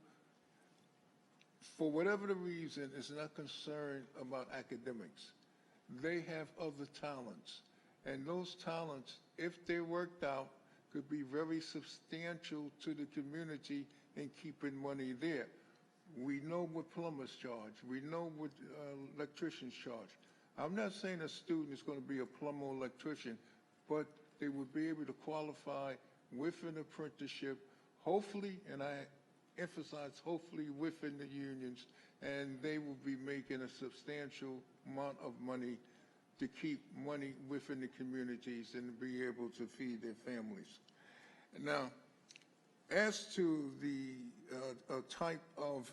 for whatever the reason, is not concerned about academics. They have other talents, and those talents, if they're worked out, could be very substantial to the community in keeping money there. We know what plumbers charge. We know what electricians charge. I'm not saying a student is going to be a plumber or electrician, but they would be able to qualify with an apprenticeship, hopefully, and I emphasize hopefully, within the unions, and they will be making a substantial amount of money to keep money within the communities and be able to feed their families. Now, as to the type of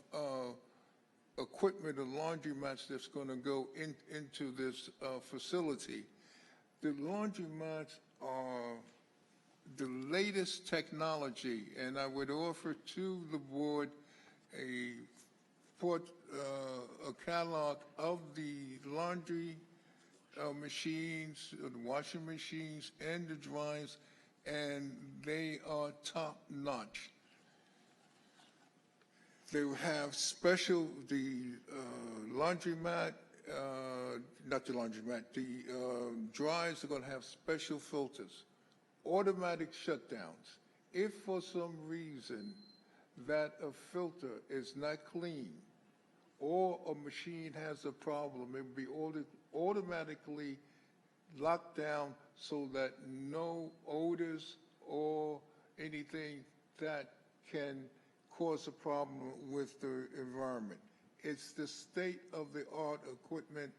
equipment or laundromats that's going to go into this facility, the laundromats are the latest technology, and I would offer to the board a catalog of the laundry machines, the washing machines and the dryers, and they are top-notch. They will have special, the laundromat, not the laundromat, the dryers are going to have special filters, automatic shutdowns. If for some reason that a filter is not clean or a machine has a problem, it will be automatically locked down so that no odors or anything that can cause a problem with the environment. It's the state-of-the-art equipment,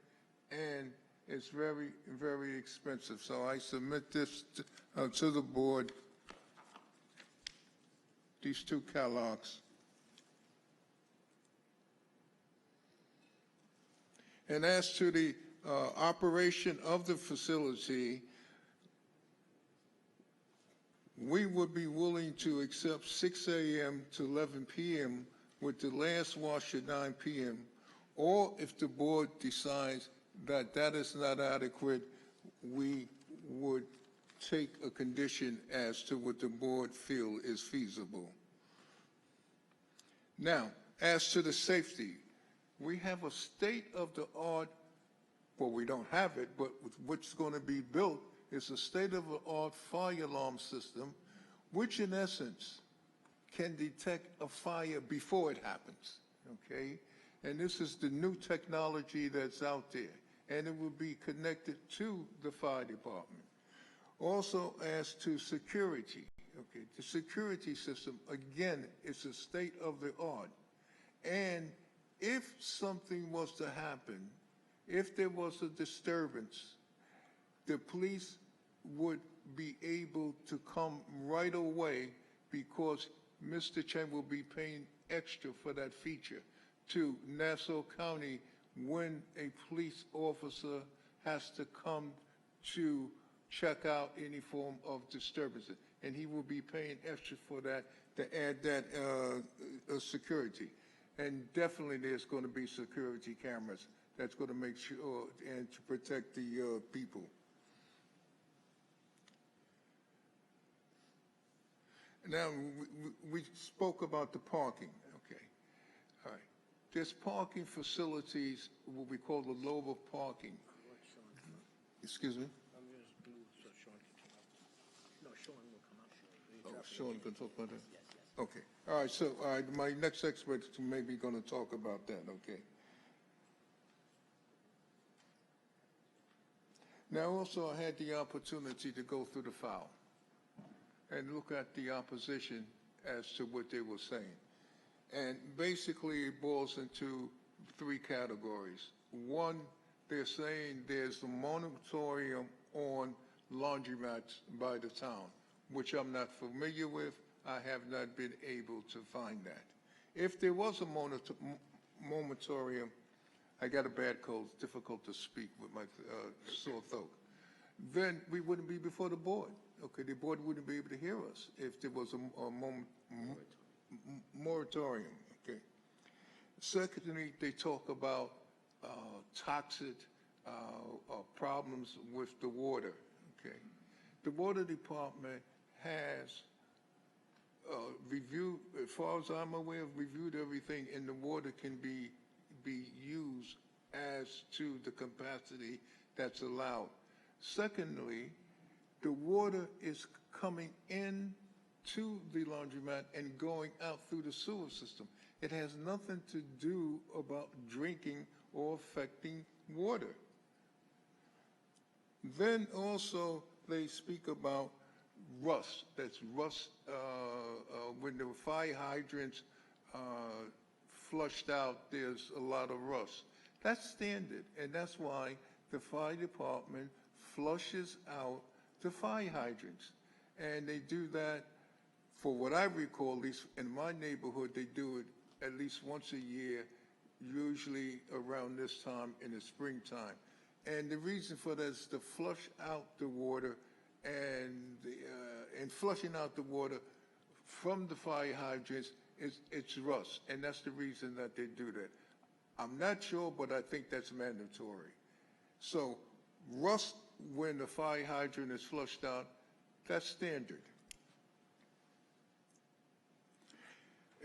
and it's very, very expensive. So I submit this to the board, these two catalogs. And as to the operation of the facility, we would be willing to accept 6 a.m. to 11 p.m. with the last wash at 9 p.m. Or if the board decides that that is not adequate, we would take a condition as to what the board feel is feasible. Now, as to the safety, we have a state-of-the-art, well, we don't have it, but what's going to be built is a state-of-the-art fire alarm system, which in essence can detect a fire before it happens, okay? And this is the new technology that's out there, and it will be connected to the fire department. Also, as to security, okay, the security system, again, is a state-of-the-art. And if something was to happen, if there was a disturbance, the police would be able to come right away because Mr. Chen will be paying extra for that feature to Nassau County when a police officer has to come to check out any form of disturbance. And he will be paying extra for that to add that security. And definitely there's going to be security cameras that's going to make sure and to protect the people. Now, we spoke about the parking, okay. All right. There's parking facilities, what we call the lower parking. Excuse me? Oh, Sean can talk about that? Yes. Okay. All right, so my next expert is maybe going to talk about that, okay. Now, also, I had the opportunity to go through the file and look at the opposition as to what they were saying. And basically, it boils into 3 categories. One, they're saying there's a moratorium on laundromats by the town, which I'm not familiar with. I have not been able to find that. If there was a moratorium, I got a bad cold, it's difficult to speak with my sore throat, then we wouldn't be before the board. Okay, the board wouldn't be able to hear us if there was a moratorium, okay. Secondly, they talk about toxic problems with the water, okay. The water department has reviewed, as far as I'm aware, reviewed everything, and the water can be used as to the capacity that's allowed. Secondly, the water is coming in to the laundromat and going out through the sewer system. It has nothing to do about drinking or affecting water. Then also they speak about rust. That's rust when the fire hydrants flushed out, there's a lot of rust. That's standard, and that's why the fire department flushes out the fire hydrants. And they do that, for what I recall, at least in my neighborhood, they do it at least once a year, usually around this time in the springtime. And the reason for that is to flush out the water, and flushing out the water from the fire hydrants, it's rust, and that's the reason that they do that. I'm not sure, but I think that's mandatory. So Rust when the fire hydrant is flushed out, that's standard.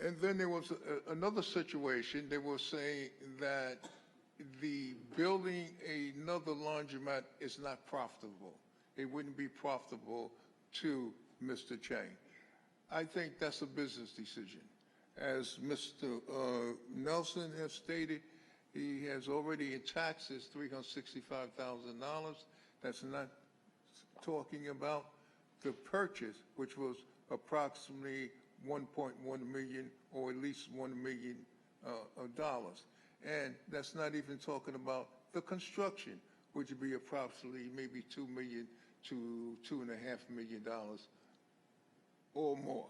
And then there was another situation. They were saying that the building another laundromat is not profitable. It wouldn't be profitable to Mr. Chang. I think that's a business decision. As Mr. Nelson has stated, he has already in taxes $365,000. That's not talking about the purchase, which was approximately 1.1 million or at least $1 million dollars. And that's not even talking about the construction, which would be approximately maybe $2 million to $2.5 million or more.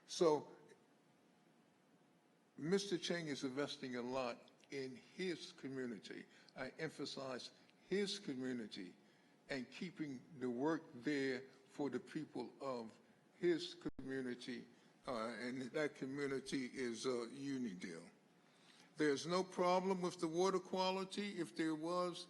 So Mr. Chang is investing a lot in his community. I emphasize his community and keeping the work there for the people of his community, and that community is Unionville. There's no problem with the water quality. If there was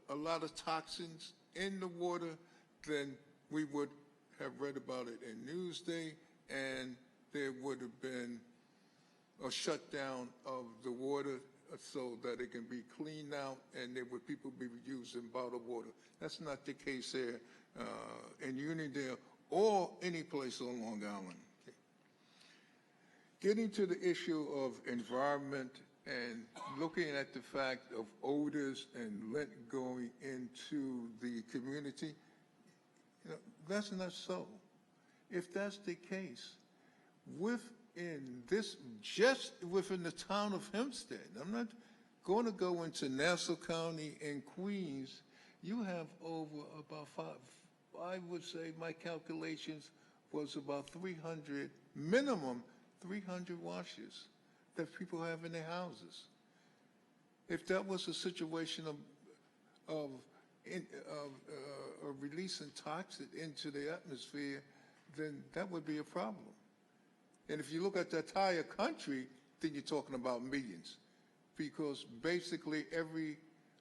a lot of toxins in the water, then we would have read about it in Newsday, and there would have been a shutdown of the water so that it can be cleaned out and there would people be using bottled water. That's not the case here in Unionville or any place on Long Island. Okay. Getting to the issue of environment and looking at the fact of odors and lint going into the community, you know, that's not so. If that's the case, just within the town of Hempstead, I'm not going to go into Nassau County and Queens, you have over about I would say my calculations was about 300, minimum 300 washes that people have in their houses. If that was a situation of releasing toxins into the atmosphere, then that would be a problem. And if you look at the entire country, then you're talking about millions. Because basically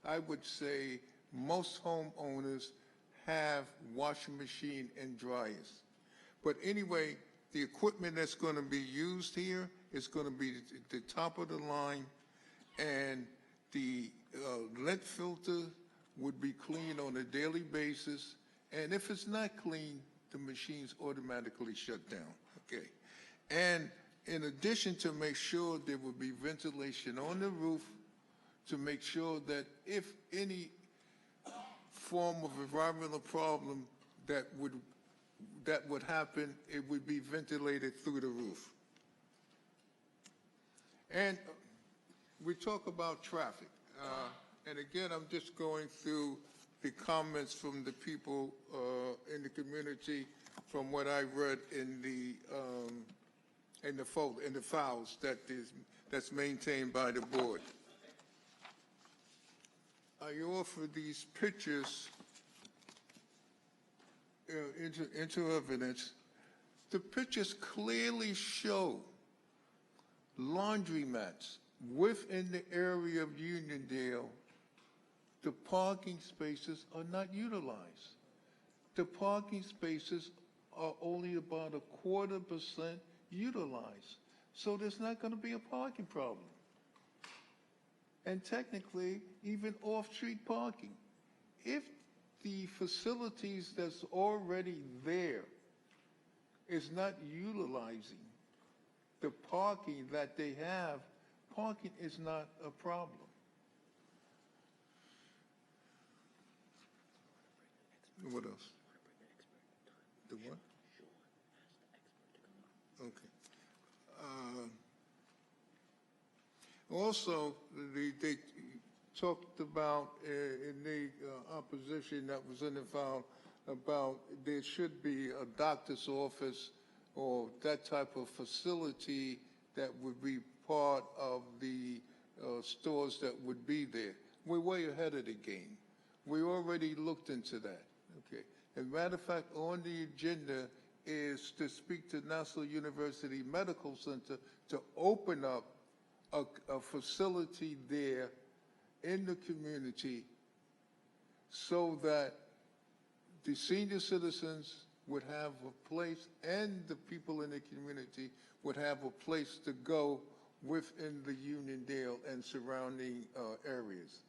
I would say most homeowners have washing machine and dryers. But anyway, the equipment that's going to be used here is going to be the top of the line, and the lint filter would be cleaned on a daily basis. And if it's not clean, the machines automatically shut down. Okay. And in addition, to make sure there would be ventilation on the roof, to make sure that if any form of environmental problem that would happen, it would be ventilated through the roof. And we talk about traffic. And again, I'm just going through the comments from the people in the community from what I read in the files that's maintained by the board. I offer these pictures into evidence. The pictures clearly show laundromats within the area of Uniondale. The parking spaces are not utilized. The parking spaces are only about 0.25% utilized. So there's not going to be a parking problem. And technically, even off-street parking. If the facilities that's already there is not utilizing the parking that they have, parking is not a problem. What else? The what? Okay. Also, they talked about in the opposition that was in the file about there should be a doctor's office or that type of facility that would be part of the stores that would be there. We're way ahead of the game. We already looked into that. Okay. As a matter of fact, on the agenda is to speak to Nassau University Medical Center to open up a facility there in the community so that the senior citizens would have a place and the people in the community would have a place to go within the Uniondale and surrounding areas.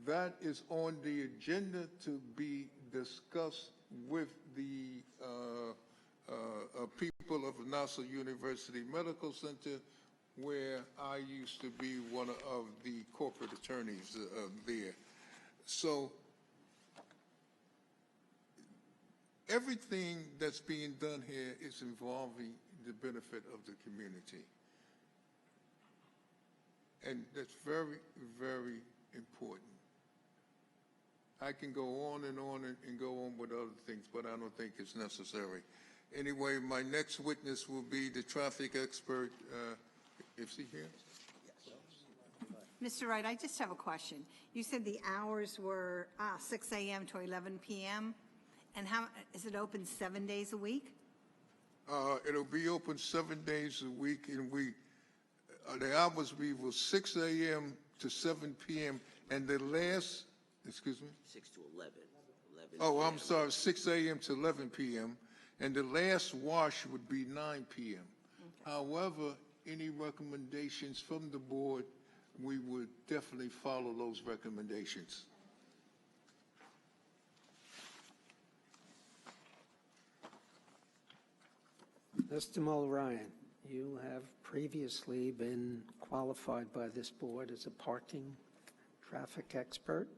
That is on the agenda to be discussed with the people of Nassau University Medical Center, where I used to be one of the corporate attorneys there. So everything that's being done here is involving the benefit of the community. And that's very, very important. I can go on and go on with other things, but I don't think it's necessary. Anyway, my next witness will be the traffic expert. Is he here? Mr. Wright, I just have a question. You said the hours were 6 a.m. to 11 p.m. And how is it open 7 days a week? It'll be open 7 days a week, and the hours will 6 a.m. to 7 p.m. and the last, excuse me? 6 to 11. Oh, I'm sorry, 6 a.m. to 11 p.m. and the last wash would be 9 p.m. Okay. However, any recommendations from the board, we would definitely follow those recommendations. Mr. Mulryan, you have previously been qualified by this board as a parking traffic expert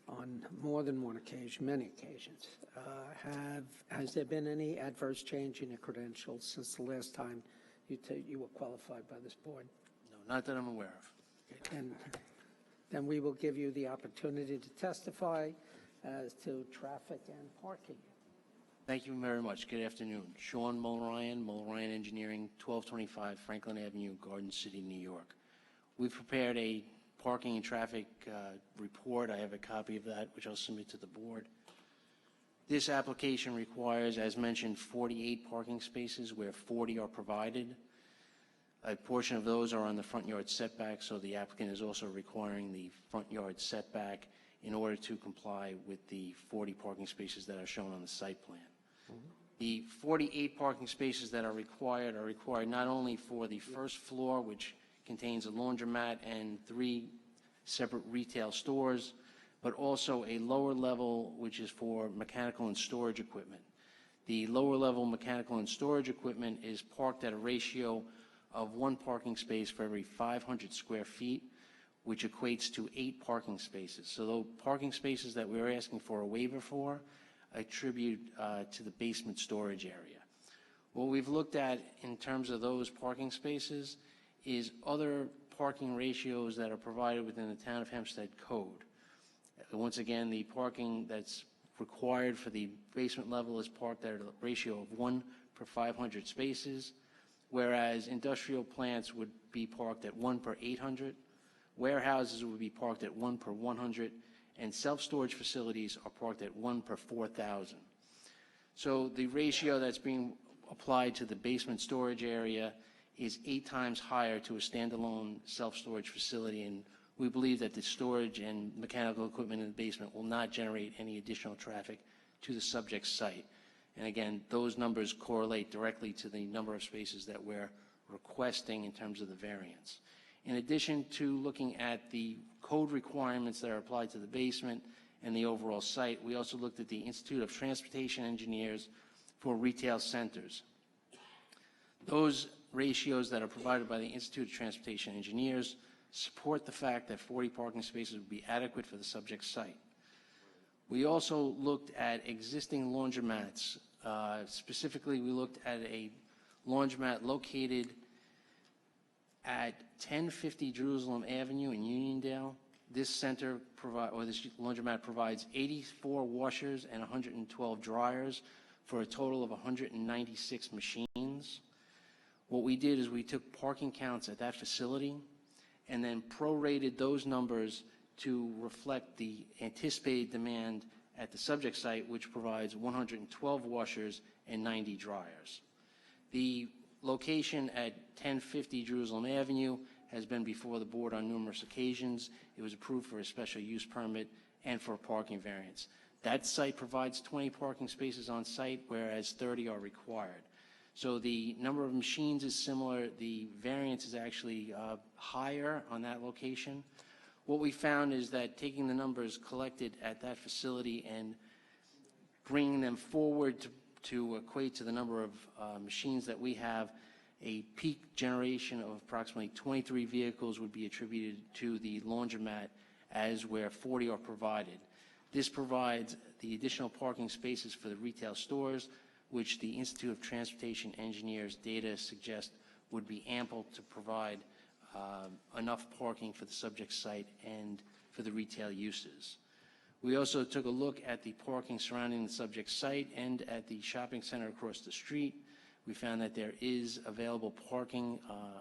on more than one occasion, many occasions. Has there been any adverse change in your credentials since the last time you were qualified by this board? No, not that I'm aware of. And then we will give you the opportunity to testify as to traffic and parking. Thank you very much. Good afternoon. Sean Mulryan, Mulryan Engineering, 1225 Franklin Avenue, Garden City, New York. We've prepared a parking and traffic report. I have a copy of that, which I'll submit to the board. This application requires, as mentioned, 48 parking spaces where 40 are provided. A portion of those are on the front yard setback, so the applicant is also requiring the front yard setback in order to comply with the 40 parking spaces that are shown on the site plan. The 48 parking spaces that are required not only for the first floor, which contains a laundromat and 3 separate retail stores, but also a lower level, which is for mechanical and storage equipment. The lower level mechanical and storage equipment is parked at a ratio of 1 parking space for every 500 square feet, which equates to 8 parking spaces. So the parking spaces that we're asking for a waiver for attribute to the basement storage area. What we've looked at in terms of those parking spaces is other parking ratios that are provided within the Town of Hempstead Code. Once again, the parking that's required for the basement level is parked at a ratio of 1 per 500 spaces, whereas industrial plants would be parked at 1 per 800, warehouses would be parked at 1 per 100, and self-storage facilities are parked at 1 per 4,000. So the ratio that's being applied to the basement storage area is 8 times higher to a standalone self-storage facility, and we believe that the storage and mechanical equipment in the basement will not generate any additional traffic to the subject site. And again, those numbers correlate directly to the number of spaces that we're requesting in terms of the variance. In addition to looking at the code requirements that are applied to the basement and the overall site, we also looked at the Institute of Transportation Engineers for retail centers. Those ratios that are provided by the Institute of Transportation Engineers support the fact that 40 parking spaces would be adequate for the subject site. We also looked at existing laundromats. Specifically, we looked at a laundromat located at 1050 Jerusalem Avenue in Uniondale. This laundromat provides 84 washers and 112 dryers for a total of 196 machines. What we did is we took parking counts at that facility and then prorated those numbers to reflect the anticipated demand at the subject site, which provides 112 washers and 90 dryers. The location at 1050 Jerusalem Avenue has been before the board on numerous occasions. It was approved for a special use permit, and for a parking variance. That site provides 20 parking spaces on site, whereas 30 are required. So the number of machines is similar. The variance is actually higher on that location. What we found is that taking the numbers collected at that facility and bringing them forward to equate to the number of machines that we have, a peak generation of approximately 23 vehicles would be attributed to the laundromat, as where 40 are provided. This provides the additional parking spaces for the retail stores, which the Institute of Transportation Engineers data suggests would be ample to provide enough parking for the subject site and for the retail uses. We also took a look at the parking surrounding the subject site and at the shopping center across the street. We found that there is available parking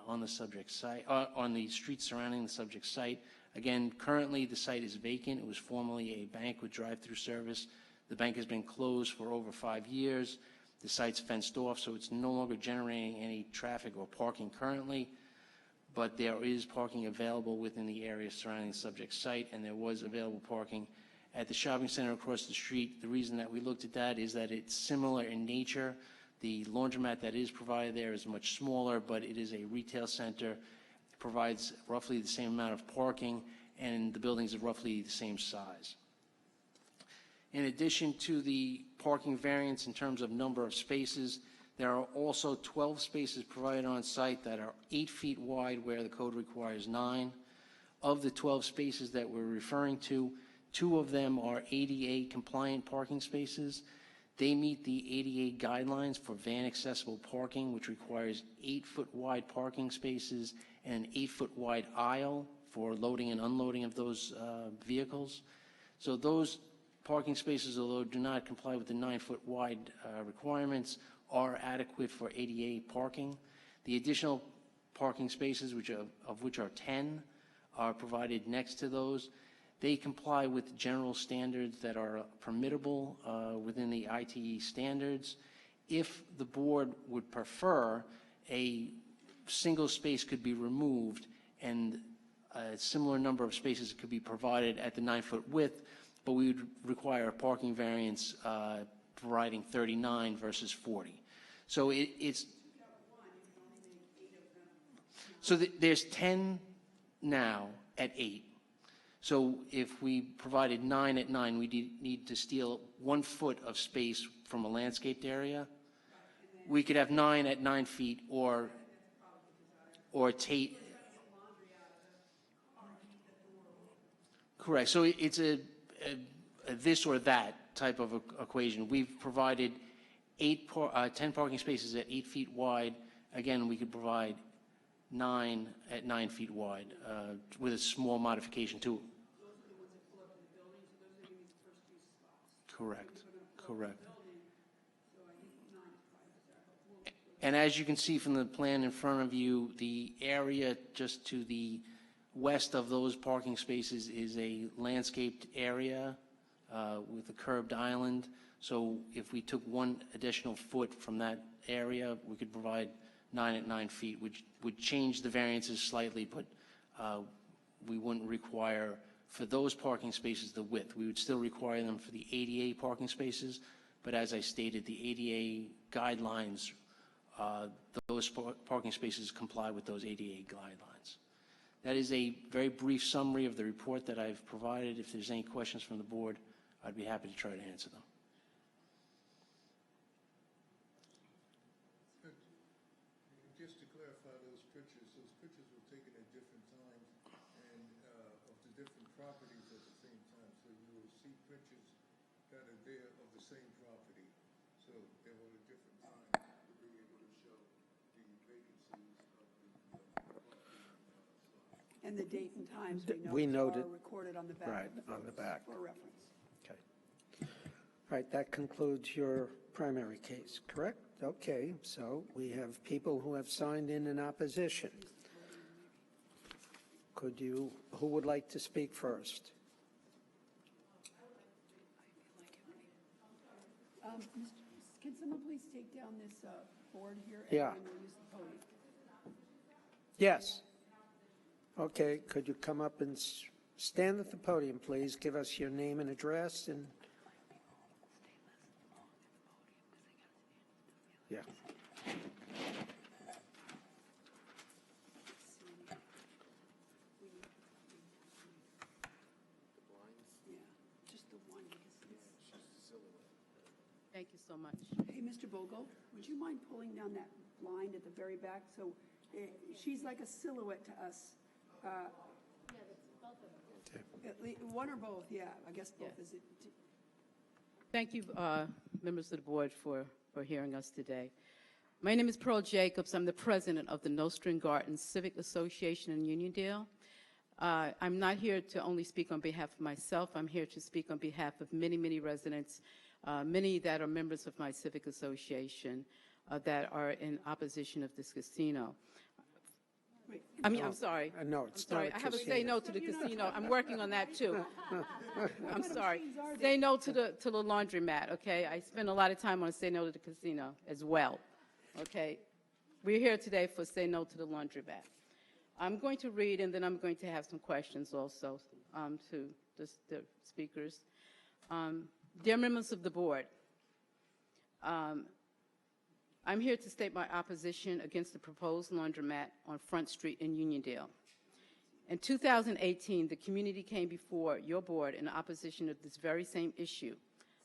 on the subject site, on the street surrounding the subject site. Again, currently the site is vacant. It was formerly a bank with drive-through service. The bank has been closed for over 5 years. The site's fenced off, so it's no longer generating any traffic or parking currently, but there is parking available within the area surrounding the subject site, and there was available parking at the shopping center across the street. The reason that we looked at that is that it's similar in nature. The laundromat that is provided there is much smaller, but it is a retail center. It provides roughly the same amount of parking, and the buildings are roughly the same size. In addition to the parking variance in terms of number of spaces, there are also 12 spaces provided on site that are 8 feet wide, where the code requires 9. Of the 12 spaces that we're referring to, 2 of them are ADA compliant parking spaces. They meet the ADA guidelines for van accessible parking, which requires 8-foot wide parking spaces and an 8-foot wide aisle for loading and unloading of those vehicles. So those parking spaces, although do not comply with the 9-foot wide requirements, are adequate for ADA parking. The additional parking spaces, of which are 10, are provided next to those. They comply with general standards that are permittable within the ITE standards. If the board would prefer, a single space could be removed and a similar number of spaces could be provided at the 9-foot width, but we would require a parking variance providing 39 versus 40. So there's 10 now at 8. So if we provided 9 at 9, we need to steal 1 foot of space from a landscaped area. We could have 9 at 9 feet or take. Correct. So it's a this or that type of equation. We've provided 10 parking spaces at 8 feet wide. Again, we could provide 9 at 9 feet wide with a small modification to. Correct. Correct. And as you can see from the plan in front of you, the area just to the west of those parking spaces is a landscaped area with a curbed island. So if we took 1 additional foot from that area, we could provide 9 at 9 feet, which would change the variances slightly, but we wouldn't require for those parking spaces the width. We would still require them for the ADA parking spaces, but as I stated, the ADA guidelines, those parking spaces comply with those ADA guidelines. That is a very brief summary of the report that I've provided. If there's any questions from the board, I'd be happy to try to answer them. Just to clarify those pictures were taken at different times and of the different properties at the same time. So you will see pictures that are there of the same property. So they were at different times to be able to show the vacancies of the And the date and times We noted. are recorded on the back. Right, of the on the photos back. For reference. Okay. All right, that concludes your primary case, correct? Okay, so we have people who have signed in opposition. Who would like to speak first? Can someone please take down this board here? Yeah. And we'll use the podium. Yes. Okay, could you come up and Stand at the podium, please. Give us your name and address and... Yeah. Thank you so much. Hey, Mr. Bogle, would you mind pulling down that blind at the very back? So she's like a silhouette to us. One or both, yeah, I guess both. Is it? Thank you, members of the board, for hearing us today. My name is Pearl Jacobs. I'm the president of the Nostrand Gardens Civic Association in Uniondale. I'm not here to only speak on behalf of myself. I'm here to speak on behalf of many, many residents, many that are members of my civic association that are in opposition of this casino. I mean, I'm sorry. No, I'm sorry. I have to say no to the casino. I'm working on that too. I'm sorry. Say no to the laundromat, okay? I spend a lot of time on say no to the casino as well, okay? We're here today for say no to the laundromat. I'm going to read, and then I'm going to have some questions also to the speakers. Dear members of the board, I'm here to state my opposition against the proposed laundromat on Front Street in Uniondale. In 2018, the community came before your board in opposition of this very same issue.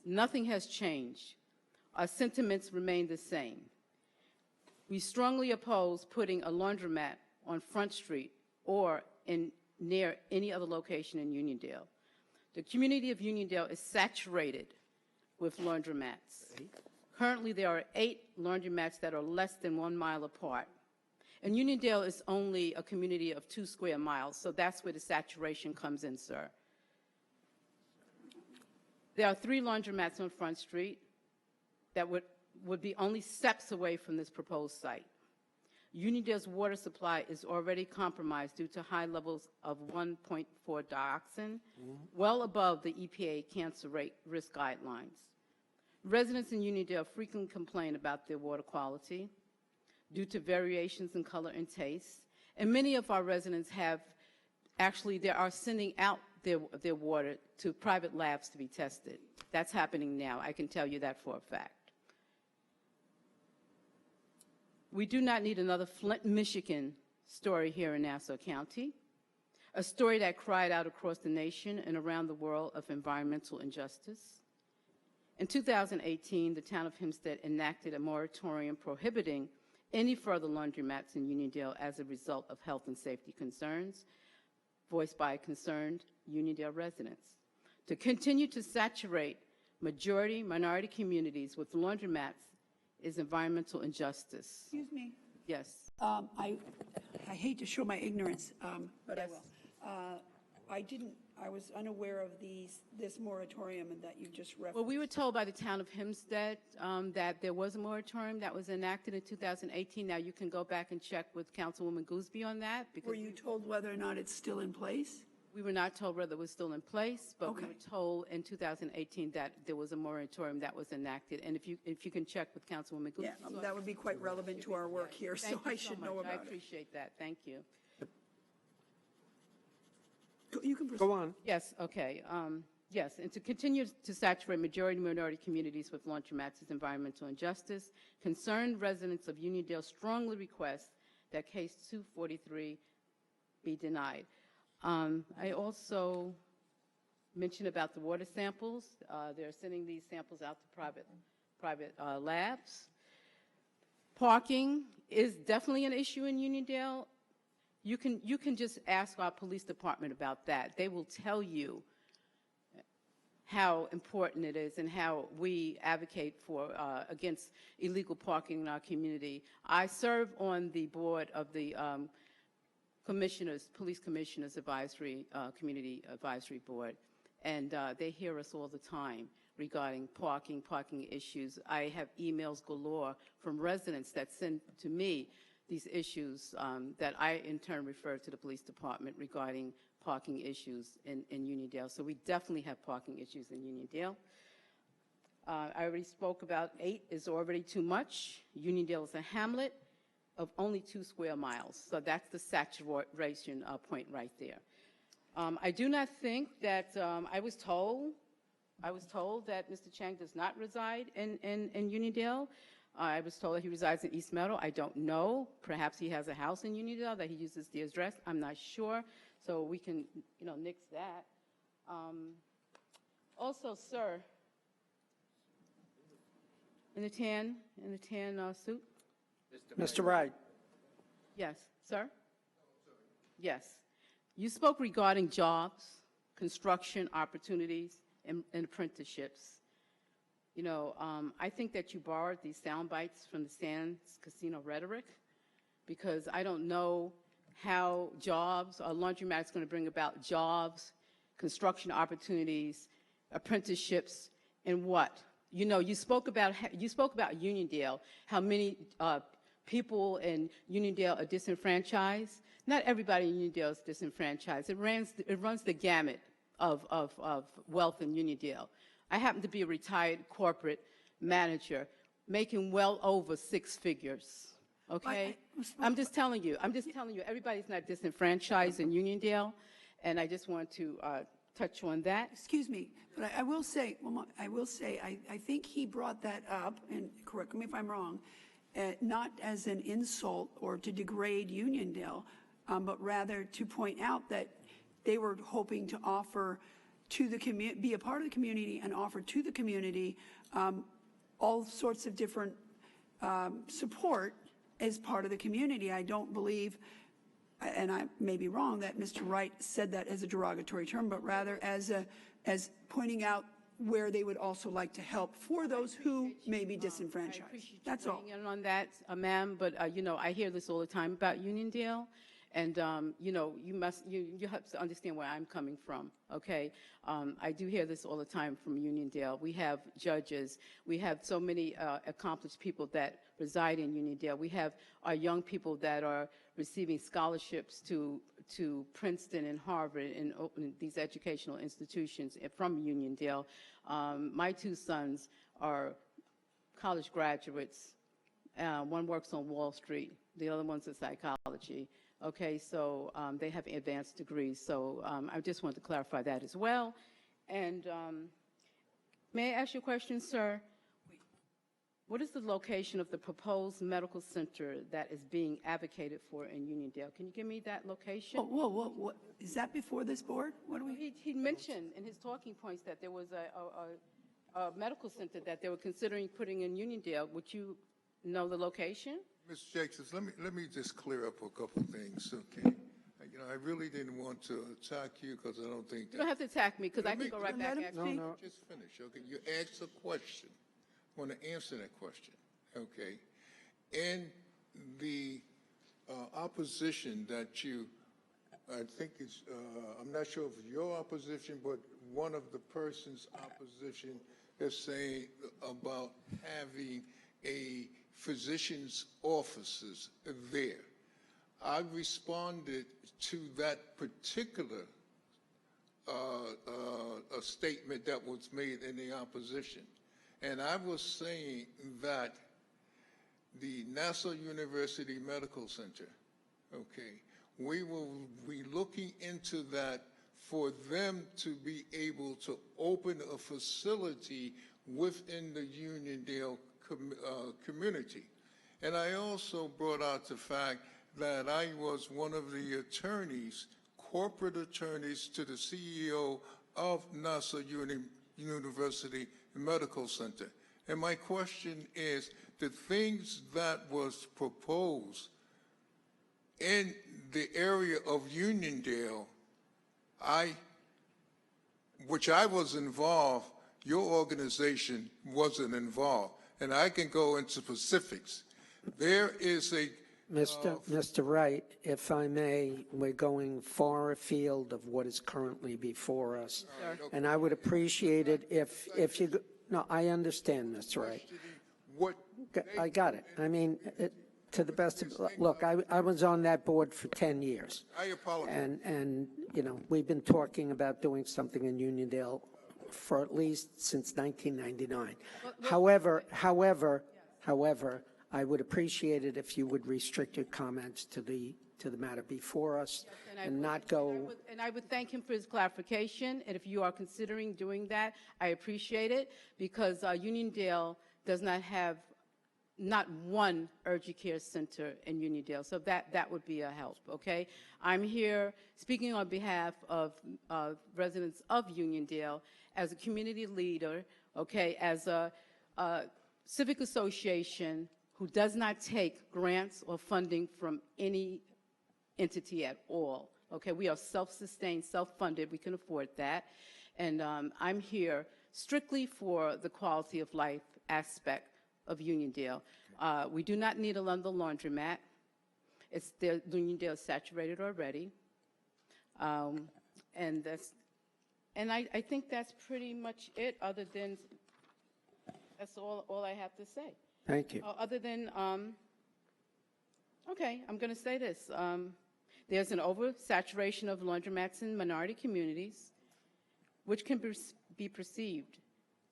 Nothing has changed. Our sentiments remain the same. We strongly oppose putting a laundromat on Front Street or near any other location in Uniondale. The community of Uniondale is saturated with laundromats. Currently, there are 8 laundromats that are less than 1 mile apart. And Uniondale is only a community of 2 square miles, so that's where the saturation comes in, sir. There are 3 laundromats on Front Street that would be only steps away from this proposed site. Uniondale's water supply is already compromised due to high levels of 1.4 dioxin, well above the EPA cancer rate risk guidelines. Residents in Uniondale frequently complain about their water quality due to variations in color and taste, and many of our residents they are sending out their water to private labs to be tested. That's happening now. I can tell you that for a fact. We do not need another Flint, Michigan story here in Nassau County, a story that cried out across the nation and around the world of environmental injustice. In 2018, the town of Hempstead enacted a moratorium prohibiting any further laundromats in Uniondale as a result of health and safety concerns voiced by concerned Uniondale residents. To continue to saturate minority communities with laundromats is environmental injustice. Excuse me. Yes. I hate to show my ignorance, but I will. I was unaware of this moratorium that you just referenced. Well, we were told by the town of Hempstead that there was a moratorium that was enacted in 2018. Now, you can go back and check with Councilwoman Gooseby on that. Were you told whether or not it's still in place? We were not told whether it was still in place, but we were told in 2018 that there was a moratorium that was enacted. And if you can check with Councilwoman Gooseby. Yeah, that would be quite relevant to our work here, so I should know about it. I appreciate that. Thank you. You can proceed. Go on. Yes, okay. Yes, and to continue to saturate minority communities with laundromats is environmental injustice. Concerned residents of Uniondale strongly request that case 243 be denied. I also mentioned about the water samples. They're sending these samples out to private labs. Parking is definitely an issue in Uniondale. You can just ask our police department about that. They will tell you how important it is and how we advocate for against illegal parking in our community. I serve on the board of the police commissioners advisory, community advisory board, and they hear us all the time regarding parking issues. I have emails galore from residents that send to me these issues that I in turn refer to the police department regarding parking issues in Uniondale. So we definitely have parking issues in Uniondale. I already spoke about 8 is already too much. Uniondale is a hamlet of only 2 square miles. So that's the saturation point right there. I do not think that, I was told that Mr. Chang does not reside in Uniondale. I was told that he resides in East Meadow. I don't know. Perhaps he has a house in Uniondale that he uses the address. I'm not sure. So we can, nix that. Also, sir, in the tan suit? Mr. Wright. Yes, sir? Yes. You spoke regarding jobs, construction opportunities, and apprenticeships. I think that you borrowed these sound bites from the Sands Casino rhetoric, because I don't know how jobs or laundromat is going to bring about jobs, construction opportunities, apprenticeships, and what? You spoke about Uniondale, how many people in Uniondale are disenfranchised. Not everybody in Uniondale is disenfranchised. It runs the gamut of wealth in Uniondale. I happen to be a retired corporate manager making well over 6 figures. Okay? I'm just telling you, everybody's not disenfranchised in Uniondale, and I just want to touch on that. Excuse me, but I will say, I think he brought that up, and correct me if I'm wrong, not as an insult or to degrade Uniondale, but rather to point out that they were hoping to offer to the community, be a part of the community and offer to the community all sorts of different support as part of the community. I don't believe, and I may be wrong, that Mr. Wright said that as a derogatory term, but rather as pointing out where they would also like to help for those who may be disenfranchised. That's all. On that, ma'am, but I hear this all the time about Uniondale, and you have to understand where I'm coming from. Okay, I do hear this all the time from Uniondale. We have judges. We have so many accomplished people that reside in Uniondale. We have our young people that are receiving scholarships to Princeton and Harvard and these educational institutions from Uniondale. My 2 sons are college graduates. One works on Wall Street. The other one's in psychology. Okay, so they have advanced degrees. So I just want to clarify that as well. And may I ask you a question, sir? What is the location of the proposed medical center that is being advocated for in Uniondale? Can you give me that location? Whoa. Is that before this board? What do we? He mentioned in his talking points that there was a medical center that they were considering putting in Uniondale. Would you know the location? Ms. Jacobs, let me just clear up a couple things, okay? I really didn't want to attack you because I don't think that... You don't have to attack me because I can go right back at you. No. Just finish, okay? You asked a question. I want to answer that question, okay? In the opposition that you, I think it's, I'm not sure if it's your opposition, but one of the person's opposition is saying about having a physician's offices there. I responded to that particular a statement that was made in the opposition. And I was saying that the Nassau University Medical Center, okay, we will be looking into that for them to be able to open a facility within the Uniondale community. And I also brought out the fact that I was one of the attorneys, corporate attorneys to the CEO of Nassau University Medical Center. And my question is, the things that was proposed in the area of Uniondale, which I was involved, your organization wasn't involved. And I can go into specifics. There is a... Mr. Wright, if I may, we're going far afield of what is currently before us. Right, okay. And I would appreciate it if you... No, I understand, Mr. Wright. I got it. I mean, to the best of... Look, I was on that board for 10 years. I apologize. And we've been talking about doing something in Uniondale for at least since 1999. However, I would appreciate it if you would restrict your comments to the matter before us and not go. And I would thank him for his clarification, and if you are considering doing that, I appreciate it, because Uniondale does not have not one urgent care center in Uniondale, so that would be a help, okay? I'm here speaking on behalf of residents of Uniondale as a community leader, okay, as a civic association who does not take grants or funding from any entity at all, okay? We are self-sustained, self-funded, we can afford that, and I'm here strictly for the quality of life aspect of Uniondale. We do not need another laundromat. Uniondale is saturated already. And I think that's pretty much it, other than, that's all I have to say. Thank you. Other than, okay, I'm going to say this. There's an oversaturation of laundromats in minority communities, which can be perceived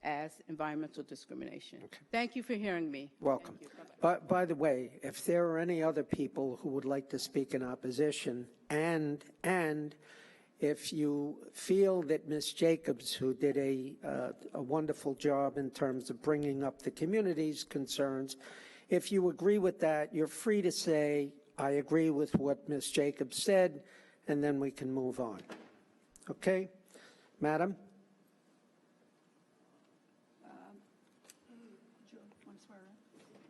as environmental discrimination. Okay. Thank you for hearing me. Welcome. By the way, if there are any other people who would like to speak in opposition, and if you feel that Ms. Jacobs, who did a wonderful job in terms of bringing up the community's concerns, if you agree with that, you're free to say, I agree with what Ms. Jacobs said, and then we can move on. Okay? Madam?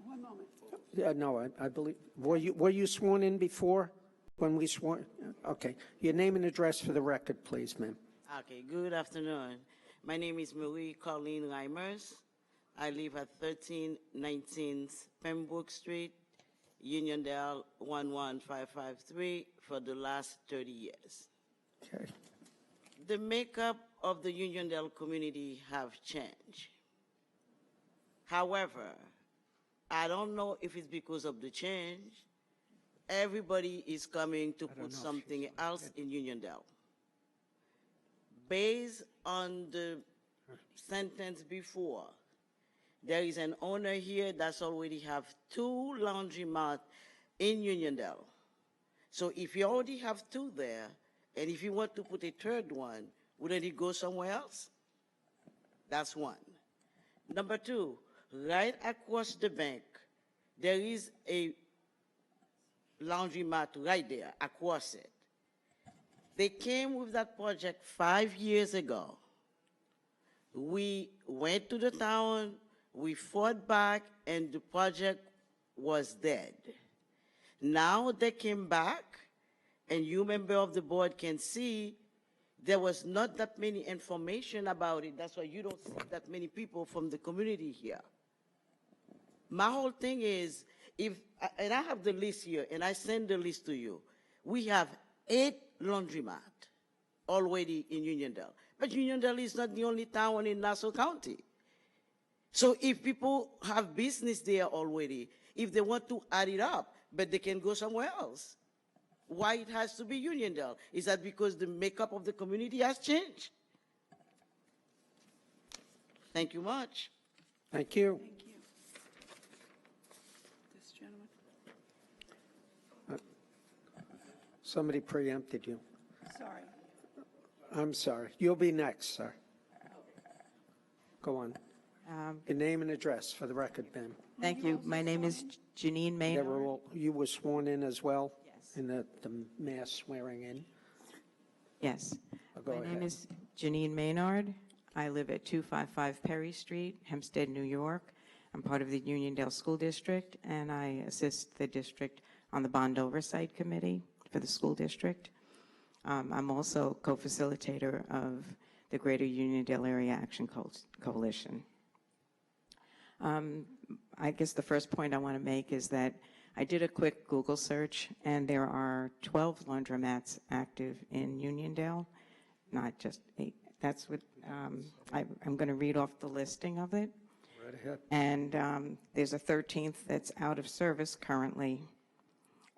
One moment. No, I believe, were you sworn in before when we swore? Okay. Your name and address for the record, please, ma'am. Okay, good afternoon. My name is Marie Colleen Reimers. I live at 1319 Pembroke Street, Uniondale 11553 for the last 30 years. Okay. The makeup of the Uniondale community have changed. However, I don't know if it's because of the change. Everybody is coming to put something else in Uniondale. Based on the sentence before, there is an owner here that's already have 2 laundromats in Uniondale. So if you already have 2 there, and if you want to put a 3rd one, wouldn't it go somewhere else? That's one. Number 2, right across the bank, there is a laundromat right there, across it. They came with that project 5 years ago. We went to the town, we fought back, and the project was dead. Now they came back, and you, member of the board, can see there was not that many information about it. That's why you don't see that many people from the community here. My whole thing is, and I have the list here, and I send the list to you. We have 8 laundromats already in Uniondale. But Uniondale is not the only town in Nassau County. So if people have business there already, if they want to add it up, but they can go somewhere else. Why it has to be Uniondale? Is that because the makeup of the community has changed? Thank you much. Thank you. Thank you. This gentleman. Somebody preempted you. Sorry. I'm sorry. You'll be next, sir. Go on. Your name and address for the record, ma'am. Thank you. My name is Janine Maynard. You were sworn in as well? Yes. In the mass swearing in? Yes. Go My ahead. name is Janine Maynard. I live at 255 Perry Street, Hempstead, New York. I'm part of the Uniondale School District, and I assist the district on the Bond Oversight Committee for the school district. I'm also co-facilitator of the Greater Uniondale Area Action Coalition. I guess the first point I want to make is that I did a quick Google search, and there are 12 laundromats active in Uniondale, not just 8. That's what I'm going to read off the listing of it. Right ahead. And there's a 13th that's out of service currently.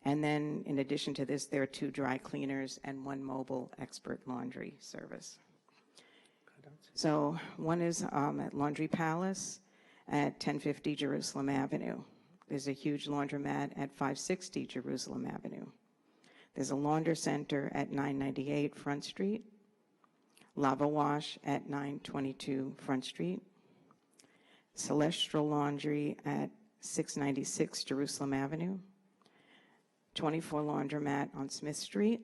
And then in addition to this, there are 2 dry cleaners and 1 mobile expert laundry service. So one is at Laundry Palace at 1050 Jerusalem Avenue. There's a huge laundromat at 560 Jerusalem Avenue. There's a launder center at 998 Front Street, Lava Wash at 922 Front Street, Celestial Laundry at 696 Jerusalem Avenue, 24 Laundromat on Smith Street,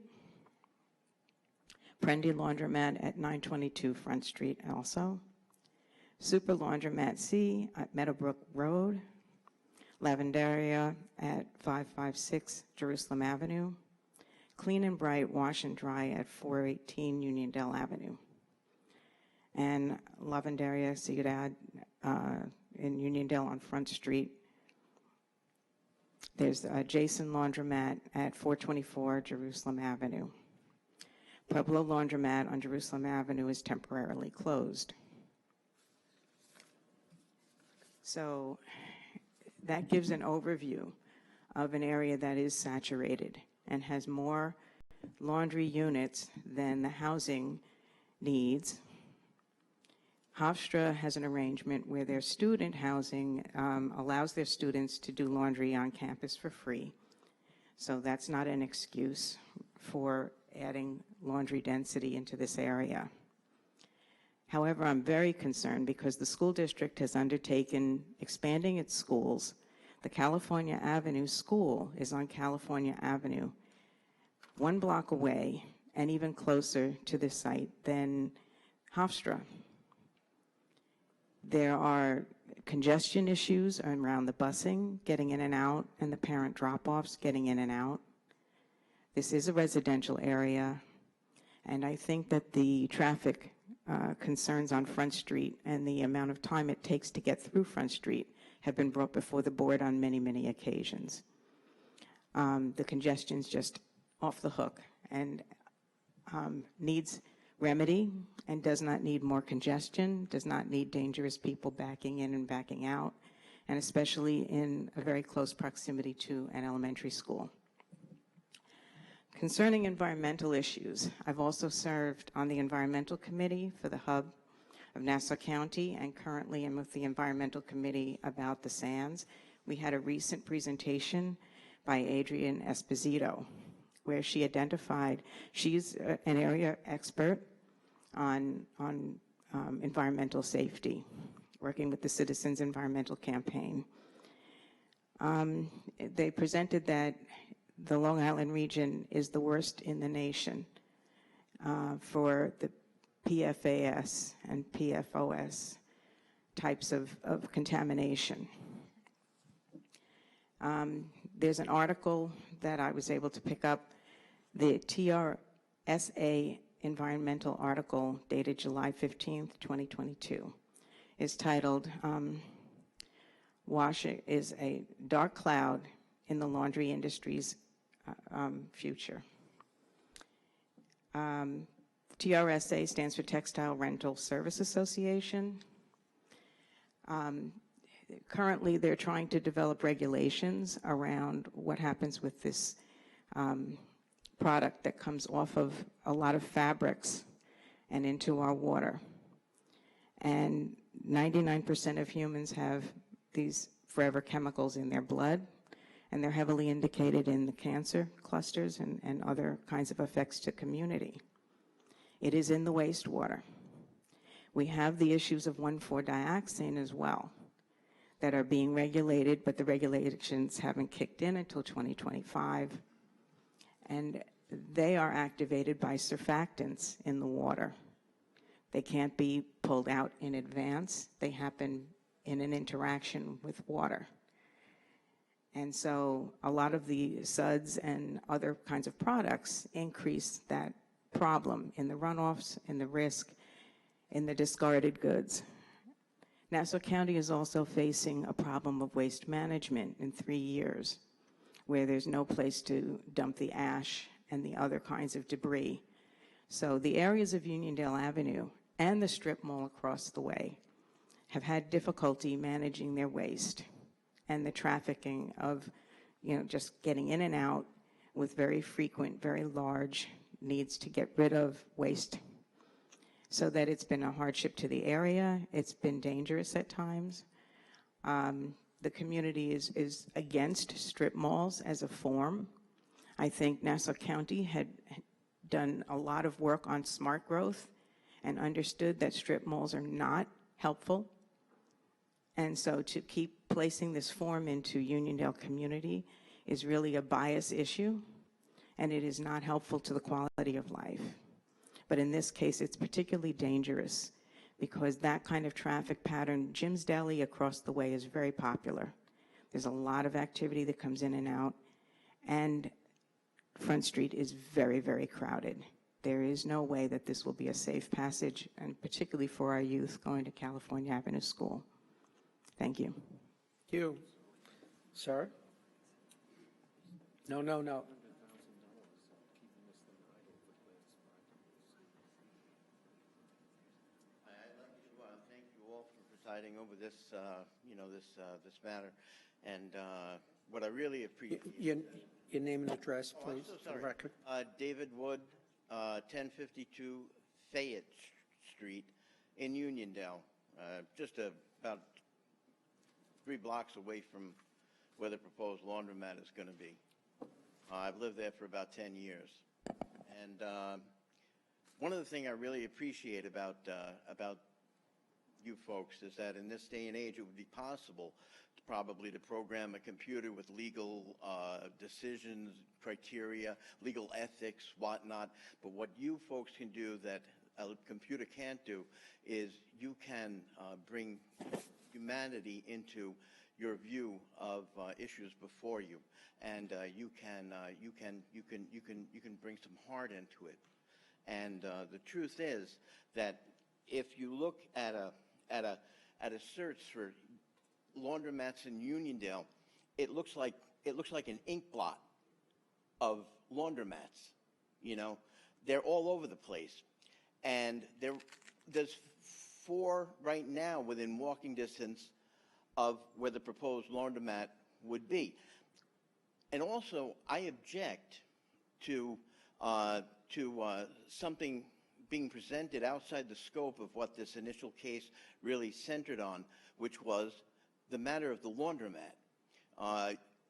Prendy Laundromat at 922 Front Street also, Super Laundromat C at Meadowbrook Road, Lavendaria at 556 Jerusalem Avenue, Clean and Bright Wash and Dry at 418 Uniondale Avenue, and Lavendaria Ciudad in Uniondale on Front Street. There's Jason Laundromat at 424 Jerusalem Avenue. Pueblo Laundromat on Jerusalem Avenue is temporarily closed. So that gives an overview of an area that is saturated and has more laundry units than the housing needs. Hofstra has an arrangement where their student housing allows their students to do laundry on campus for free. So that's not an excuse for adding laundry density into this area. However, I'm very concerned because the school district has undertaken expanding its schools. The California Avenue School is on California Avenue, 1 block away and even closer to the site than Hofstra. There are congestion issues around the busing, getting in and out, and the parent drop-offs, getting in and out. This is a residential area, and I think that the traffic concerns on Front Street and the amount of time it takes to get through Front Street have been brought before the board on many, many occasions. The congestion's just off the hook and needs remedy and does not need more congestion, does not need dangerous people backing in and backing out, and especially in a very close proximity to an elementary school. Concerning environmental issues, I've also served on the environmental committee for the hub of Nassau County, and currently am with the environmental committee about the sands. We had a recent presentation by Adrienne Esposito, where she identified, she's an area expert on environmental safety, working with the Citizens Environmental Campaign. They presented that the Long Island region is the worst in the nation for the PFAS and PFOS types of contamination. There's an article that I was able to pick up, the TRSA environmental article dated July 15th, 2022, is titled, "Washing is a Dark Cloud in the Laundry Industry's Future." TRSA stands for Textile Rental Service Association. Currently, they're trying to develop regulations around what happens with this product that comes off of a lot of fabrics and into our water. And 99% of humans have these forever chemicals in their blood, and they're heavily indicated in the cancer clusters and other kinds of effects to community. It is in the wastewater. We have the issues of 1,4-dioxane as well that are being regulated, but the regulations haven't kicked in until 2025. And they are activated by surfactants in the water. They can't be pulled out in advance. They happen in an interaction with water. And so a lot of the suds and other kinds of products increase that problem in the runoffs, in the risk, in the discarded goods. Nassau County is also facing a problem of waste management in 3 years, where there's no place to dump the ash and the other kinds of debris. So the areas of Uniondale Avenue and the strip mall across the way have had difficulty managing their waste and the trafficking of, just getting in and out with very frequent, very large needs to get rid of waste. So that it's been a hardship to the area. It's been dangerous at times. the community is against strip malls as a form. I think Nassau County had done a lot of work on smart growth and understood that strip malls are not helpful. And so to keep placing this form into Uniondale community is really a bias issue, and it is not helpful to the quality of life. But in this case, it's particularly dangerous because that kind of traffic pattern, Jim's Deli across the way is very popular. There's a lot of activity that comes in and out, and Front Street is very, very crowded. There is no way that this will be a safe passage, and particularly for our youth going to California Avenue School. Thank you. Thank you. Sir? No. I'd like to thank you all for presiding over this, this matter. And what I really appreciate. Your name and address, please, so for the sorry. record. David Wood, 1052 Fayette Street in Uniondale, just about 3 blocks away from where the proposed laundromat is going to be. I've lived there for about 10 years. And one of the things I really appreciate about you folks is that in this day and age, it would be possible probably to program a computer with legal decisions, criteria, legal ethics, whatnot. But what you folks can do that a computer can't do is you can bring humanity into your view of issues before you, and you can bring some heart into it. And the truth is that if you look at a search for laundromats in Uniondale, it looks like an ink blot of laundromats. You know, they're all over the place, and there's 4 right now within walking distance of where the proposed laundromat would be. And also, I object to something being presented outside the scope of what this initial case really centered on, which was the matter of the laundromat.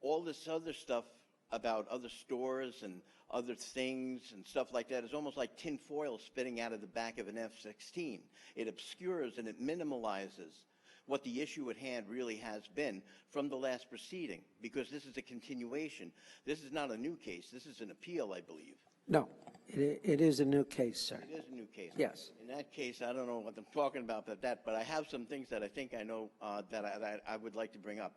All this other stuff about other stores and other things and stuff like that is almost like tin foil spitting out of the back of an F-16. It obscures and it minimalizes what the issue at hand really has been from the last proceeding, because this is a continuation. This is not a new case. This is an appeal, I believe. No, it is a new case, sir. It is a new case. Yes. In that case, I don't know what I'm talking about, but I have some things that I think I know that I would like to bring up.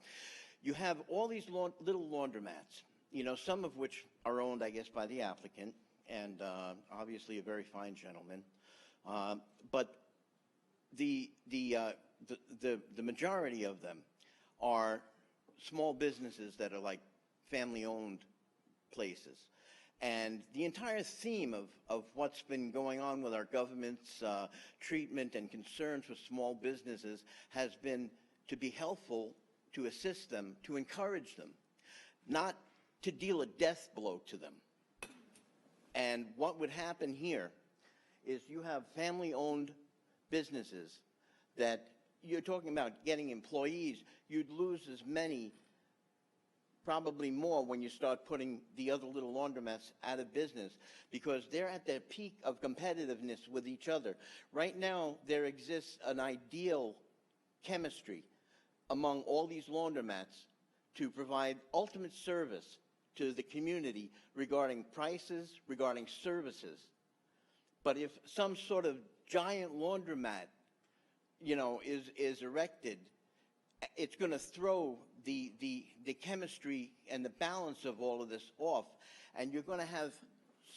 You have all these little laundromats, you know, some of which are owned, I guess, by the applicant, and obviously a very fine gentleman. But the majority of them are small businesses that are like family-owned places. And the entire theme of what's been going on with our government's treatment and concerns with small businesses has been to be helpful, to assist them, to encourage them, not to deal a death blow to them. And what would happen here is you have family-owned businesses that you're talking about getting employees. You'd lose as many, probably more, when you start putting the other little laundromats out of business, because they're at their peak of competitiveness with each other. Right now, there exists an ideal chemistry among all these laundromats to provide ultimate service to the community regarding prices, regarding services. But if some sort of giant laundromat, you know, is erected, it's going to throw the chemistry and the balance of all of this off, and you're going to have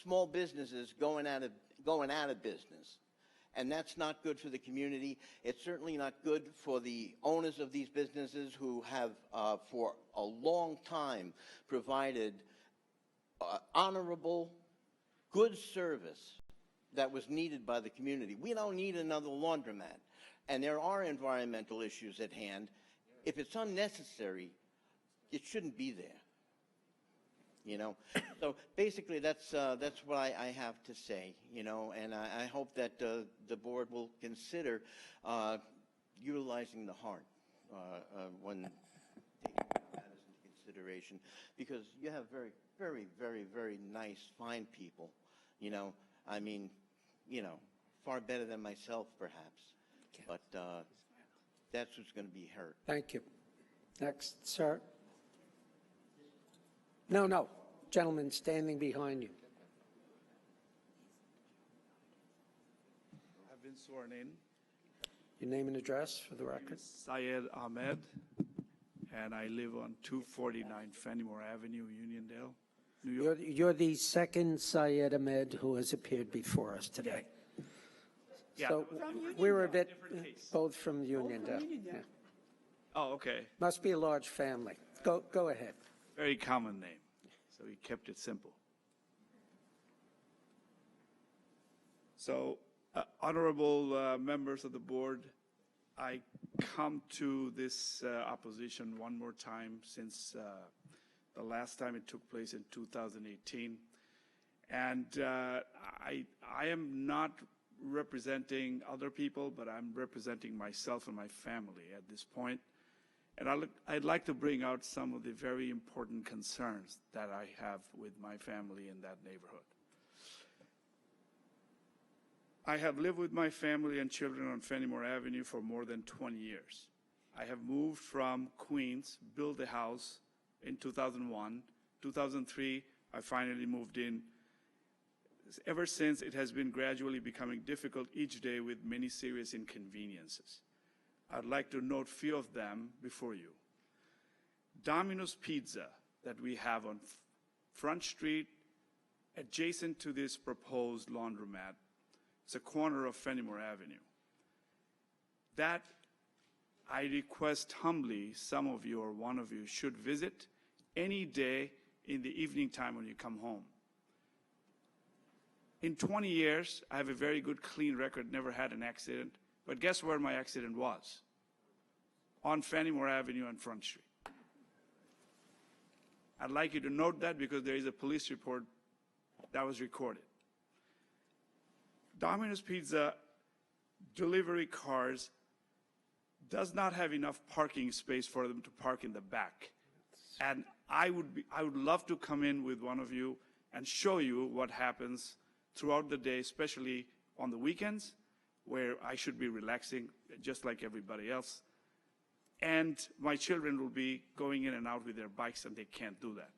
small businesses going out of business. And that's not good for the community. It's certainly not good for the owners of these businesses who have, for a long time, provided honorable, good service that was needed by the community. We don't need another laundromat. And there are environmental issues at hand. If it's unnecessary, it shouldn't be there. You know, so basically that's what I have to say. You know, and I hope that the board will consider utilizing the heart when operation, because you have very, very, very, very nice, fine people, you know, I mean, you know, far better than myself, perhaps, but that's what's going to be hurt. Thank you. Next, sir. No, gentleman standing behind you. I've been sworn in. Your name and address for the record. Syed Ahmed, and I live on 249 Fenimore Avenue, Uniondale, New York. You're the second Syed Ahmed who has appeared before us today. Yeah. So we were a bit, both from Uniondale. Yeah. Oh, okay. Must be a large family. Go ahead. Very common name, so we kept it simple. So, honorable members of the board, I come to this opposition one more time since the last time it took place in 2018. And I am not representing other people, but I'm representing myself and my family at this point. And I'd like to bring out some of the very important concerns that I have with my family in that neighborhood. I have lived with my family and children on Fenimore Avenue for more than 20 years. I have moved from Queens, built a house in 2001. 2003, I finally moved in. Ever since, it has been gradually becoming difficult each day with many serious inconveniences. I'd like to note few of them before you. Domino's Pizza that we have on Front Street, adjacent to this proposed laundromat. It's a corner of Fenimore Avenue. That I request humbly some of you or one of you should visit any day in the evening time when you come home. In 20 years, I have a very good, clean record, never had an accident. But guess where my accident was? On Fenimore Avenue and Front Street. I'd like you to note that because there is a police report that was recorded. Domino's Pizza delivery cars does not have enough parking space for them to park in the back. And I would love to come in with one of you and show you what happens throughout the day, especially on the weekends, where I should be relaxing just like everybody else. And my children will be going in and out with their bikes, and they can't do that.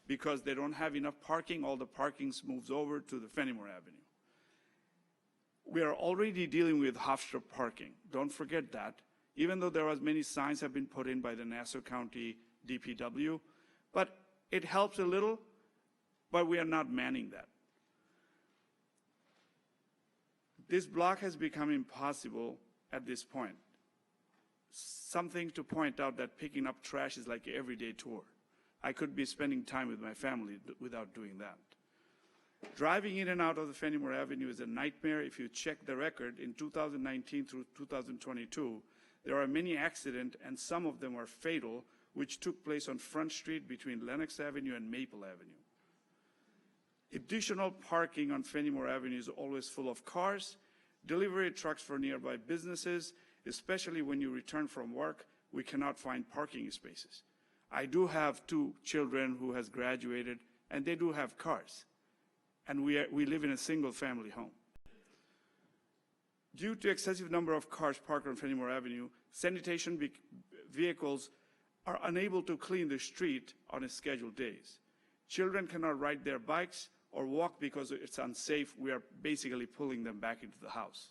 Because they don't have enough parking, all the parking moves over to the Fenimore Avenue. We are already dealing with Hofstra parking. Don't forget that. Even though there are many signs have been put in by the Nassau County DPW, but it helps a little, but we are not manning that. This block has become impossible at this point. Something to point out that picking up trash is like an everyday tour. I could be spending time with my family without doing that. Driving in and out of the Fenimore Avenue is a nightmare. If you check the record, in 2019 through 2022, there are many accidents, and some of them are fatal, which took place on Front Street between Lenox Avenue and Maple Avenue. Additional parking on Fenimore Avenue is always full of cars, delivery trucks for nearby businesses, especially when you return from work, we cannot find parking spaces. I do have 2 children who has graduated, and they do have cars. And we live in a single-family home. Due to excessive number of cars parked on Fenimore Avenue, sanitation vehicles are unable to clean the street on scheduled days. Children cannot ride their bikes or walk because it's unsafe. We are basically pulling them back into the house.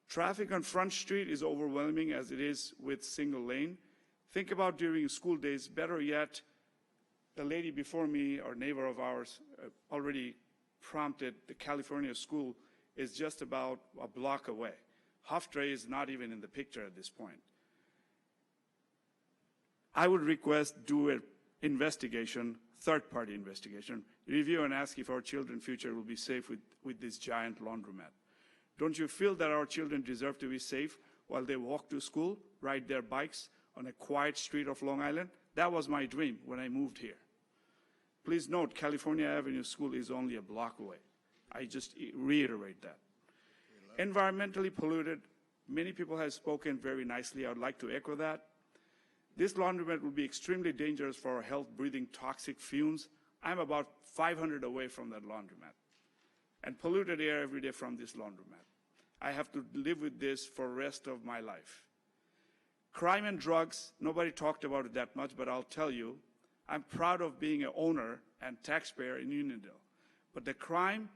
Traffic on Front Street is overwhelming as it is with single lane. Think about during school days. Better yet, the lady before me, or neighbor of ours, already prompted the California school is just about a block away. Hofstra is not even in the picture at this point. I would request do an investigation, third-party investigation, review and ask if our children's future will be safe with this giant laundromat. Don't you feel that our children deserve to be safe while they walk to school, ride their bikes on a quiet street of Long Island? That was my dream when I moved here. Please note, California Avenue School is only a block away. I just reiterate that. Environmentally polluted, many people have spoken very nicely. I would like to echo that. This laundromat will be extremely dangerous for our health, breathing toxic fumes. I'm about 500 away from that laundromat, and polluted air every day from this laundromat. I have to live with this for the rest of my life. Crime and drugs, nobody talked about it that much, but I'll tell you, I'm proud of being an owner and taxpayer in Uniondale. But the crime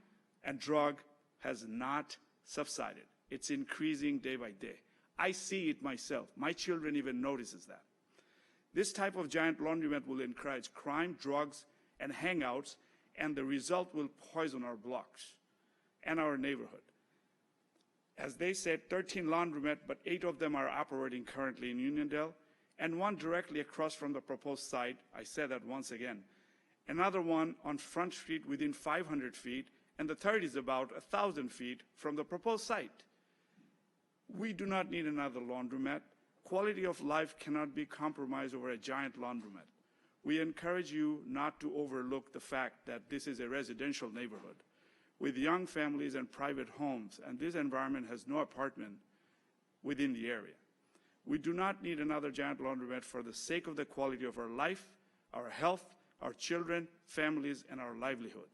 and drug has not subsided. It's increasing day by day. I see it myself. My children even notices that. This type of giant laundromat will encourage crime, drugs, and hangouts, and the result will poison our blocks and our neighborhood. As they said, 13 laundromats, but 8 of them are operating currently in Uniondale, and one directly across from the proposed site. I said that once again. Another one on Front Street within 500 feet, and the third is about 1,000 feet from the proposed site. We do not need another laundromat. Quality of life cannot be compromised over a giant laundromat. We encourage you not to overlook the fact that this is a residential neighborhood with young families and private homes, and this environment has no apartment within the area. We do not need another giant laundromat for the sake of the quality of our life, our health, our children, families, and our livelihood.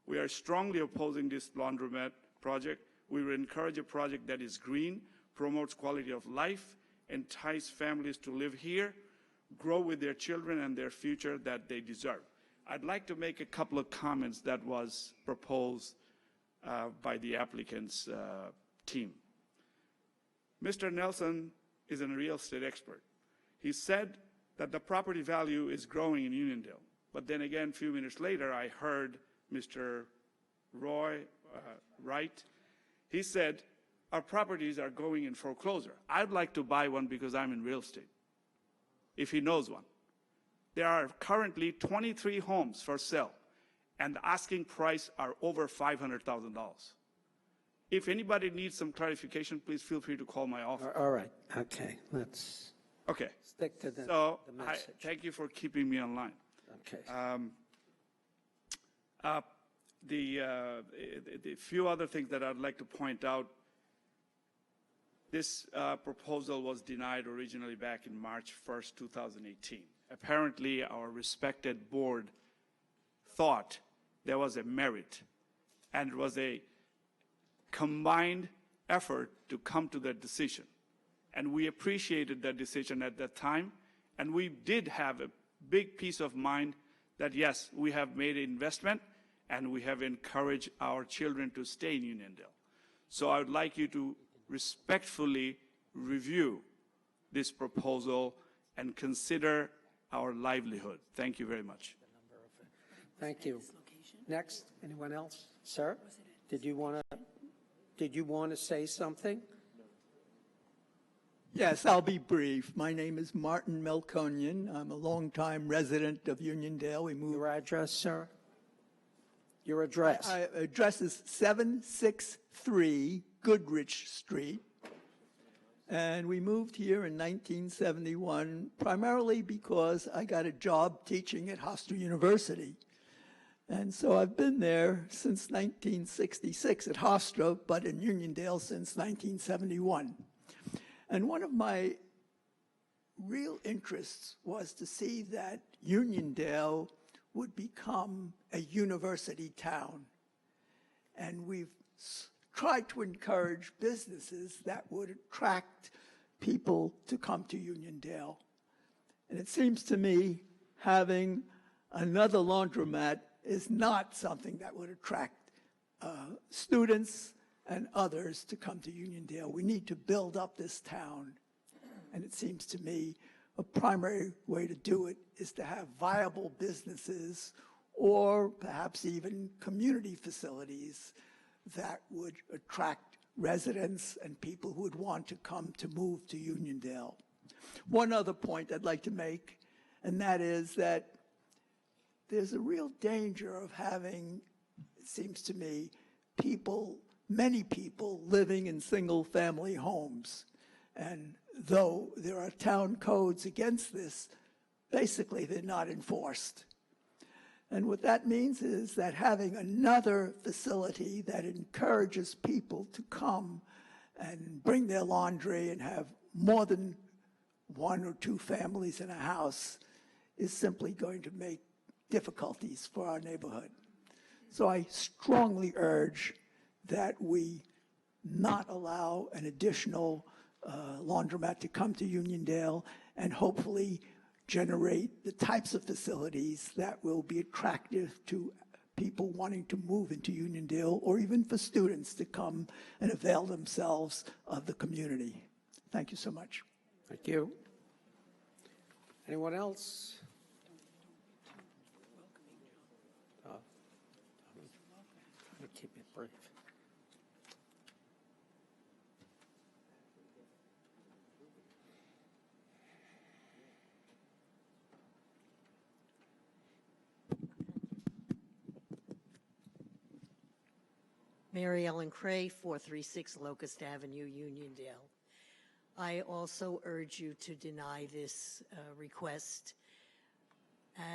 We are strongly opposing this laundromat project. We will encourage a project that is green, promotes quality of life, entice families to live here, grow with their children and their future that they deserve. I'd like to make a couple of comments that was proposed by the applicant's team. Mr. Nelson is a real estate expert. He said that the property value is growing in Uniondale. But then again, a few minutes later, I heard Mr. Roy Wright. He said, our properties are going in foreclosure. I'd like to buy one because I'm in real estate, if he knows one. There are currently 23 homes for sale, and the asking price are over $500,000. If anybody needs some clarification, please feel free to call my office. All right, okay, let's stick to the message. Thank you for keeping me online. Okay. The few other things that I'd like to point out, this proposal was denied originally back in March 1st, 2018. Apparently, our respected board thought there was a merit, and it was a combined effort to come to that decision. And we appreciated that decision at that time, and we did have a big peace of mind that, yes, we have made an investment, and we have encouraged our children to stay in Uniondale. So I would like you to respectfully review this proposal and consider our livelihood. Thank you very much. Thank you. Next, anyone else? Sir, did you want to say something? Yes, I'll be brief. My name is Martin Melkonian. I'm a longtime resident of Uniondale. We moved. Your address, sir? Your address? Address is 763 Goodrich Street. And we moved here in 1971, primarily because I got a job teaching at Hofstra University. And so I've been there since 1966 at Hofstra, but in Uniondale since 1971. And one of my real interests was to see that Uniondale would become a university town. And we've tried to encourage businesses that would attract people to come to Uniondale. And it seems to me having another laundromat is not something that would attract students and others to come to Uniondale. We need to build up this town. And it seems to me a primary way to do it is to have viable businesses or perhaps even community facilities that would attract residents and people who would want to come to move to Uniondale. One other point I'd like to make, and that is that there's a real danger of having, it seems to me, many people living in single-family homes. And though there are town codes against this, basically they're not enforced. And what that means is that having another facility that encourages people to come and bring their laundry and have more than one or two families in a house is simply going to make difficulties for our neighborhood. So I strongly urge that we not allow an additional laundromat to come to Uniondale and hopefully generate the types of facilities that will be attractive to people wanting to move into Uniondale, or even for students to come and avail themselves of the community. Thank you so much. Thank you. Anyone else? I'm going to keep it brief. Mary Ellen Cray, 436 Locust Avenue, Uniondale. I also urge you to deny this request.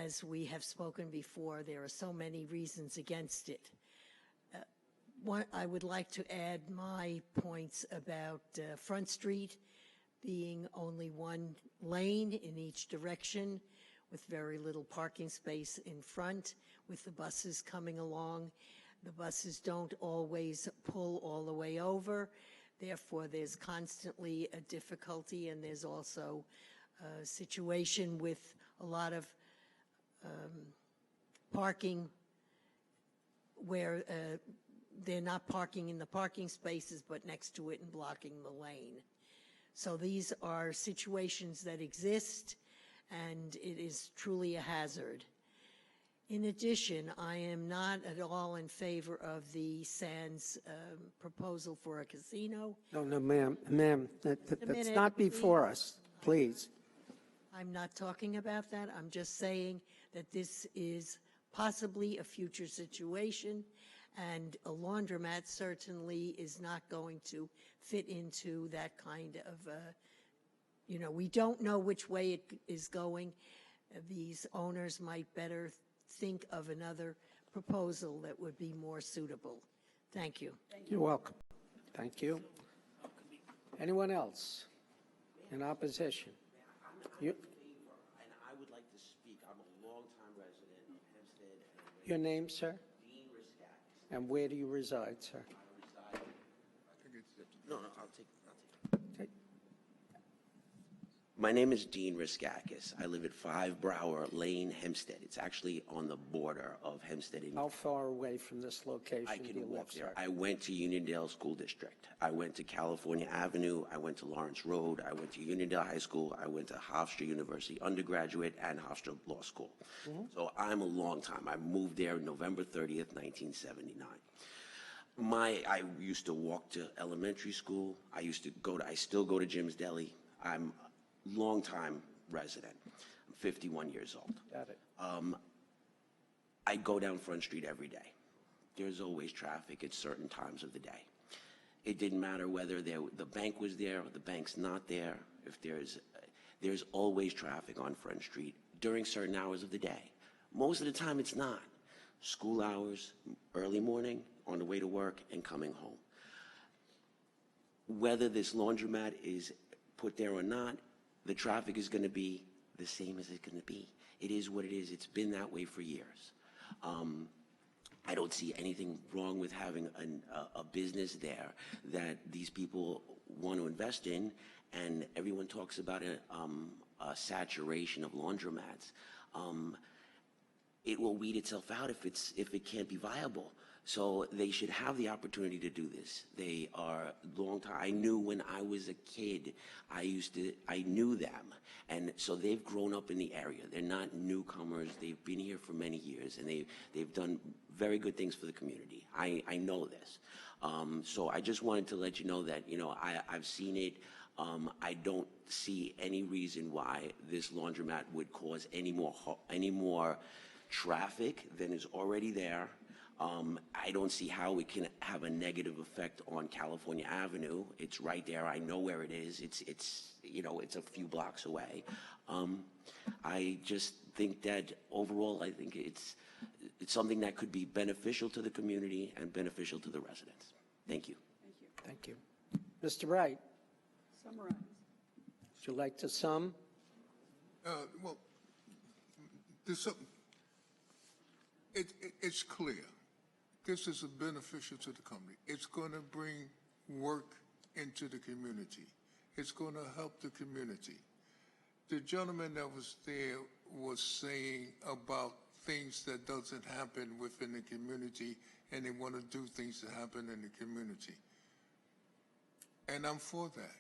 As we have spoken before, there are so many reasons against it. I would like to add my points about Front Street being only one lane in each direction with very little parking space in front, with the buses coming along. The buses don't always pull all the way over. Therefore, there's constantly a difficulty, and there's also a situation with a lot of parking where they're not parking in the parking spaces, but next to it and blocking the lane. So these are situations that exist, and it is truly a hazard. In addition, I am not at all in favor of the Sands proposal for a casino. No, ma'am, that's not before us, please. I'm not talking about that. I'm just saying that this is possibly a future situation, and a laundromat certainly is not going to fit into that kind of, we don't know which way it is going. These owners might better think of another proposal that would be more suitable. Thank you. You're welcome. Thank you. Anyone else in opposition? You, and I would like to speak. I'm a longtime resident of Hempstead. your name, sir? Dean Riskakis. And where do you reside, sir? I reside. No, I'll take. Okay. My name is Dean Riskakis. I live at 5 Brower Lane, Hempstead. It's actually on the border of Hempstead and How far away from this location I do can you walk live, there. sir? I went to Uniondale School District. I went to California Avenue. I went to Lawrence Road. I went to Uniondale High School. I went to Hofstra University undergraduate and Hofstra Law School. So I'm a long time. I moved there November 30th, 1979. I used to walk to elementary school. I still go to Jim's Deli. I'm a long-time resident. I'm 51 years old. Got it. I go down Front Street every day. There's always traffic at certain times of the day. It didn't matter whether the bank was there or the bank's not there. If there's always traffic on Front Street during certain hours of the day. Most of the time it's not. School hours, early morning, on the way to work, and coming home. Whether this laundromat is put there or not, the traffic is going to be the same as it's going to be. It is what it is. It's been that way for years. I don't see anything wrong with having a business there that these people want to invest in, and everyone talks about a saturation of laundromats. It will weed itself out if it can't be viable. So they should have the opportunity to do this. They are long time. I knew when I was a kid, I knew them. And so they've grown up in the area. They're not newcomers. They've been here for many years, and they've done very good things for the community. I know this. So I just wanted to let you know that, I've seen it. I don't see any reason why this laundromat would cause any more traffic than is already there. I don't see how it can have a negative effect on California Avenue. It's right there. I know where it is. It's a few blocks away. I just think that overall, I think it's something that could be beneficial to the community and beneficial to the residents. Thank you. Thank you. Mr. Wright. Summarize. Would you like to sum? Well, there's something, it's clear. This is beneficial to the company. It's going to bring work into the community. It's going to help the community. The gentleman that was there was saying about things that doesn't happen within the community, and they want to do things that happen in the community. And I'm for that.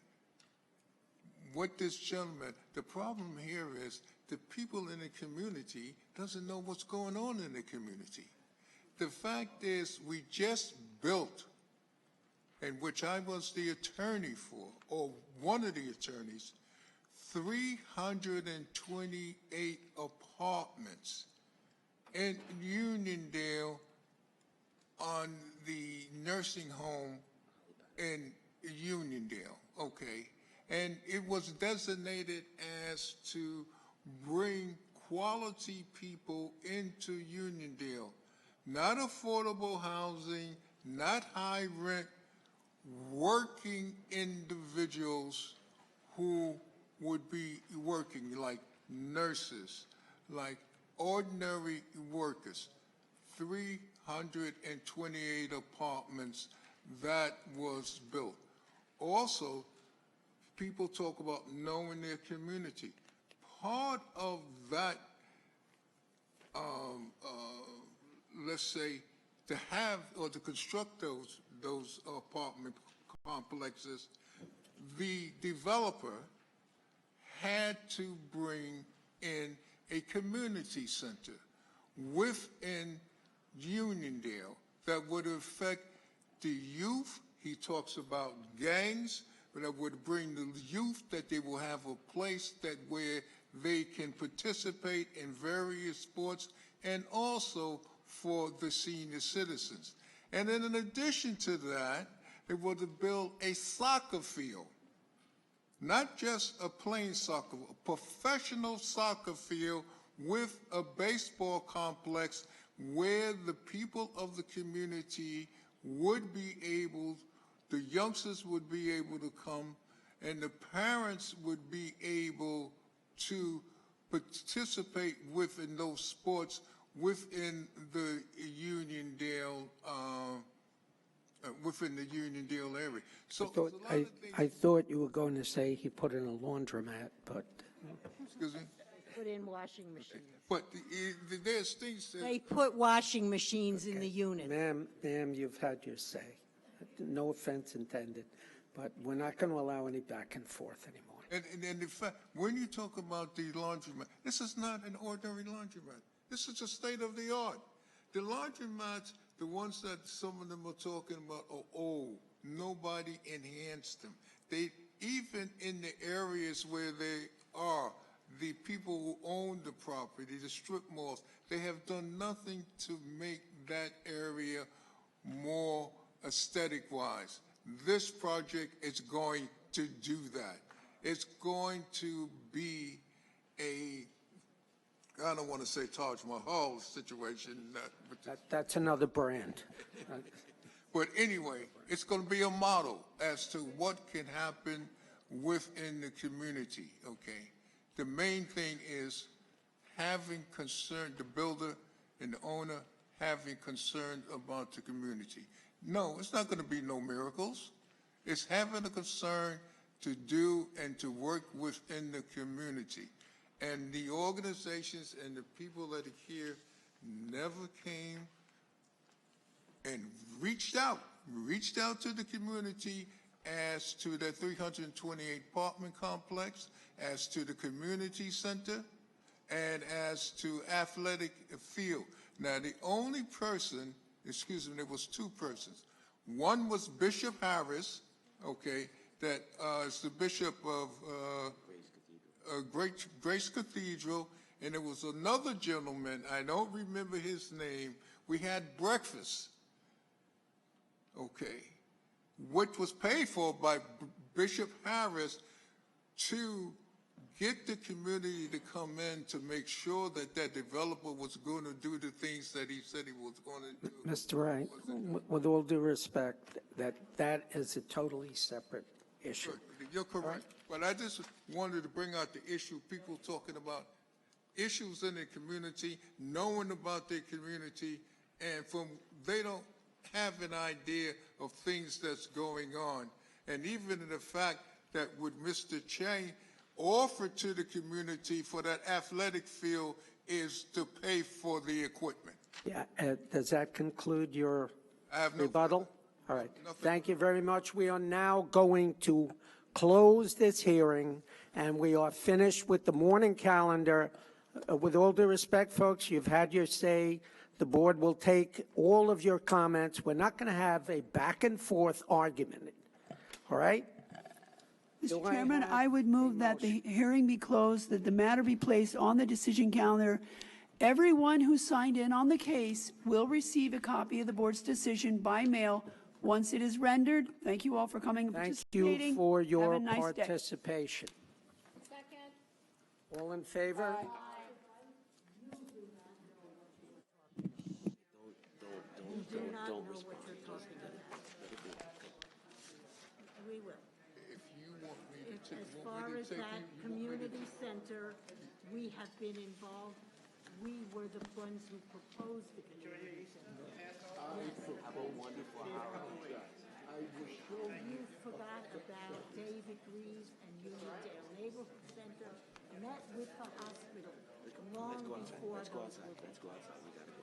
What this gentleman, the problem here is the people in the community doesn't know what's going on in the community. The fact is we just built, and which I was the attorney for, or one of the attorneys, 328 apartments in Uniondale on the nursing home in Uniondale, okay? And it was designated as to bring quality people into Uniondale, not affordable housing, not high rent, working individuals who would be working like nurses, like ordinary workers. 328 apartments that was built. Also, people talk about knowing their community. Part of that, let's say, to have or to construct those apartment complexes, the developer had to bring in a community center within Uniondale that would affect the youth. He talks about gangs, but that would bring the youth, that they will have a place that where they can participate in various sports, and also for the senior citizens. And then in addition to that, they were to build a soccer field, not just a plain soccer, a professional soccer field with a baseball complex where the people of the community would be able, the youngsters would be able to come, and the parents would be able to participate within those sports within the Uniondale area. So I thought you were going to say he put in a laundromat, but. Excuse me? Put in washing machines. But there's things that... They put washing machines in the unit. Ma'am, you've had your say. No offense intended, but we're not going to allow any back and forth anymore. And in fact, when you talk about the laundromat, this is not an ordinary laundromat. This is a state of the art. The laundromats, the ones that some of them are talking about, are old. Nobody enhanced them. They, even in the areas where they are, the people who own the property, the strip malls, they have done nothing to make that area more aesthetic-wise. This project is going to do that. It's going to be a, I don't want to say Taj Mahal situation. That's another brand. But anyway, it's going to be a model as to what can happen within the community, okay? The main thing is having concern, the builder and the owner having concern about the community. No, it's not going to be no miracles. It's having a concern to do and to work within the community. And the organizations and the people that are here never came and reached out to the community as to that 328 apartment complex, as to the community center, and as to athletic field. Now, the only person, excuse me, there was two persons. One was Bishop Harris, okay, that is the bishop of Grace Cathedral, and there was another gentleman, I don't remember his name. We had breakfast, okay, which was paid for by Bishop Harris to get the community to come in to make sure that that developer was going to do the things that he said he was going to do. Mr. Wright, with all due respect, that is a totally separate issue. You're correct. But I just wanted to bring out the issue, people talking about issues in their community, knowing about their community, and they don't have an idea of things that's going on. And even the fact that what Mr. Che offered to the community for that athletic field is to pay for the equipment. Yeah, does that conclude your I have no rebuttal? All right. Thank you very much. We are now going to close this hearing, and we are finished with the morning calendar. With all due respect, folks, you've had your say. The board will take all of your comments. We're not going to have a back and forth argument. All right? Mr. Chairman, I would move that the hearing be closed, that the matter be placed on the decision calendar. Everyone who signed in on the case will receive a copy of the board's decision by mail once it is rendered. Thank you all for coming and Thank participating. you for your Have a nice day. participation. Second. All in favor? We will. As far as that community center, we have been involved. We were the ones who proposed the community center. Have a wonderful holiday. You forgot about David Reeves and Uniondale Neighborhood Center, met with the hospital long before those were built. Let's go outside. We gotta